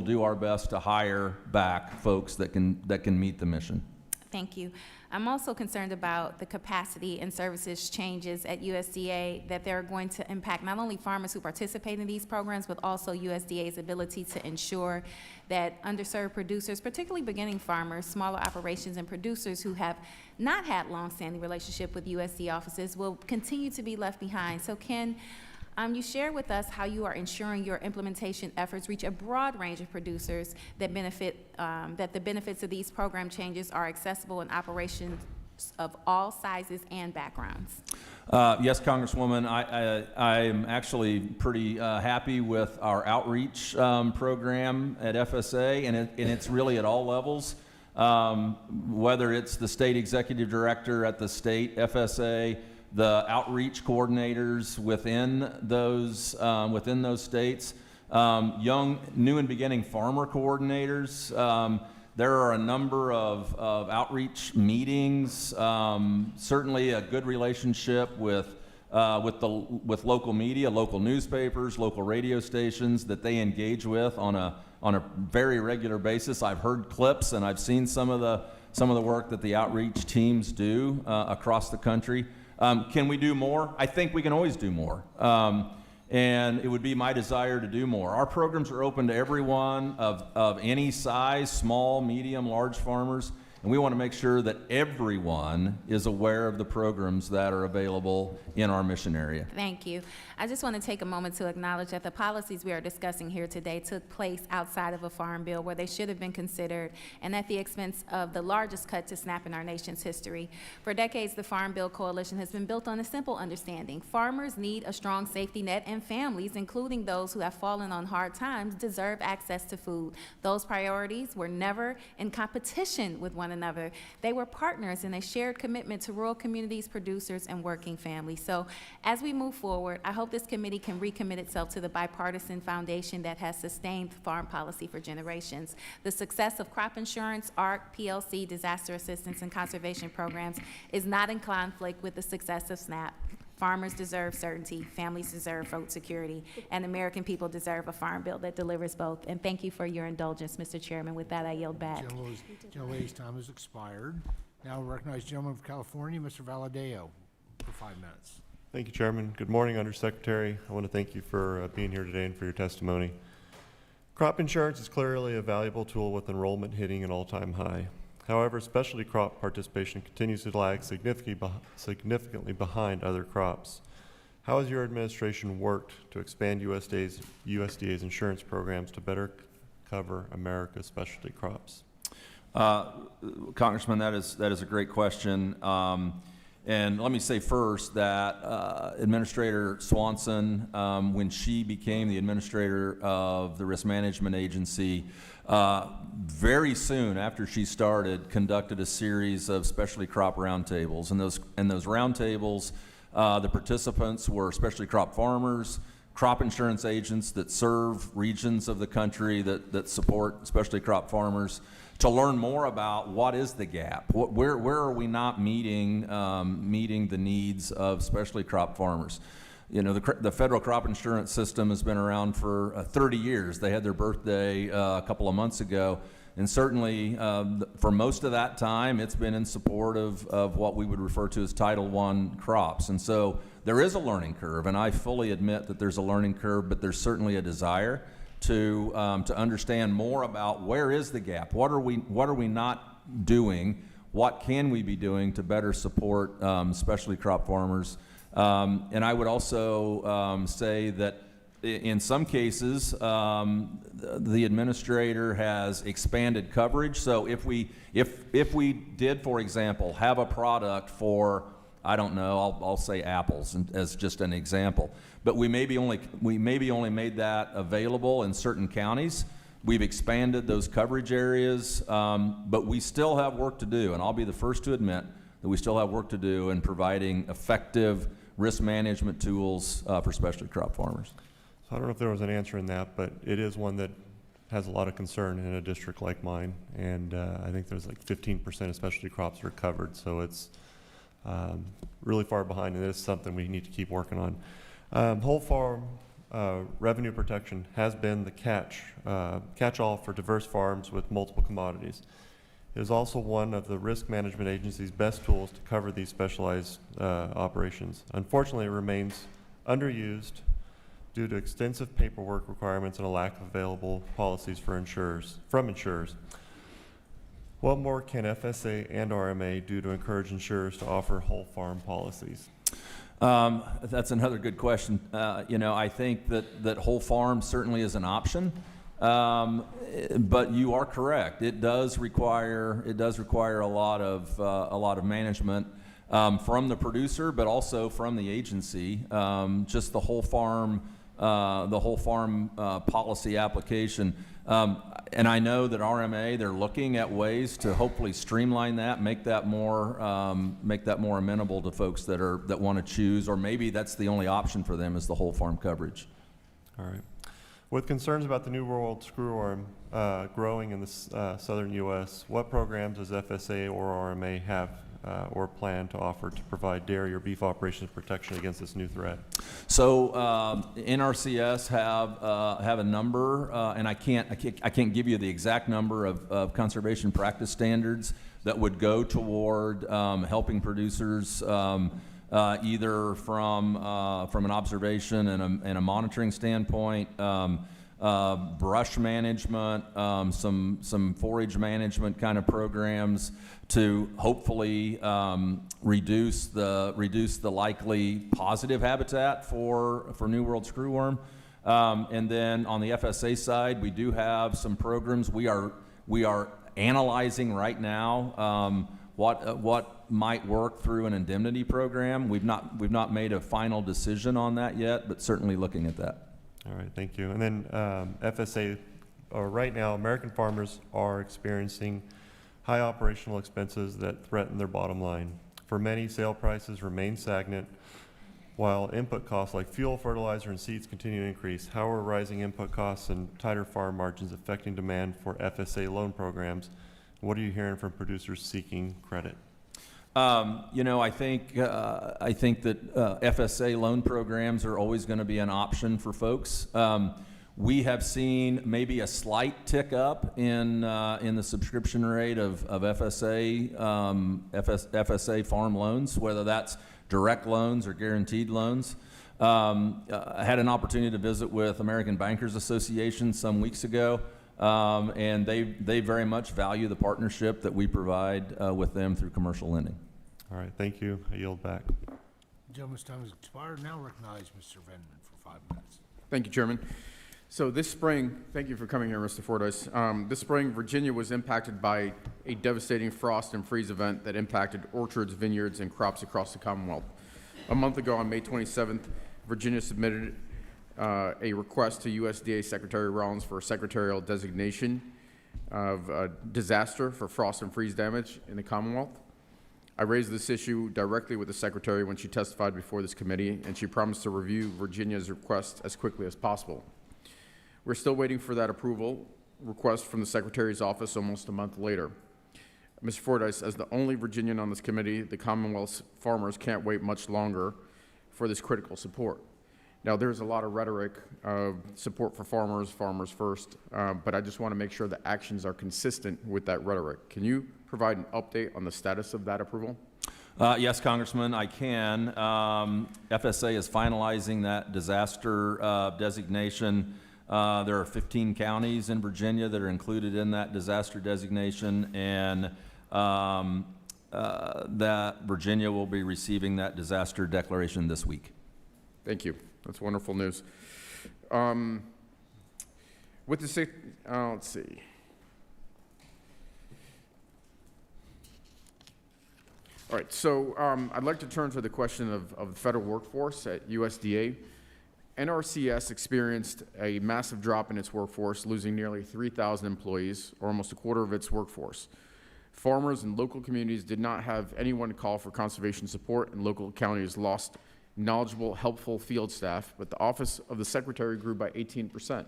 do our best to hire back folks that can meet the mission. Thank you. I'm also concerned about the capacity and services changes at USDA that they're going to impact not only farmers who participate in these programs, but also USDA's ability to ensure that underserved producers, particularly beginning farmers, smaller operations, and producers who have not had long-standing relationship with USDA offices will continue to be left behind. So can you share with us how you are ensuring your implementation efforts reach a broad range of producers that that the benefits of these program changes are accessible in operations of all sizes and backgrounds? Yes, Congresswoman, I am actually pretty happy with our outreach program at FSA, and it's really at all levels. Whether it's the state executive director at the state FSA, the outreach coordinators within those states, young, new and beginning farmer coordinators. There are a number of outreach meetings. Certainly, a good relationship with local media, local newspapers, local radio stations that they engage with on a very regular basis. I've heard clips and I've seen some of the work that the outreach teams do across the country. Can we do more? I think we can always do more. And it would be my desire to do more. Our programs are open to everyone of any size, small, medium, large farmers, and we want to make sure that everyone is aware of the programs that are available in our mission area. Thank you. I just want to take a moment to acknowledge that the policies we are discussing here today took place outside of a farm bill where they should have been considered, and at the expense of the largest cut to SNAP in our nation's history. For decades, the Farm Bill Coalition has been built on a simple understanding. Farmers need a strong safety net, and families, including those who have fallen on hard times, deserve access to food. Those priorities were never in competition with one another. They were partners in a shared commitment to rural communities, producers, and working families. So as we move forward, I hope this committee can recommit itself to the bipartisan foundation that has sustained farm policy for generations. The success of crop insurance, ARC, PLC, disaster assistance, and conservation programs is not in conflict with the success of SNAP. Farmers deserve certainty, families deserve food security, and American people deserve a farm bill that delivers both. And thank you for your indulgence, Mr. Chairman. With that, I yield back. Gentlelady's time has expired. Now we recognize the gentleman from California, Mr. Valadeo, for 5 minutes. Thank you, Chairman. Good morning, Undersecretary. I want to thank you for being here today and for your testimony. Crop insurance is clearly a valuable tool with enrollment hitting an all-time high. However, specialty crop participation continues to lag significantly behind other crops. How has your administration worked to expand USDA's insurance programs to better cover America's specialty crops? Congressman, that is a great question. And let me say first that Administrator Swanson, when she became the administrator of the Risk Management Agency, very soon after she started, conducted a series of specialty crop roundtables. And those roundtables, the participants were specialty crop farmers, crop insurance agents that serve regions of the country that support specialty crop farmers, to learn more about what is the gap, where are we not meeting the needs of specialty crop farmers. You know, the federal crop insurance system has been around for 30 years. They had their birthday a couple of months ago, and certainly for most of that time, it's been in support of what we would refer to as Title I crops. And so there is a learning curve, and I fully admit that there's a learning curve, but there's certainly a desire to understand more about where is the gap, what are we not doing, what can we be doing to better support specialty crop farmers. And I would also say that in some cases, the administrator has expanded coverage. So if we did, for example, have a product for, I don't know, I'll say apples as just an example, but we maybe only made that available in certain counties. We've expanded those coverage areas, but we still have work to do, and I'll be the first to admit that we still have work to do in providing effective risk management tools for specialty crop farmers. I don't know if there was an answer in that, but it is one that has a lot of concern in a district like mine. And I think there's like 15% of specialty crops that are covered, so it's really far behind, and it is something we need to keep working on. Whole farm revenue protection has been the catch-all for diverse farms with multiple commodities. It is also one of the risk management agency's best tools to cover these specialized operations. Unfortunately, it remains underused due to extensive paperwork requirements and a lack of available policies from insurers. What more can FSA and RMA do to encourage insurers to offer whole farm policies? That's another good question. I think that whole farm certainly is an option, but you are correct. It does require a lot of management from the producer, but also from the agency. Just the whole farm policy application. And I know that RMA, they're looking at ways to hopefully streamline that, make that more amenable to folks that want to choose, or maybe that's the only option for them is the whole farm coverage. All right. With concerns about the New World screwworm growing in the southern U.S., what programs does FSA or RMA have or plan to offer to provide dairy or beef operations protection against this new threat? So NRCS have a number, and I can't give you the exact number of conservation practice standards that would go toward helping producers either from an observation and a monitoring standpoint, brush management, some forage management kind of programs to hopefully reduce the likely positive habitat for New World screwworm. And then on the FSA side, we do have some programs. We are analyzing right now what might work through an indemnity program. We've not made a final decision on that yet, but certainly looking at that. All right, thank you. And then FSA, right now, American farmers are experiencing high operational expenses that threaten their bottom line. For many, sale prices remain stagnant, while input costs like fuel, fertilizer, and seeds continue to increase. How are rising input costs and tighter farm margins affecting demand for FSA loan programs? What are you hearing from producers seeking credit? I think that FSA loan programs are always going to be an option for folks. We have seen maybe a slight tick up in the subscription rate of FSA farm loans, whether that's direct loans or guaranteed loans. I had an opportunity to visit with American Bankers Association some weeks ago, and they very much value the partnership that we provide with them through commercial lending. All right, thank you. I yield back. Gentleman's time has expired. Now recognize Mr. Venman for 5 minutes. Thank you, Chairman. So this spring, thank you for coming here, Mr. Fordyce. This spring, Virginia was impacted by a devastating frost and freeze event that impacted orchards, vineyards, and crops across the Commonwealth. A month ago, on May 27th, Virginia submitted a request to USDA Secretary Rollins for a secretarial designation of a disaster for frost and freeze damage in the Commonwealth. I raised this issue directly with the Secretary when she testified before this committee, and she promised to review Virginia's request as quickly as possible. We're still waiting for that approval request from the Secretary's office almost a month later. Mr. Fordyce, as the only Virginian on this committee, the Commonwealth's farmers can't wait much longer for this critical support. Now, there's a lot of rhetoric of support for farmers, farmers first, but I just want to make sure the actions are consistent with that rhetoric. Can you provide an update on the status of that approval? Yes, Congressman, I can. FSA is finalizing that disaster designation. There are 15 counties in Virginia that are included in that disaster designation, and that Virginia will be receiving that disaster declaration this week. Thank you. That's wonderful news. With the let's see. All right, so I'd like to turn to the question of the federal workforce at USDA. NRCS experienced a massive drop in its workforce, losing nearly 3,000 employees, or almost a quarter of its workforce. Farmers and local communities did not have anyone to call for conservation support, and local counties lost knowledgeable, helpful field staff, but the office of the secretary grew by 18%.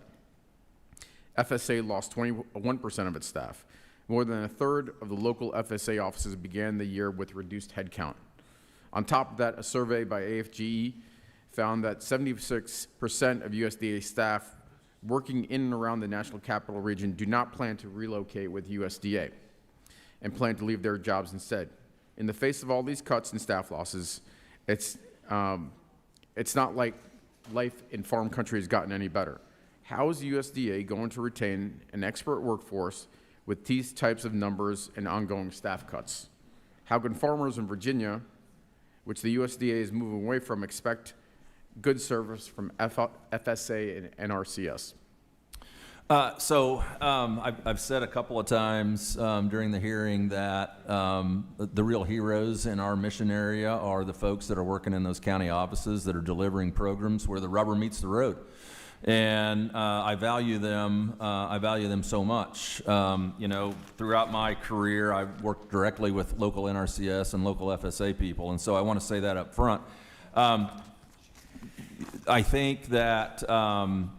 FSA lost 21% of its staff. More than a third of the local FSA offices began the year with reduced headcount. On top of that, a survey by AFGE found that 76% of USDA staff working in and around the National Capital Region do not plan to relocate with USDA and plan to leave their jobs instead. In the face of all these cuts and staff losses, it's not like life in farm country has gotten any better. How is USDA going to retain an expert workforce with these types of numbers and ongoing staff cuts? How can farmers in Virginia, which the USDA is moving away from, expect good service from FSA and NRCS? I've said a couple of times during the hearing that the real heroes in our mission area are the folks that are working in those county offices that are delivering programs where the rubber meets the road. And I value them so much. Throughout my career, I've worked directly with local NRCS and local FSA people, and so I want to say that up front. I think that from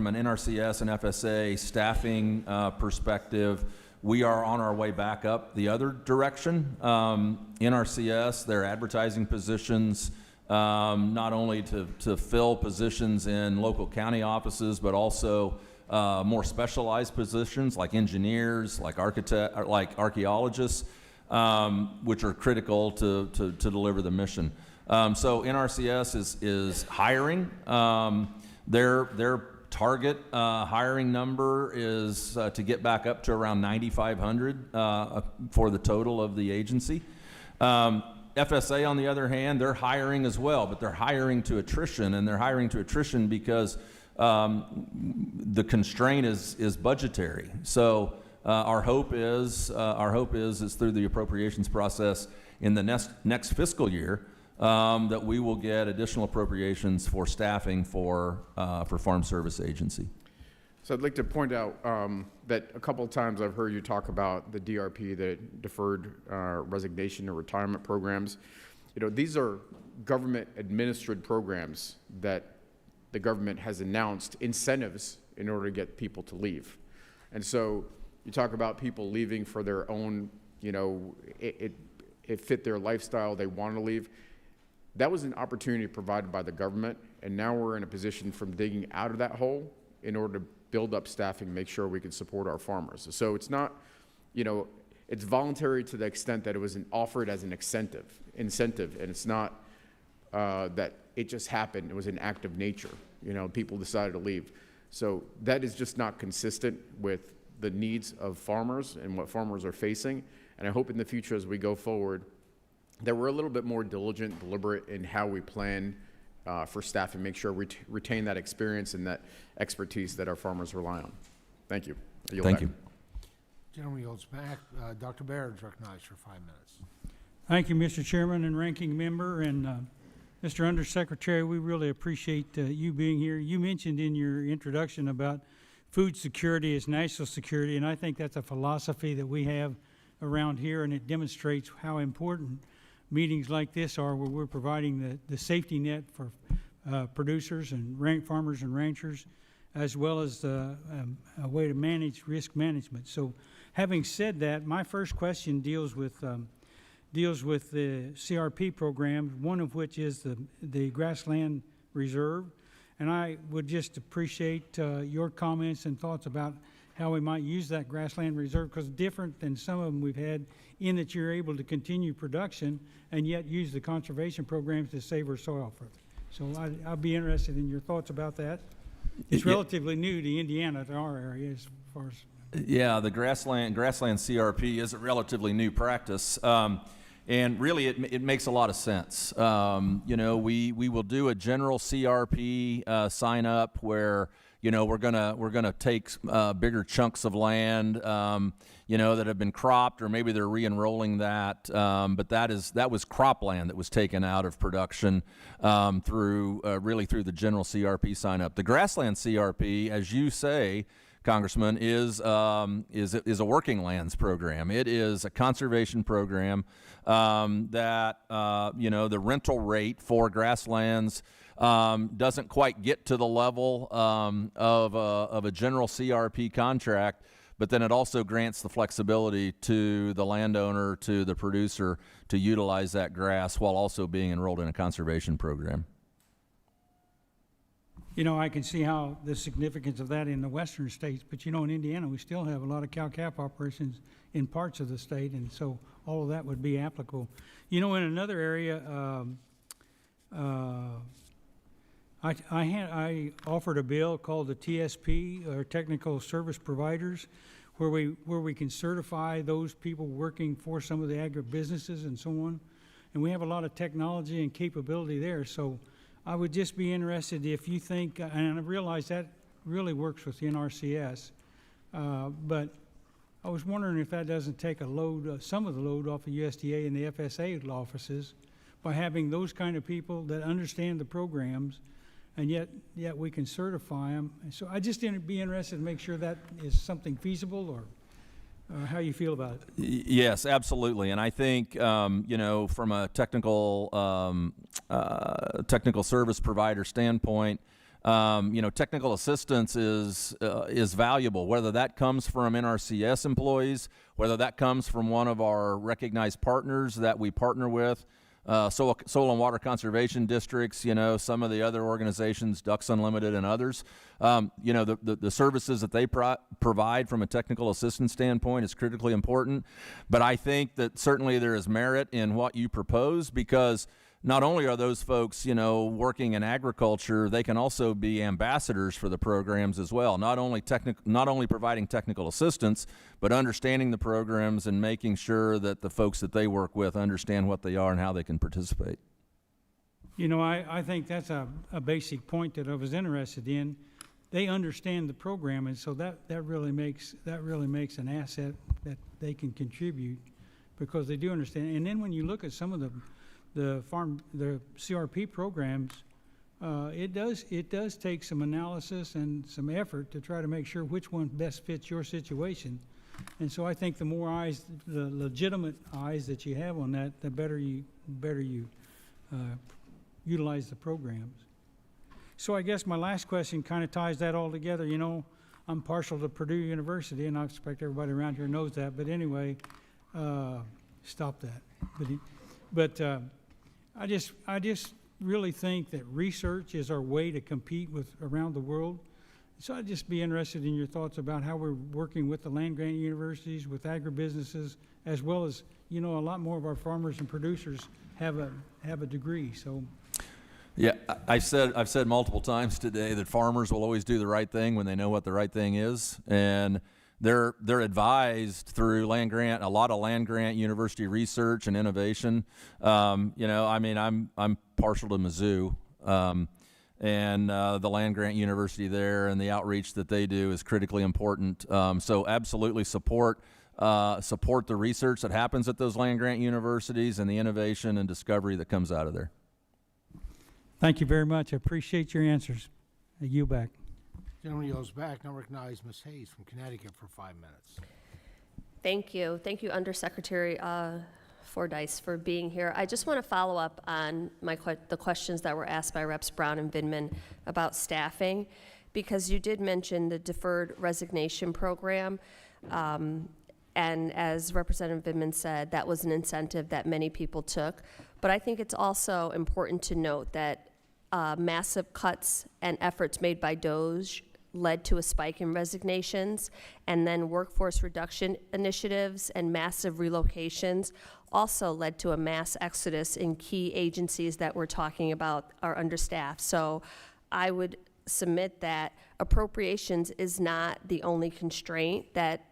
an NRCS and FSA staffing perspective, we are on our way back up the other direction. NRCS, they're advertising positions not only to fill positions in local county offices, but also more specialized positions like engineers, like archaeologists, which are critical to deliver the mission. So NRCS is hiring. Their target hiring number is to get back up to around 9,500 for the total of the agency. FSA, on the other hand, they're hiring as well, but they're hiring to attrition, and they're hiring to attrition because the constraint is budgetary. So our hope is through the appropriations process in the next fiscal year that we will get additional appropriations for staffing for Farm Service Agency. So I'd like to point out that a couple of times I've heard you talk about the DRP, the Deferred Resignation or Retirement Programs. These are government administered programs that the government has announced incentives in order to get people to leave. And so you talk about people leaving for their own, it fit their lifestyle, they want to leave. That was an opportunity provided by the government, and now we're in a position from digging out of that hole in order to build up staffing, make sure we can support our farmers. So it's not, it's voluntary to the extent that it was offered as an incentive, and it's not that it just happened. It was an act of nature. People decided to leave. So that is just not consistent with the needs of farmers and what farmers are facing. And I hope in the future as we go forward that we're a little bit more diligent, deliberate in how we plan for staff and make sure we retain that experience and that expertise that our farmers rely on. Thank you. Thank you. Gentleman yields back. Dr. Baird is recognized for 5 minutes. Thank you, Mr. Chairman and Ranking Member, and Mr. Undersecretary, we really appreciate you being here. You mentioned in your introduction about food security as national security, and I think that's a philosophy that we have around here, and it demonstrates how important meetings like this are, where we're providing the safety net for producers and farmers and ranchers, as well as a way to manage risk management. So having said that, my first question deals with the CRP program, one of which is the Grassland Reserve. And I would just appreciate your comments and thoughts about how we might use that Grassland Reserve, because different than some of them we've had, in that you're able to continue production and yet use the conservation programs to save our soil. So I'll be interested in your thoughts about that. It's relatively new to Indiana, to our area, as far as. Yeah, the grassland CRP is a relatively new practice. And really, it makes a lot of sense. We will do a general CRP sign up where we're gonna take bigger chunks of land that have been cropped, or maybe they're re-enrolling that. But that was cropland that was taken out of production through the general CRP sign up. The grassland CRP, as you say, Congressman, is a working lands program. It is a conservation program that the rental rate for grasslands doesn't quite get to the level of a general CRP contract, but then it also grants the flexibility to the landowner, to the producer, to utilize that grass while also being enrolled in a conservation program. I can see how the significance of that in the western states, but in Indiana, we still have a lot of cow-calf operations in parts of the state, and so all of that would be applicable. In another area, I offered a bill called the TSP, or Technical Service Providers, where we can certify those people working for some of the agribusinesses and so on. And we have a lot of technology and capability there, so I would just be interested if you think, and I realize that really works with the NRCS, but I was wondering if that doesn't take a load, some of the load off of USDA and the FSA offices by having those kind of people that understand the programs, and yet we can certify them. So I just be interested to make sure that is something feasible, or how you feel about it. Yes, absolutely. And I think, from a technical service provider standpoint, technical assistance is valuable, whether that comes from NRCS employees, whether that comes from one of our recognized partners that we partner with, soil and water conservation districts, some of the other organizations, Ducks Unlimited and others. The services that they provide from a technical assistance standpoint is critically important. But I think that certainly there is merit in what you propose, because not only are those folks, working in agriculture, they can also be ambassadors for the programs as well. Not only providing technical assistance, but understanding the programs and making sure that the folks that they work with understand what they are and how they can participate. I think that's a basic point that I was interested in. They understand the program, and so that really makes an asset that they can contribute, because they do understand. And then when you look at some of the CRP programs, it does take some analysis and some effort to try to make sure which one best fits your situation. And so I think the more eyes, the legitimate eyes that you have on that, the better you utilize the programs. So I guess my last question kind of ties that all together. I'm partial to Purdue University, and I expect everybody around here knows that. But anyway, stop that. But I just really think that research is our way to compete with around the world. So I'd just be interested in your thoughts about how we're working with the land-grant universities, with agribusinesses, as well as, a lot more of our farmers and producers have a degree. So. Yeah, I've said multiple times today that farmers will always do the right thing when they know what the right thing is, and they're advised through land grant, a lot of land grant university research and innovation. I'm partial to Mizzou, and the land grant university there and the outreach that they do is critically important. So absolutely support the research that happens at those land grant universities and the innovation and discovery that comes out of there. Thank you very much. I appreciate your answers. I yield back. Gentleman yields back. Now recognize Ms. Hayes from Connecticut for 5 minutes. Thank you. Thank you, Undersecretary Fordyce, for being here. I just want to follow up on the questions that were asked by Reps. Brown and Vindman about staffing, because you did mention the deferred resignation program. And as Representative Vindman said, that was an incentive that many people took. But I think it's also important to note that massive cuts and efforts made by DOGE led to a spike in resignations, and then workforce reduction initiatives and massive relocations also led to a mass exodus in key agencies that we're talking about are understaffed. So I would submit that appropriations is not the only constraint, that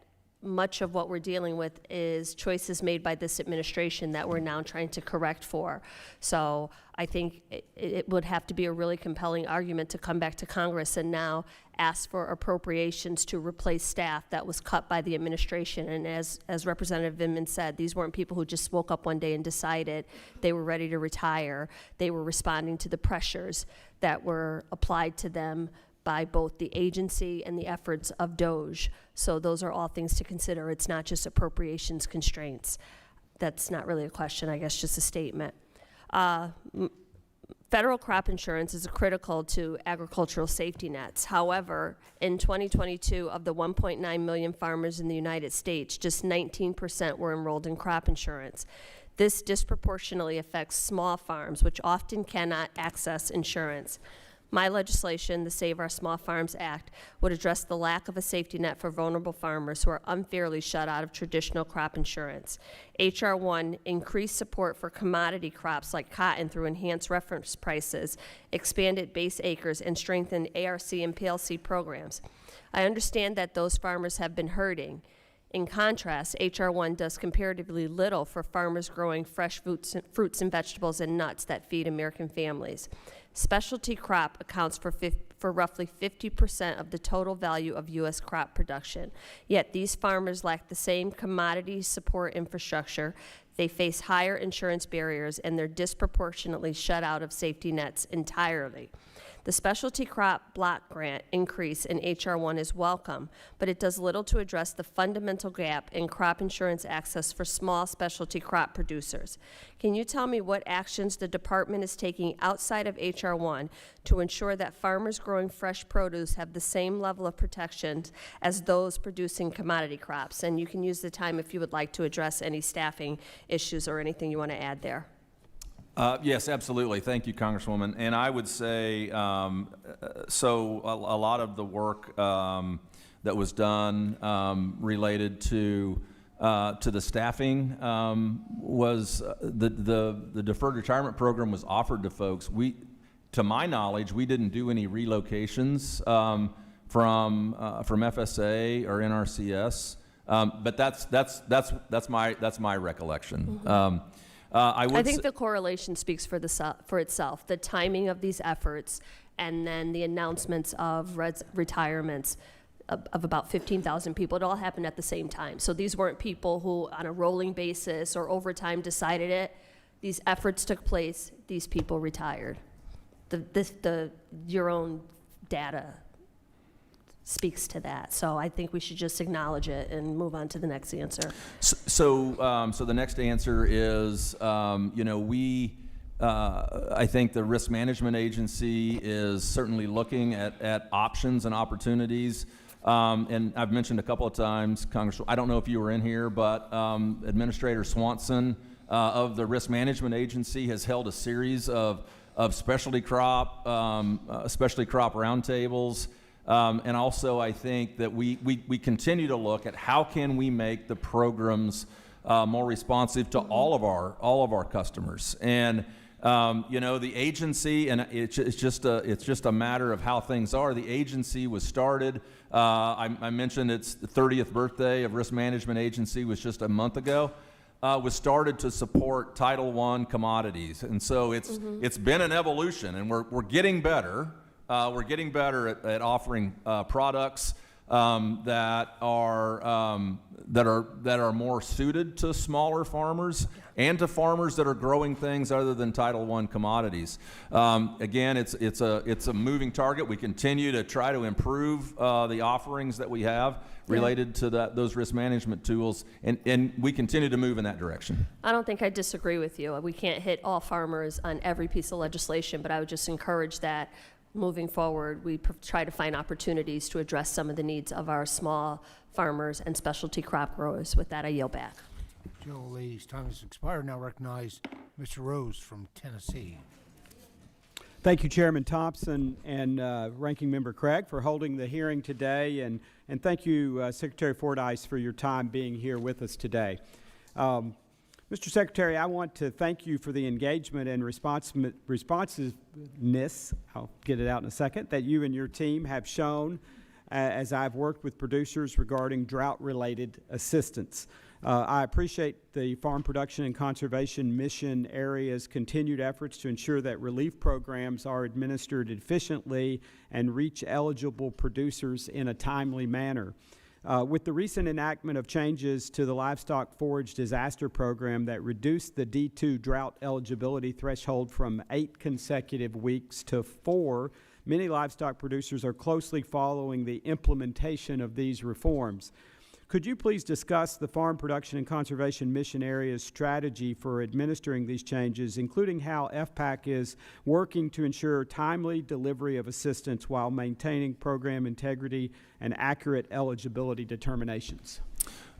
much of what we're dealing with is choices made by this administration that we're now trying to correct for. So I think it would have to be a really compelling argument to come back to Congress and now ask for appropriations to replace staff that was cut by the administration. And as Representative Vindman said, these weren't people who just woke up one day and decided they were ready to retire. They were responding to the pressures that were applied to them by both the agency and the efforts of DOGE. So those are all things to consider. It's not just appropriations constraints. That's not really a question, I guess, just a statement. Federal crop insurance is critical to agricultural safety nets. However, in 2022, of the 1.9 million farmers in the United States, just 19% were enrolled in crop insurance. This disproportionately affects small farms, which often cannot access insurance. My legislation, the Save Our Small Farms Act, would address the lack of a safety net for vulnerable farmers who are unfairly shut out of traditional crop insurance. H.R. 1 increased support for commodity crops like cotton through enhanced reference prices, expanded base acres, and strengthened ARC and PLC programs. I understand that those farmers have been hurting. In contrast, H.R. 1 does comparatively little for farmers growing fresh fruits and vegetables and nuts that feed American families. Specialty crop accounts for roughly 50% of the total value of U.S. crop production. Yet these farmers lack the same commodity support infrastructure. They face higher insurance barriers, and they're disproportionately shut out of safety nets entirely. The specialty crop block grant increase in H.R. 1 is welcome, but it does little to address the fundamental gap in crop insurance access for small specialty crop producers. Can you tell me what actions the department is taking outside of H.R. 1 to ensure that farmers growing fresh produce have the same level of protections as those producing commodity crops? And you can use the time if you would like to address any staffing issues or anything you want to add there. Yes, absolutely. Thank you, Congresswoman. And I would say, so a lot of the work that was done related to the staffing was the deferred retirement program was offered to folks. To my knowledge, we didn't do any relocations from FSA or NRCS, but that's my recollection. Mm-hmm. I think the correlation speaks for itself. The timing of these efforts, and then the announcements of retirements of about 15,000 people. It all happened at the same time. So these weren't people who, on a rolling basis or over time, decided it. These efforts took place. These people retired. Your own data speaks to that. So I think we should just acknowledge it and move on to the next answer. So the next answer is, I think the Risk Management Agency is certainly looking at options and opportunities. And I've mentioned a couple of times, Congressman, I don't know if you were in here, but Administrator Swanson of the Risk Management Agency has held a series of specialty crop roundtables. And also, I think that we continue to look at how can we make the programs more responsive to all of our customers. And the agency, and it's just a matter of how things are. The agency was started. I mentioned its 30th birthday of Risk Management Agency was just a month ago. Was started to support Title I commodities, and so it's been an evolution, and we're getting better. We're getting better at offering products that are more suited to smaller farmers and to farmers that are growing things other than Title I commodities. Again, it's a moving target. We continue to try to improve the offerings that we have related to those risk management tools, and we continue to move in that direction. I don't think I disagree with you. We can't hit all farmers on every piece of legislation, but I would just encourage that moving forward, we try to find opportunities to address some of the needs of our small farmers and specialty crop growers. With that, I yield back. Joe, ladies, time has expired. Now recognize Mr. Rose from Tennessee. Thank you, Chairman Thompson and Ranking Member Craig, for holding the hearing today, and thank you, Secretary Fordyce, for your time being here with us today. Mr. Secretary, I want to thank you for the engagement and responsiveness, I'll get it out in a second, that you and your team have shown as I've worked with producers regarding drought-related assistance. I appreciate the Farm Production and Conservation Mission Area's continued efforts to ensure that relief programs are administered efficiently and reach eligible producers in a timely manner. With the recent enactment of changes to the Livestock Forage Disaster Program that reduced the D2 drought eligibility threshold from 8 consecutive weeks to 4, Many livestock producers are closely following the implementation of these reforms. Could you please discuss the Farm Production and Conservation Mission Area's strategy for administering these changes, including how FPAC is working to ensure timely delivery of assistance while maintaining program integrity and accurate eligibility determinations?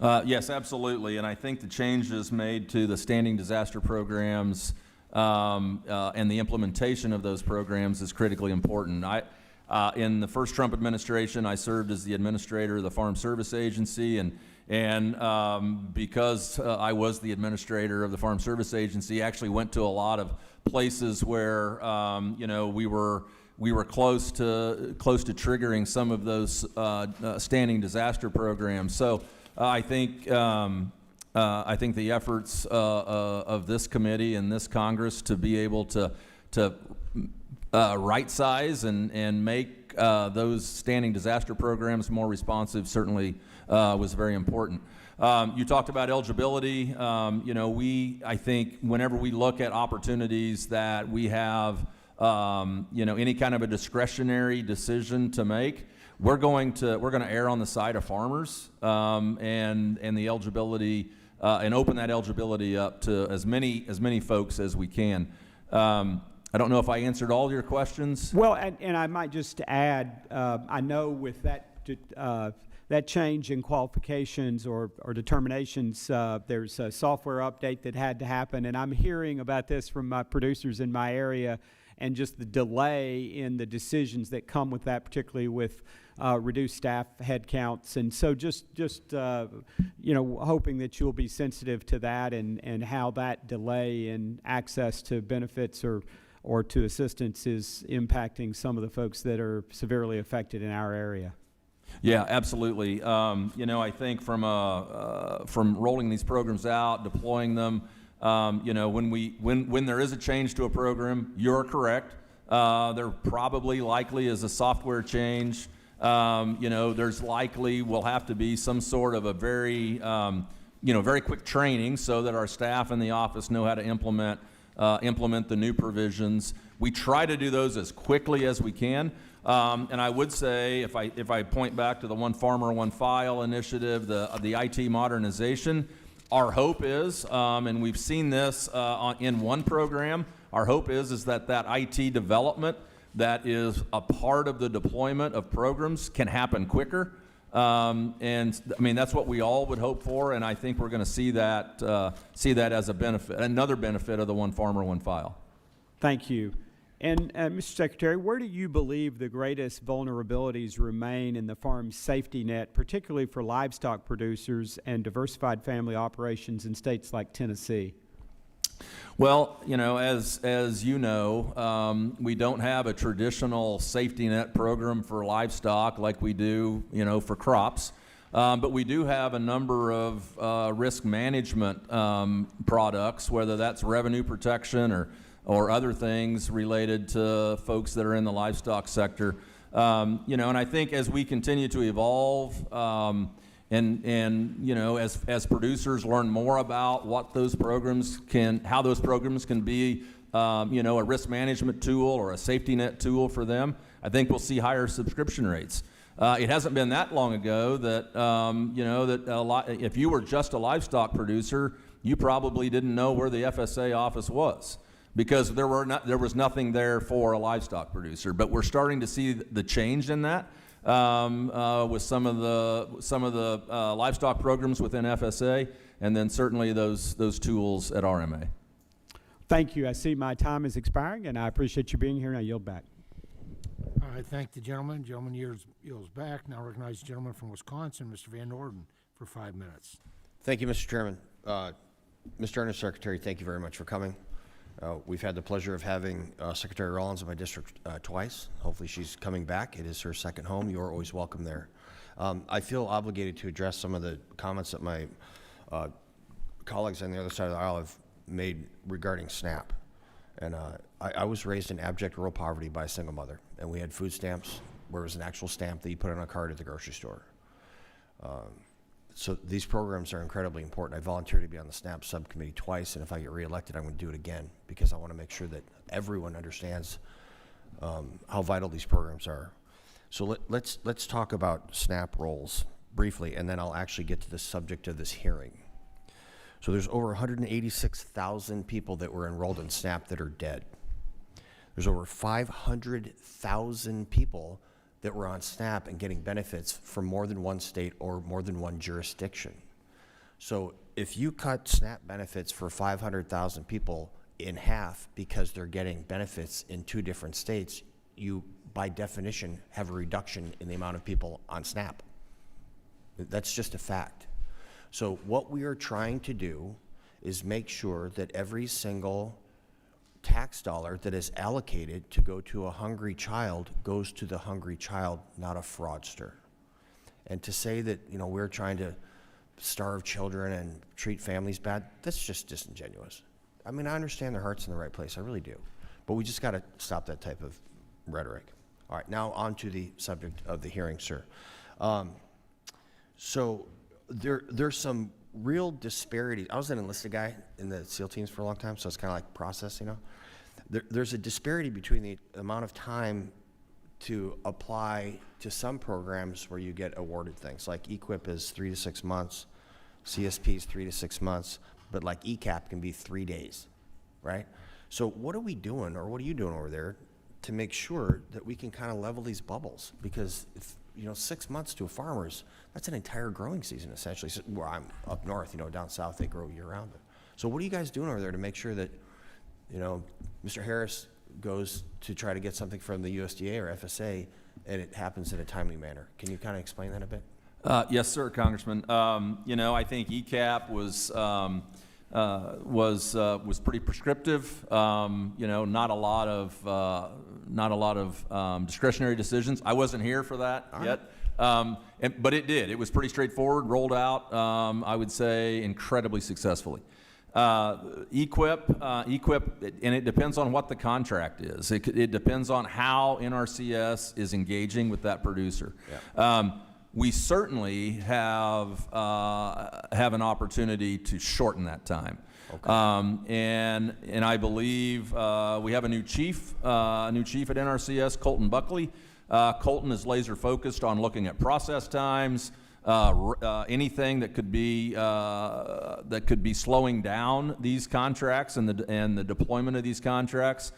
Yes, absolutely. And I think the changes made to the standing disaster programs and the implementation of those programs is critically important. In the first Trump administration, I served as the administrator of the Farm Service Agency, and because I was the administrator of the Farm Service Agency, actually went to a lot of places where we were close to triggering some of those standing disaster programs. So I think the efforts of this committee and this Congress to be able to right size and make those standing disaster programs more responsive certainly was very important. You talked about eligibility. I think whenever we look at opportunities that we have, any kind of a discretionary decision to make, we're going to err on the side of farmers and the eligibility and open that eligibility up to as many folks as we can. I don't know if I answered all your questions. Well, and I might just add, I know with that change in qualifications or determinations, there's a software update that had to happen, and I'm hearing about this from my producers in my area, and just the delay in the decisions that come with that, particularly with reduced staff headcounts. And so just hoping that you'll be sensitive to that and how that delay in access to benefits or to assistance is impacting some of the folks that are severely affected in our area. Yeah, absolutely. I think from rolling these programs out, deploying them, when there is a change to a program, you're correct. There probably likely is a software change. There's likely will have to be some sort of a very quick training so that our staff in the office know how to implement the new provisions. We try to do those as quickly as we can. And I would say, if I point back to the One Farmer, One File initiative, the IT modernization, our hope is, and we've seen this in one program, our hope is that IT development that is a part of the deployment of programs can happen quicker. And I mean, that's what we all would hope for, and I think we're going to see that as a benefit, another benefit of the One Farmer, One File. Thank you. And Mr. Secretary, where do you believe the greatest vulnerabilities remain in the farm safety net, particularly for livestock producers and diversified family operations in states like Tennessee? Well, as you know, we don't have a traditional safety net program for livestock like we do, for crops. But we do have a number of risk management products, whether that's revenue protection or other things related to folks that are in the livestock sector. And I think as we continue to evolve, as producers learn more about what those programs how those programs can be, a risk management tool or a safety net tool for them, I think we'll see higher subscription rates. It hasn't been that long ago that, if you were just a livestock producer, you probably didn't know where the FSA office was, because there was nothing there for a livestock producer. But we're starting to see the change in that with some of the livestock programs within FSA, and then certainly those tools at RMA. Thank you. I see my time is expiring, and I appreciate you being here, and I yield back. I thank the gentleman. Gentleman yields back. Now recognize the gentleman from Wisconsin, Mr. Van Orden, for 5 minutes. Thank you, Mr. Chairman. Mr. Undersecretary, thank you very much for coming. We've had the pleasure of having Secretary Rollins in my district twice. Hopefully she's coming back. It is her second home. You're always welcome there. I feel obligated to address some of the comments that my colleagues on the other side of the aisle have made regarding SNAP. And I was raised in abject rural poverty by a single mother, and we had food stamps where it was an actual stamp that you put on a card at the grocery store. So these programs are incredibly important. I volunteered to be on the SNAP subcommittee twice, and if I get reelected, I'm going to do it again, because I want to make sure that everyone understands how vital these programs are. So let's talk about SNAP rolls briefly, and then I'll actually get to the subject of this hearing. So there's over 186,000 people that were enrolled in SNAP that are dead. There's over 500,000 people that were on SNAP and getting benefits from more than one state or more than one jurisdiction. So if you cut SNAP benefits for 500,000 people in half because they're getting benefits in 2 different states, you, by definition, have a reduction in the amount of people on SNAP. That's just a fact. So what we are trying to do is make sure that every single tax dollar that is allocated to go to a hungry child goes to the hungry child, not a fraudster. And to say that, you know, we're trying to starve children and treat families bad, that's just disingenuous. I mean, I understand their heart's in the right place, I really do. But we just got to stop that type of rhetoric. All right, now on to the subject of the hearing, sir. So there's some real disparities. I was an enlisted guy in the SEAL teams for a long time, so it's kind of like process, you know. There's a disparity between the amount of time to apply to some programs where you get awarded things. Like EQIP is 3 to 6 months, CSP is 3 to 6 months, but like ECAP can be 3 days, right? So what are we doing, or what are you doing over there to make sure that we can kind of level these bubbles? Because if, you know, 6 months to a farmer's, that's an entire growing season essentially. So, where I'm up north, you know, down south they grow year round. So what are you guys doing over there to make sure that, you know, Mr. Harris goes to try to get something from the USDA or FSA and it happens in a timely manner? Can you kind of explain that a bit? Yes, sir, Congressman. You know, I think ECAP was pretty prescriptive. You know, not a lot of discretionary decisions. I wasn't here for that yet, but it did. It was pretty straightforward. Rolled out, I would say, incredibly successfully. EQIP, and it depends on what the contract is. It depends on how NRCS is engaging with that producer. Yeah. We certainly have an opportunity to shorten that time. Okay. And I believe we have a new chief at NRCS, Colton Buckley. Colton is laser focused on looking at process times, anything that could be slowing down these contracts and the deployment of these contracts.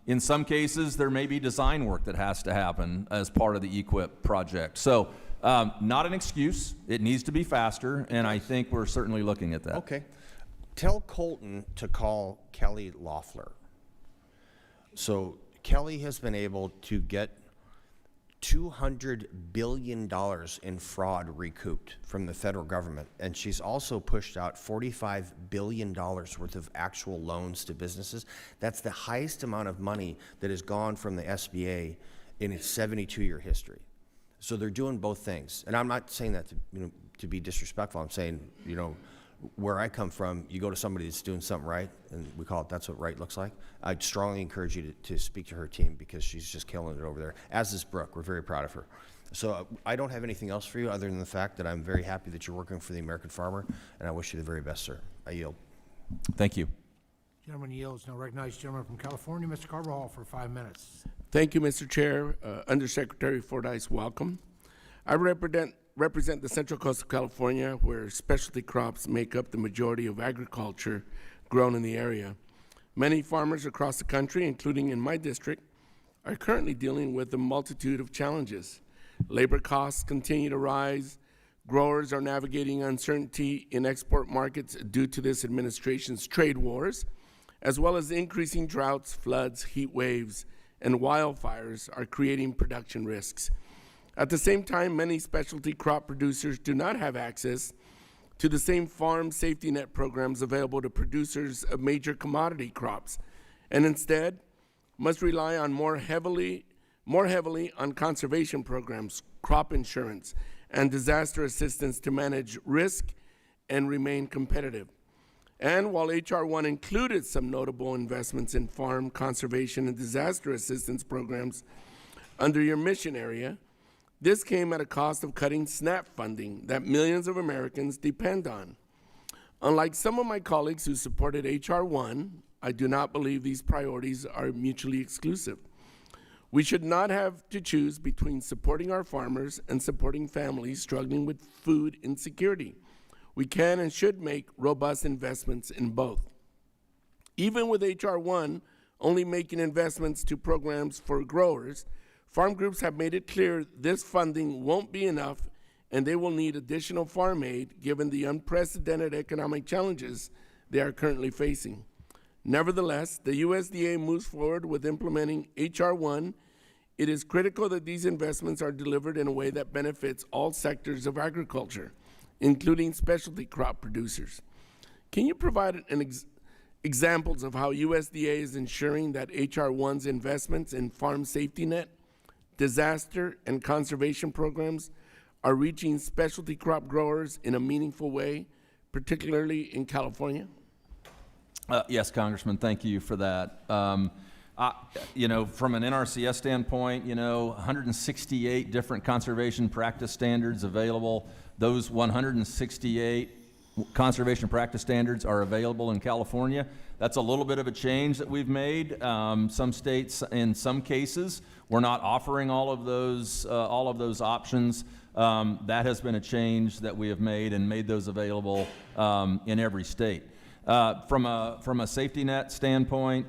In some cases, there may be design work that has to happen as part of the EQIP project. So, not an excuse. It needs to be faster, and I think we're certainly looking at that. Okay. Tell Colton to call Kelly Loeffler. So Kelly has been able to get $200 billion in fraud recouped from the federal government, and she's also pushed out $45 billion worth of actual loans to businesses. That's the highest amount of money that has gone from the SBA in its 72-year history. So they're doing both things, and I'm not saying that to be disrespectful. I'm saying, you know, where I come from, you go to somebody that's doing something right, and we call it, that's what right looks like. I'd strongly encourage you to speak to her team because she's just killing it over there, as is Brooke. We're very proud of her. So I don't have anything else for you other than the fact that I'm very happy that you're working for the American farmer, and I wish you the very best, sir. I yield. Thank you. Gentleman yields. Now recognized gentleman from California, Mr. Carvajal, for 5 minutes. Thank you, Mr. Chair. Undersecretary Fordyce, welcome. I represent the Central Coast of California, where specialty crops make up the majority of agriculture grown in the area. Many farmers across the country, including in my district, are currently dealing with a multitude of challenges. Labor costs continue to rise. Growers are navigating uncertainty in export markets due to this administration's trade wars, as well as increasing droughts, floods, heat waves, and wildfires are creating production risks. At the same time, many specialty crop producers do not have access to the same farm safety net programs available to producers of major commodity crops, and instead must rely on more heavily on conservation programs, crop insurance, and disaster assistance to manage risk and remain competitive. And while H.R. 1 included some notable investments in farm conservation and disaster assistance programs under your mission area, this came at a cost of cutting SNAP funding that millions of Americans depend on. Unlike some of my colleagues who supported H.R. 1, I do not believe these priorities are mutually exclusive. We should not have to choose between supporting our farmers and supporting families struggling with food insecurity. We can and should make robust investments in both. Even with H.R. 1 only making investments to programs for growers, farm groups have made it clear this funding won't be enough and they will need additional farm aid given the unprecedented economic challenges they are currently facing. Nevertheless, the USDA moves forward with implementing H.R. 1. It is critical that these investments are delivered in a way that benefits all sectors of agriculture, including specialty crop producers. Can you provide examples of how USDA is ensuring that H.R. 1's investments in farm safety net, disaster, and conservation programs are reaching specialty crop growers in a meaningful way, particularly in California? Yes, Congressman, thank you for that. From an NRCS standpoint, 168 different conservation practice standards available. Those 168 conservation practice standards are available in California. That's a little bit of a change that we've made. Some states, in some cases, we're not offering all of those options. That has been a change that we have made and made those available in every state. From a safety net standpoint,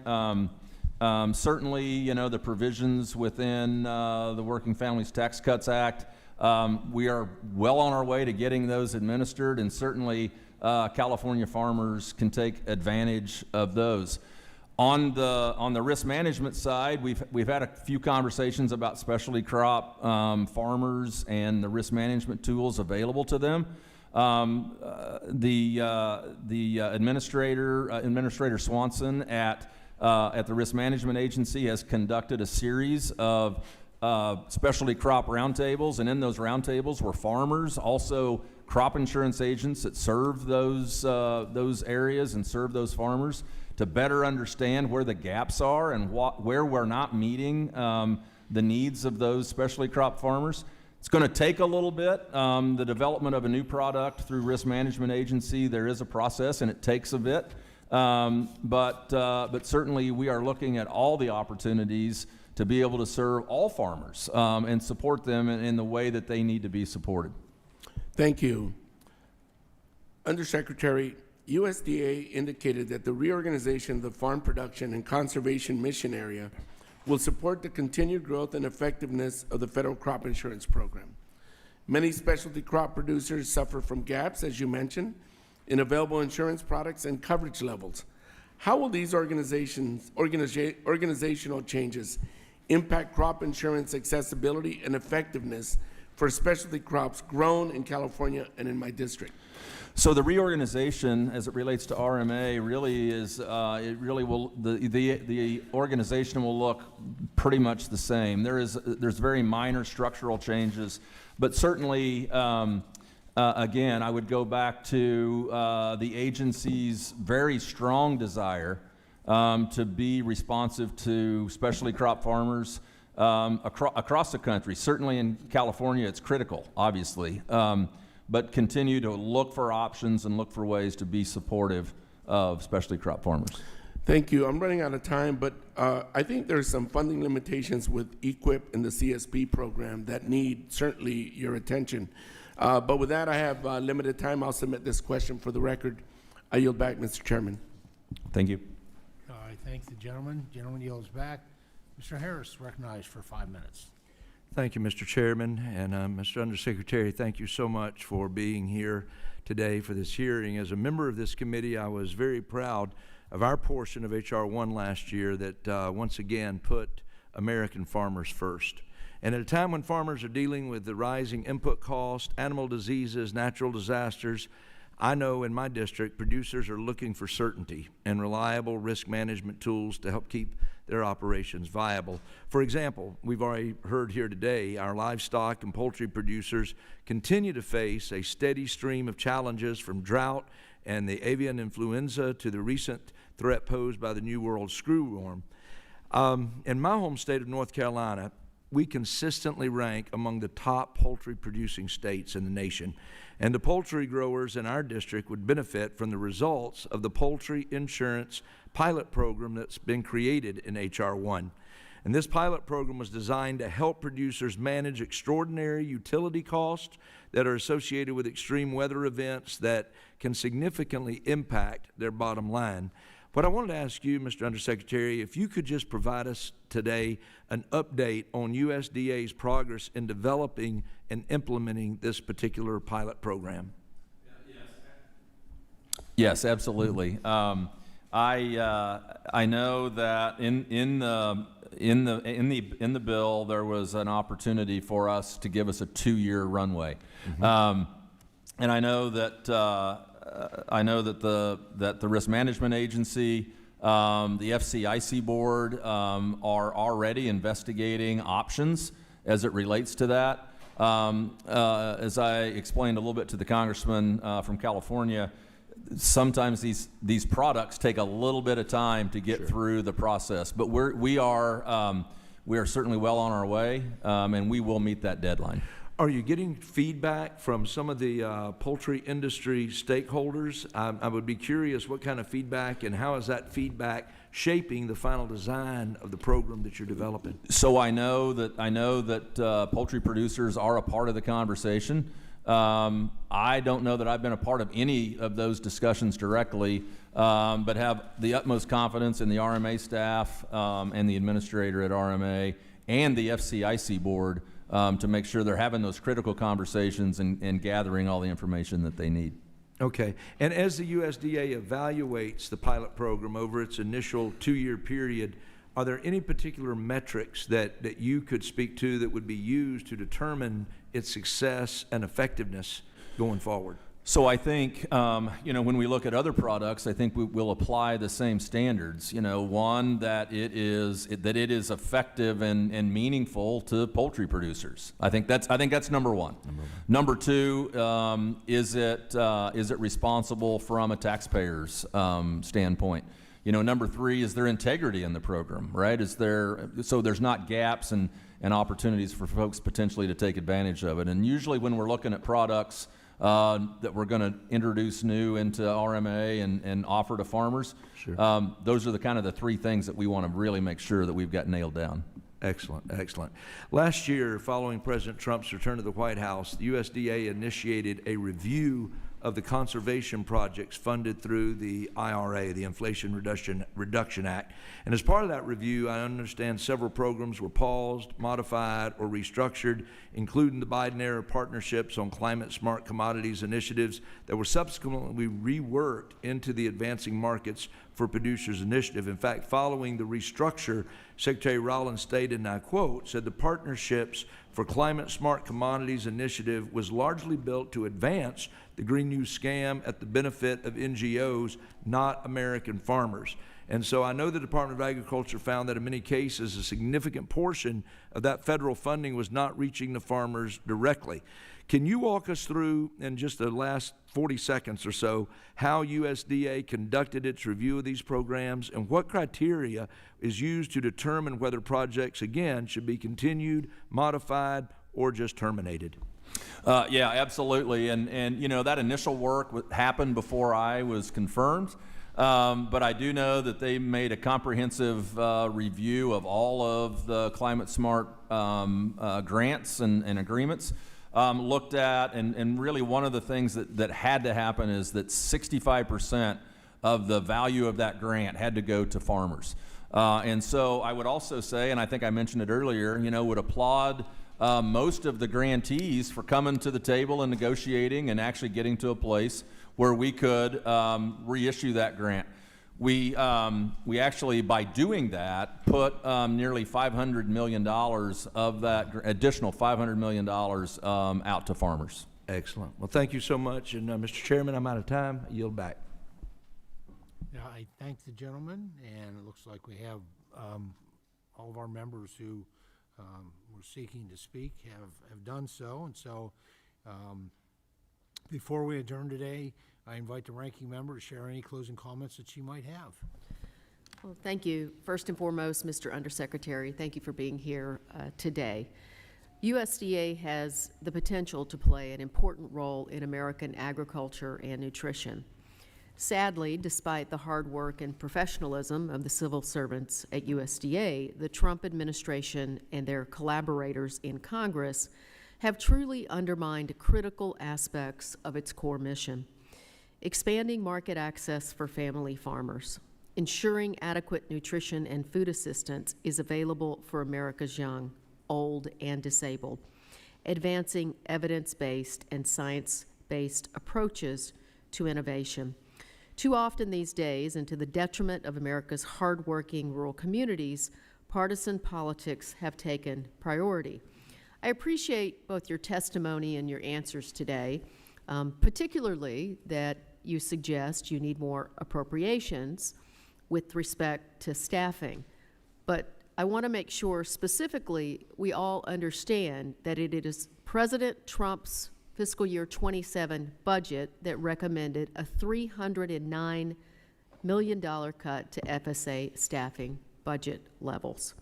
certainly, the provisions within the Working Families Tax Cuts Act, we are well on our way to getting those administered, and certainly California farmers can take advantage of those. On the risk management side, we've had a few conversations about specialty crop farmers and the risk management tools available to them. The Administrator Swanson at the Risk Management Agency has conducted a series of specialty crop roundtables, and in those roundtables were farmers, also crop insurance agents that serve those areas and serve those farmers to better understand where the gaps are and where we're not meeting the needs of those specialty crop farmers. It's going to take a little bit. The development of a new product through Risk Management Agency, there is a process and it takes a bit. But certainly we are looking at all the opportunities to be able to serve all farmers and support them in the way that they need to be supported. Thank you. Undersecretary, USDA indicated that the reorganization of the Farm Production and Conservation Mission Area will support the continued growth and effectiveness of the federal crop insurance program. Many specialty crop producers suffer from gaps, as you mentioned, in available insurance products and coverage levels. How will these organizational changes impact crop insurance accessibility and effectiveness for specialty crops grown in California and in my district? So the reorganization, as it relates to RMA, really is the organization will look pretty much the same. There's very minor structural changes, but certainly, again, I would go back to the agency's very strong desire to be responsive to specialty crop farmers across the country. Certainly in California, it's critical, obviously. But continue to look for options and look for ways to be supportive of specialty crop farmers. Thank you. I'm running out of time, but I think there's some funding limitations with EQIP and the CSP program that need certainly your attention. But with that, I have limited time. I'll submit this question for the record. I yield back, Mr. Chairman. Thank you. I thank the gentleman. Gentleman yields back. Mr. Harris, recognized for 5 minutes. Thank you, Mr. Chairman, and Mr. Undersecretary, thank you so much for being here today for this hearing. As a member of this committee, I was very proud of our portion of H.R. 1 last year that once again put American farmers first. And at a time when farmers are dealing with the rising input cost, animal diseases, natural disasters, I know in my district, producers are looking for certainty and reliable risk management tools to help keep their operations viable. For example, we've already heard here today, our livestock and poultry producers continue to face a steady stream of challenges from drought and the avian influenza to the recent threat posed by the New World screwworm. In my home state of North Carolina, we consistently rank among the top poultry producing states in the nation. And the poultry growers in our district would benefit from the results of the poultry insurance pilot program that's been created in H.R. 1. And this pilot program was designed to help producers manage extraordinary utility costs that are associated with extreme weather events that can significantly impact their bottom line. What I wanted to ask you, Mr. Undersecretary, if you could just provide us today an update on USDA's progress in developing and implementing this particular pilot program. Yes, absolutely. I know that in the bill there was an opportunity for us to give us a 2-year runway, and I know that the Risk Management Agency, the FCIC board are already investigating options as it relates to that. As I explained a little bit to the congressman from California, sometimes these products take a little bit of time to get through the process, but we are certainly well on our way, and we will meet that deadline. Are you getting feedback from some of the poultry industry stakeholders? I would be curious what kind of feedback, and how is that feedback shaping the final design of the program that you're developing? So I know that poultry producers are a part of the conversation. I don't know that I've been a part of any of those discussions directly, but have the utmost confidence in the RMA staff and the administrator at RMA and the FCIC board to make sure they're having those critical conversations and gathering all the information that they need. Okay. And as the USDA evaluates the pilot program over its initial 2-year period, are there any particular metrics that you could speak to that would be used to determine its success and effectiveness going forward? So I think, when we look at other products, I think we will apply the same standards. One, that it is effective and meaningful to poultry producers. I think that's number one. Number two, is it responsible from a taxpayer's standpoint? Number three, is there integrity in the program, right? So there's not gaps and opportunities for folks potentially to take advantage of it. And usually when we're looking at products that we're going to introduce new into RMA and offer to farmers, those are the three things that we want to really make sure that we've got nailed down. Excellent, excellent. Last year, following President Trump's return to the White House, the USDA initiated a review of the conservation projects funded through the IRA, the Inflation Reduction Act. And as part of that review, I understand several programs were paused, modified, or restructured, including the Biden-era partnerships on climate-smart commodities initiatives that were subsequently reworked into the Advancing Markets for Producers Initiative. In fact, following the restructure, Secretary Rollins stated, and I quote, said the partnerships for climate-smart commodities initiative was largely built to advance the Green New scam at the benefit of NGOs, not American farmers. And so I know the Department of Agriculture found that in many cases a significant portion of that federal funding was not reaching the farmers directly. Can you walk us through, in just the last 40 seconds or so, how USDA conducted its review of these programs and what criteria is used to determine whether projects, again, should be continued, modified, or just terminated? Yeah, absolutely. And that initial work happened before I was confirmed. But I do know that they made a comprehensive review of all of the climate smart grants and agreements. Looked at, and really one of the things that had to happen is that 65% of the value of that grant had to go to farmers. And so I would also say, and I think I mentioned it earlier, would applaud most of the grantees for coming to the table and negotiating and actually getting to a place where we could reissue that grant. We actually, by doing that, put nearly $500 million of that additional $500 million out to farmers. Excellent. Well, thank you so much. And Mr. Chairman, I'm out of time. I yield back. Now, I thank the gentleman, and it looks like we have all of our members who were seeking to speak have done so. And so before we adjourn today, I invite the ranking member to share any closing comments that she might have. Well, thank you. First and foremost, Mr. Undersecretary, thank you for being here today. USDA has the potential to play an important role in American agriculture and nutrition. Sadly, despite the hard work and professionalism of the civil servants at USDA, the Trump administration and their collaborators in Congress have truly undermined critical aspects of its core mission: expanding market access for family farmers, ensuring adequate nutrition and food assistance is available for America's young, old, and disabled, advancing evidence-based and science-based approaches to innovation. Too often these days, and to the detriment of America's hardworking rural communities, partisan politics have taken priority. I appreciate both your testimony and your answers today, particularly that you suggest you need more appropriations with respect to staffing. But I want to make sure specifically we all understand that it is President Trump's fiscal year 27 budget that recommended a $309 million cut to FSA staffing budget levels.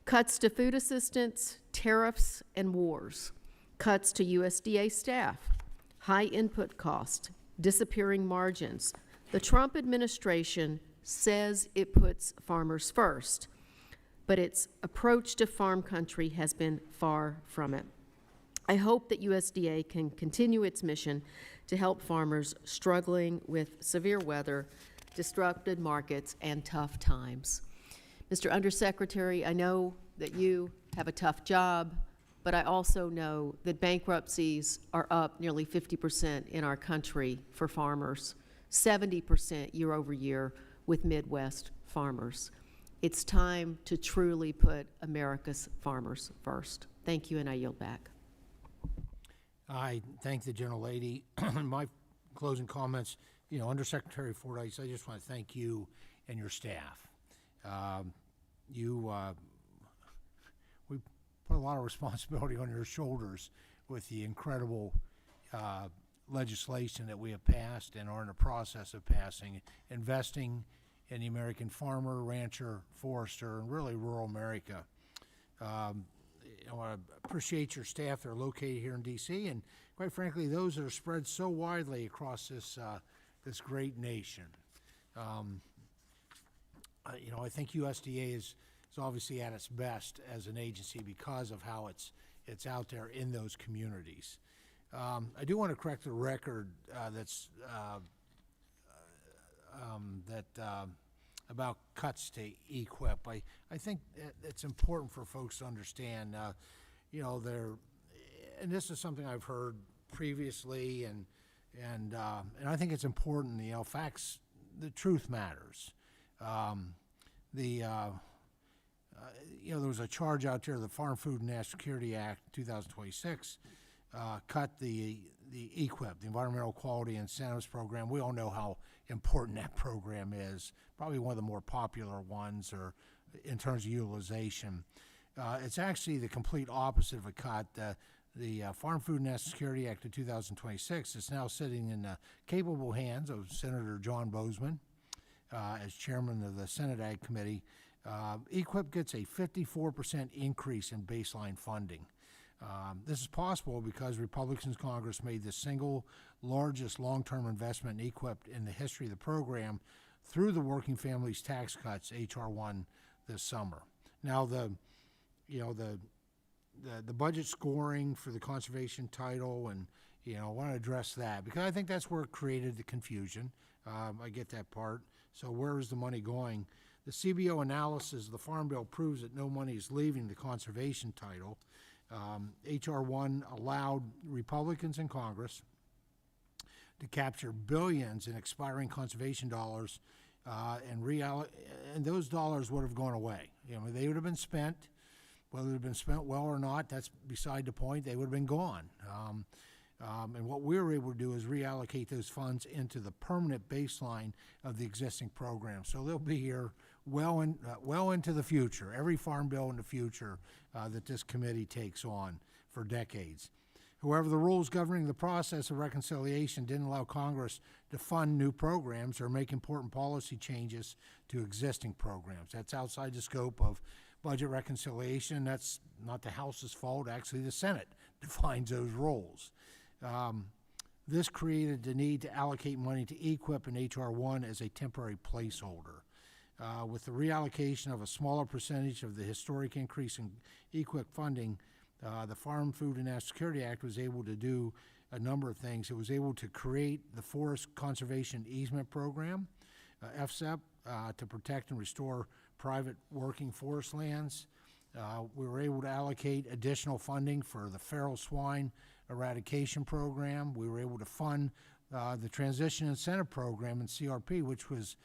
Cuts to food assistance, tariffs, and wars. Cuts to USDA staff, high input cost, disappearing margins. The Trump administration says it puts farmers first, but its approach to farm country has been far from it. I hope that USDA can continue its mission to help farmers struggling with severe weather, disrupted markets, and tough times. Mr. Undersecretary, I know that you have a tough job, but I also know that bankruptcies are up nearly 50% in our country for farmers, 70% year over year with Midwest farmers. It's time to truly put America's farmers first. Thank you, and I yield back. I thank the gentlelady. My closing comments, Undersecretary Fordyce, I just want to thank you and your staff. We put a lot of responsibility on your shoulders with the incredible legislation that we have passed and are in the process of passing, investing in the American farmer, rancher, forester, and really rural America. I want to appreciate your staff that are located here in D.C. and, quite frankly, those that are spread so widely across this great nation. I think USDA is obviously at its best as an agency because of how it's out there in those communities. I do want to correct the record about cuts to EQIP. I think it's important for folks to understand, and this is something I've heard previously, and I think it's important, facts, the truth matters. There was a charge out there, the Farm Food and National Security Act 2026, cut the EQIP, the Environmental Quality Incentives Program. We all know how important that program is, probably one of the more popular ones or in terms of utilization. It's actually the complete opposite of a cut. The Farm Food and National Security Act of 2026 is now sitting in the capable hands of Senator John Boozman as chairman of the Senate Ag Committee. EQIP gets a 54% increase in baseline funding. This is possible because Republicans in Congress made the single largest long-term investment in EQIP in the history of the program through the Working Families Tax Cuts, H.R. 1, this summer. Now, the budget scoring for the conservation title, and I want to address that because I think that's where it created the confusion. I get that part. So where is the money going? The CBO analysis of the Farm Bill proves that no money is leaving the conservation title. H.R. 1 allowed Republicans in Congress to capture billions in expiring conservation dollars, and those dollars would have gone away. They would have been spent. Whether they've been spent well or not, that's beside the point. They would have been gone. And what we were able to do is reallocate those funds into the permanent baseline of the existing program. So they'll be here well into the future, every farm bill in the future that this committee takes on for decades. However, the rules governing the process of reconciliation didn't allow Congress to fund new programs or make important policy changes to existing programs. That's outside the scope of budget reconciliation. That's not the House's fault. Actually, the Senate defines those roles. This created the need to allocate money to EQIP and HR 1 as a temporary placeholder. With the reallocation of a smaller percentage of the historic increase in EQIP funding, the Farm, Food, and National Security Act was able to do a number of things. It was able to create the Forest Conservation Easement Program, FSEP, to protect and restore private working forest lands. We were able to allocate additional funding for the feral swine eradication program. We were able to fund the Transition Incentive Program in CRP, which was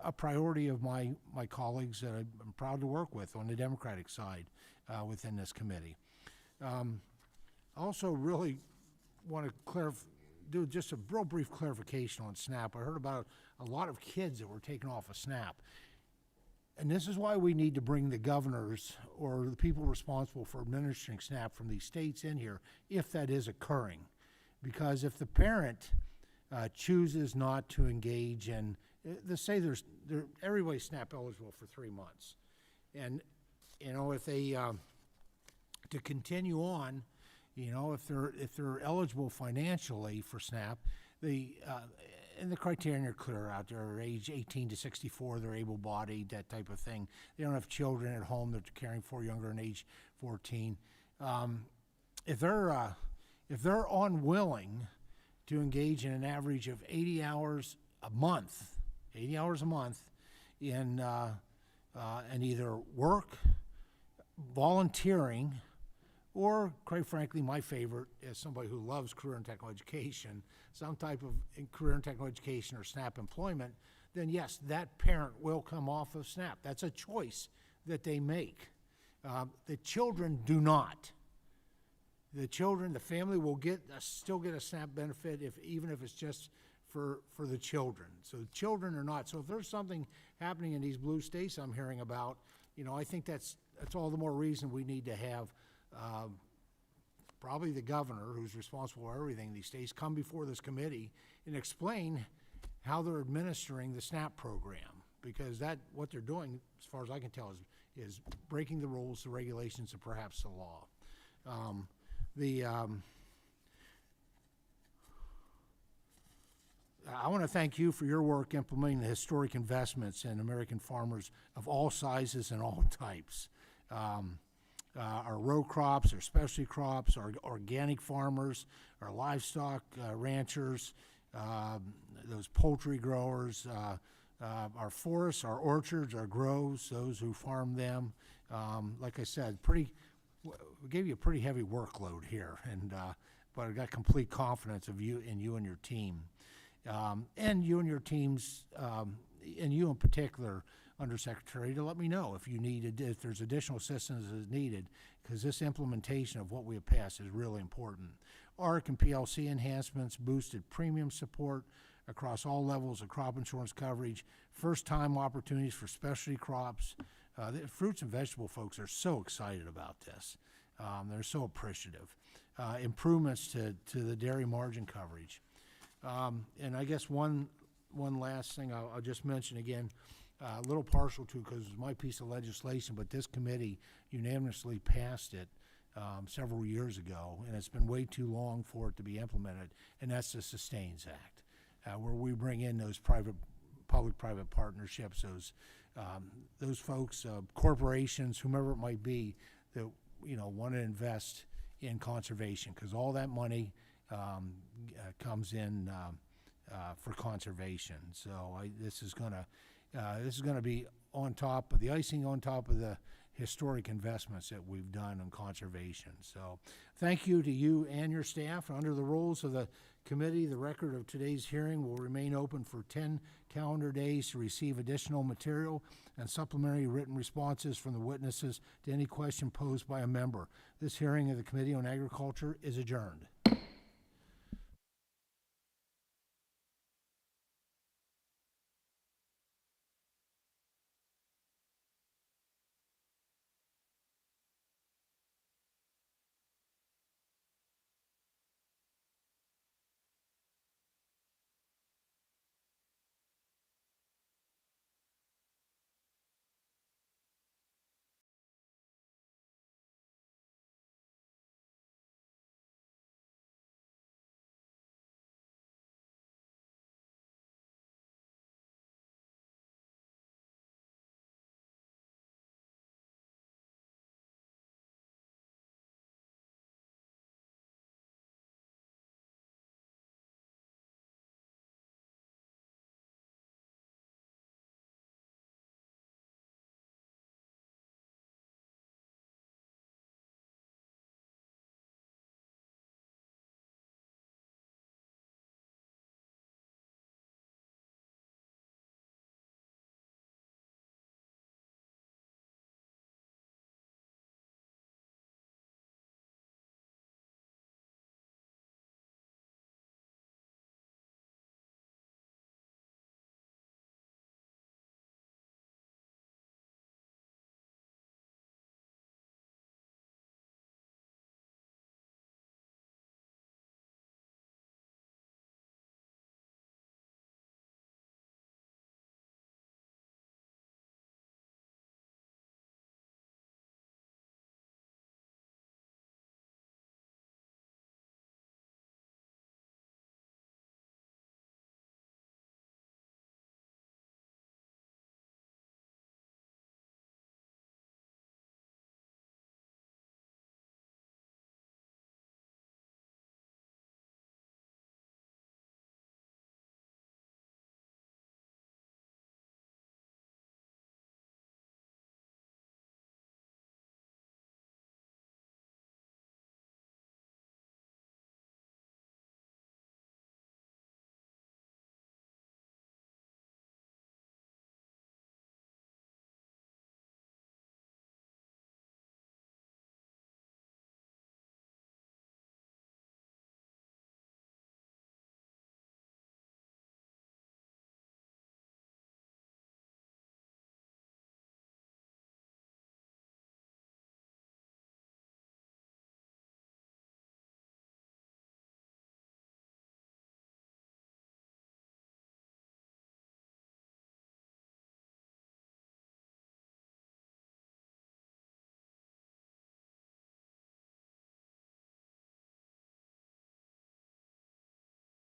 a priority of my colleagues that I'm proud to work with on the Democratic side within this committee. Also really want to do just a real brief clarification on SNAP. I heard about a lot of kids that were taken off of SNAP. And this is why we need to bring the governors or the people responsible for administering SNAP from these states in here, if that is occurring. Because if the parent chooses not to engage in, let's say everybody's SNAP eligible for 3 months. And, you know, if they, to continue on, you know, if they're eligible financially for SNAP, and the criterion are clear out there, age 18 to 64, they're able-bodied, that type of thing. They don't have children at home that they're caring for younger than age 14. If they're unwilling to engage in an average of 80 hours a month in either work, volunteering, or, quite frankly, my favorite, as somebody who loves career and technical education, some type of career and technical education or SNAP employment, then yes, that parent will come off of SNAP. That's a choice that they make. The children do not. The family will still get a SNAP benefit even if it's just for the children. So the children are not. So if there's something happening in these blue states I'm hearing about, you know, I think that's all the more reason we need to have probably the governor, who's responsible for everything in these states, come before this committee and explain how they're administering the SNAP program, because what they're doing, as far as I can tell, is breaking the rules, the regulations, and perhaps the law. I want to thank you for your work implementing the historic investments in American farmers of all sizes and all types. Our row crops, our specialty crops, our organic farmers, our livestock ranchers, those poultry growers, our forests, our orchards, our groves, those who farm them. Like I said, we gave you a pretty heavy workload here, but I got complete confidence in you and your team. And you and your teams, and you in particular, Undersecretary, to let me know if there's additional assistance that is needed, because this implementation of what we have passed is really important. ARC and PLC enhancements, boosted premium support across all levels of crop insurance coverage, first-time opportunities for specialty crops. The fruits and vegetable folks are so excited about this. They're so appreciative. Improvements to the dairy margin coverage. And I guess one last thing I'll just mention again, a little partial to, because it was my piece of legislation, but this committee unanimously passed it several years ago, and it's been way too long for it to be implemented, and that's the Sustains Act, where we bring in those public-private partnerships, those folks, corporations, whomever it might be, that want to invest in conservation, because all that money comes in for conservation. So this is going to be on top of the icing on top of the historic investments that we've done on conservation. So thank you to you and your staff. Under the rules of the committee, the record of today's hearing will remain open for 10 calendar days to receive additional material and supplementary written responses from the witnesses to any question posed by a member. This hearing of the Committee on Agriculture is adjourned.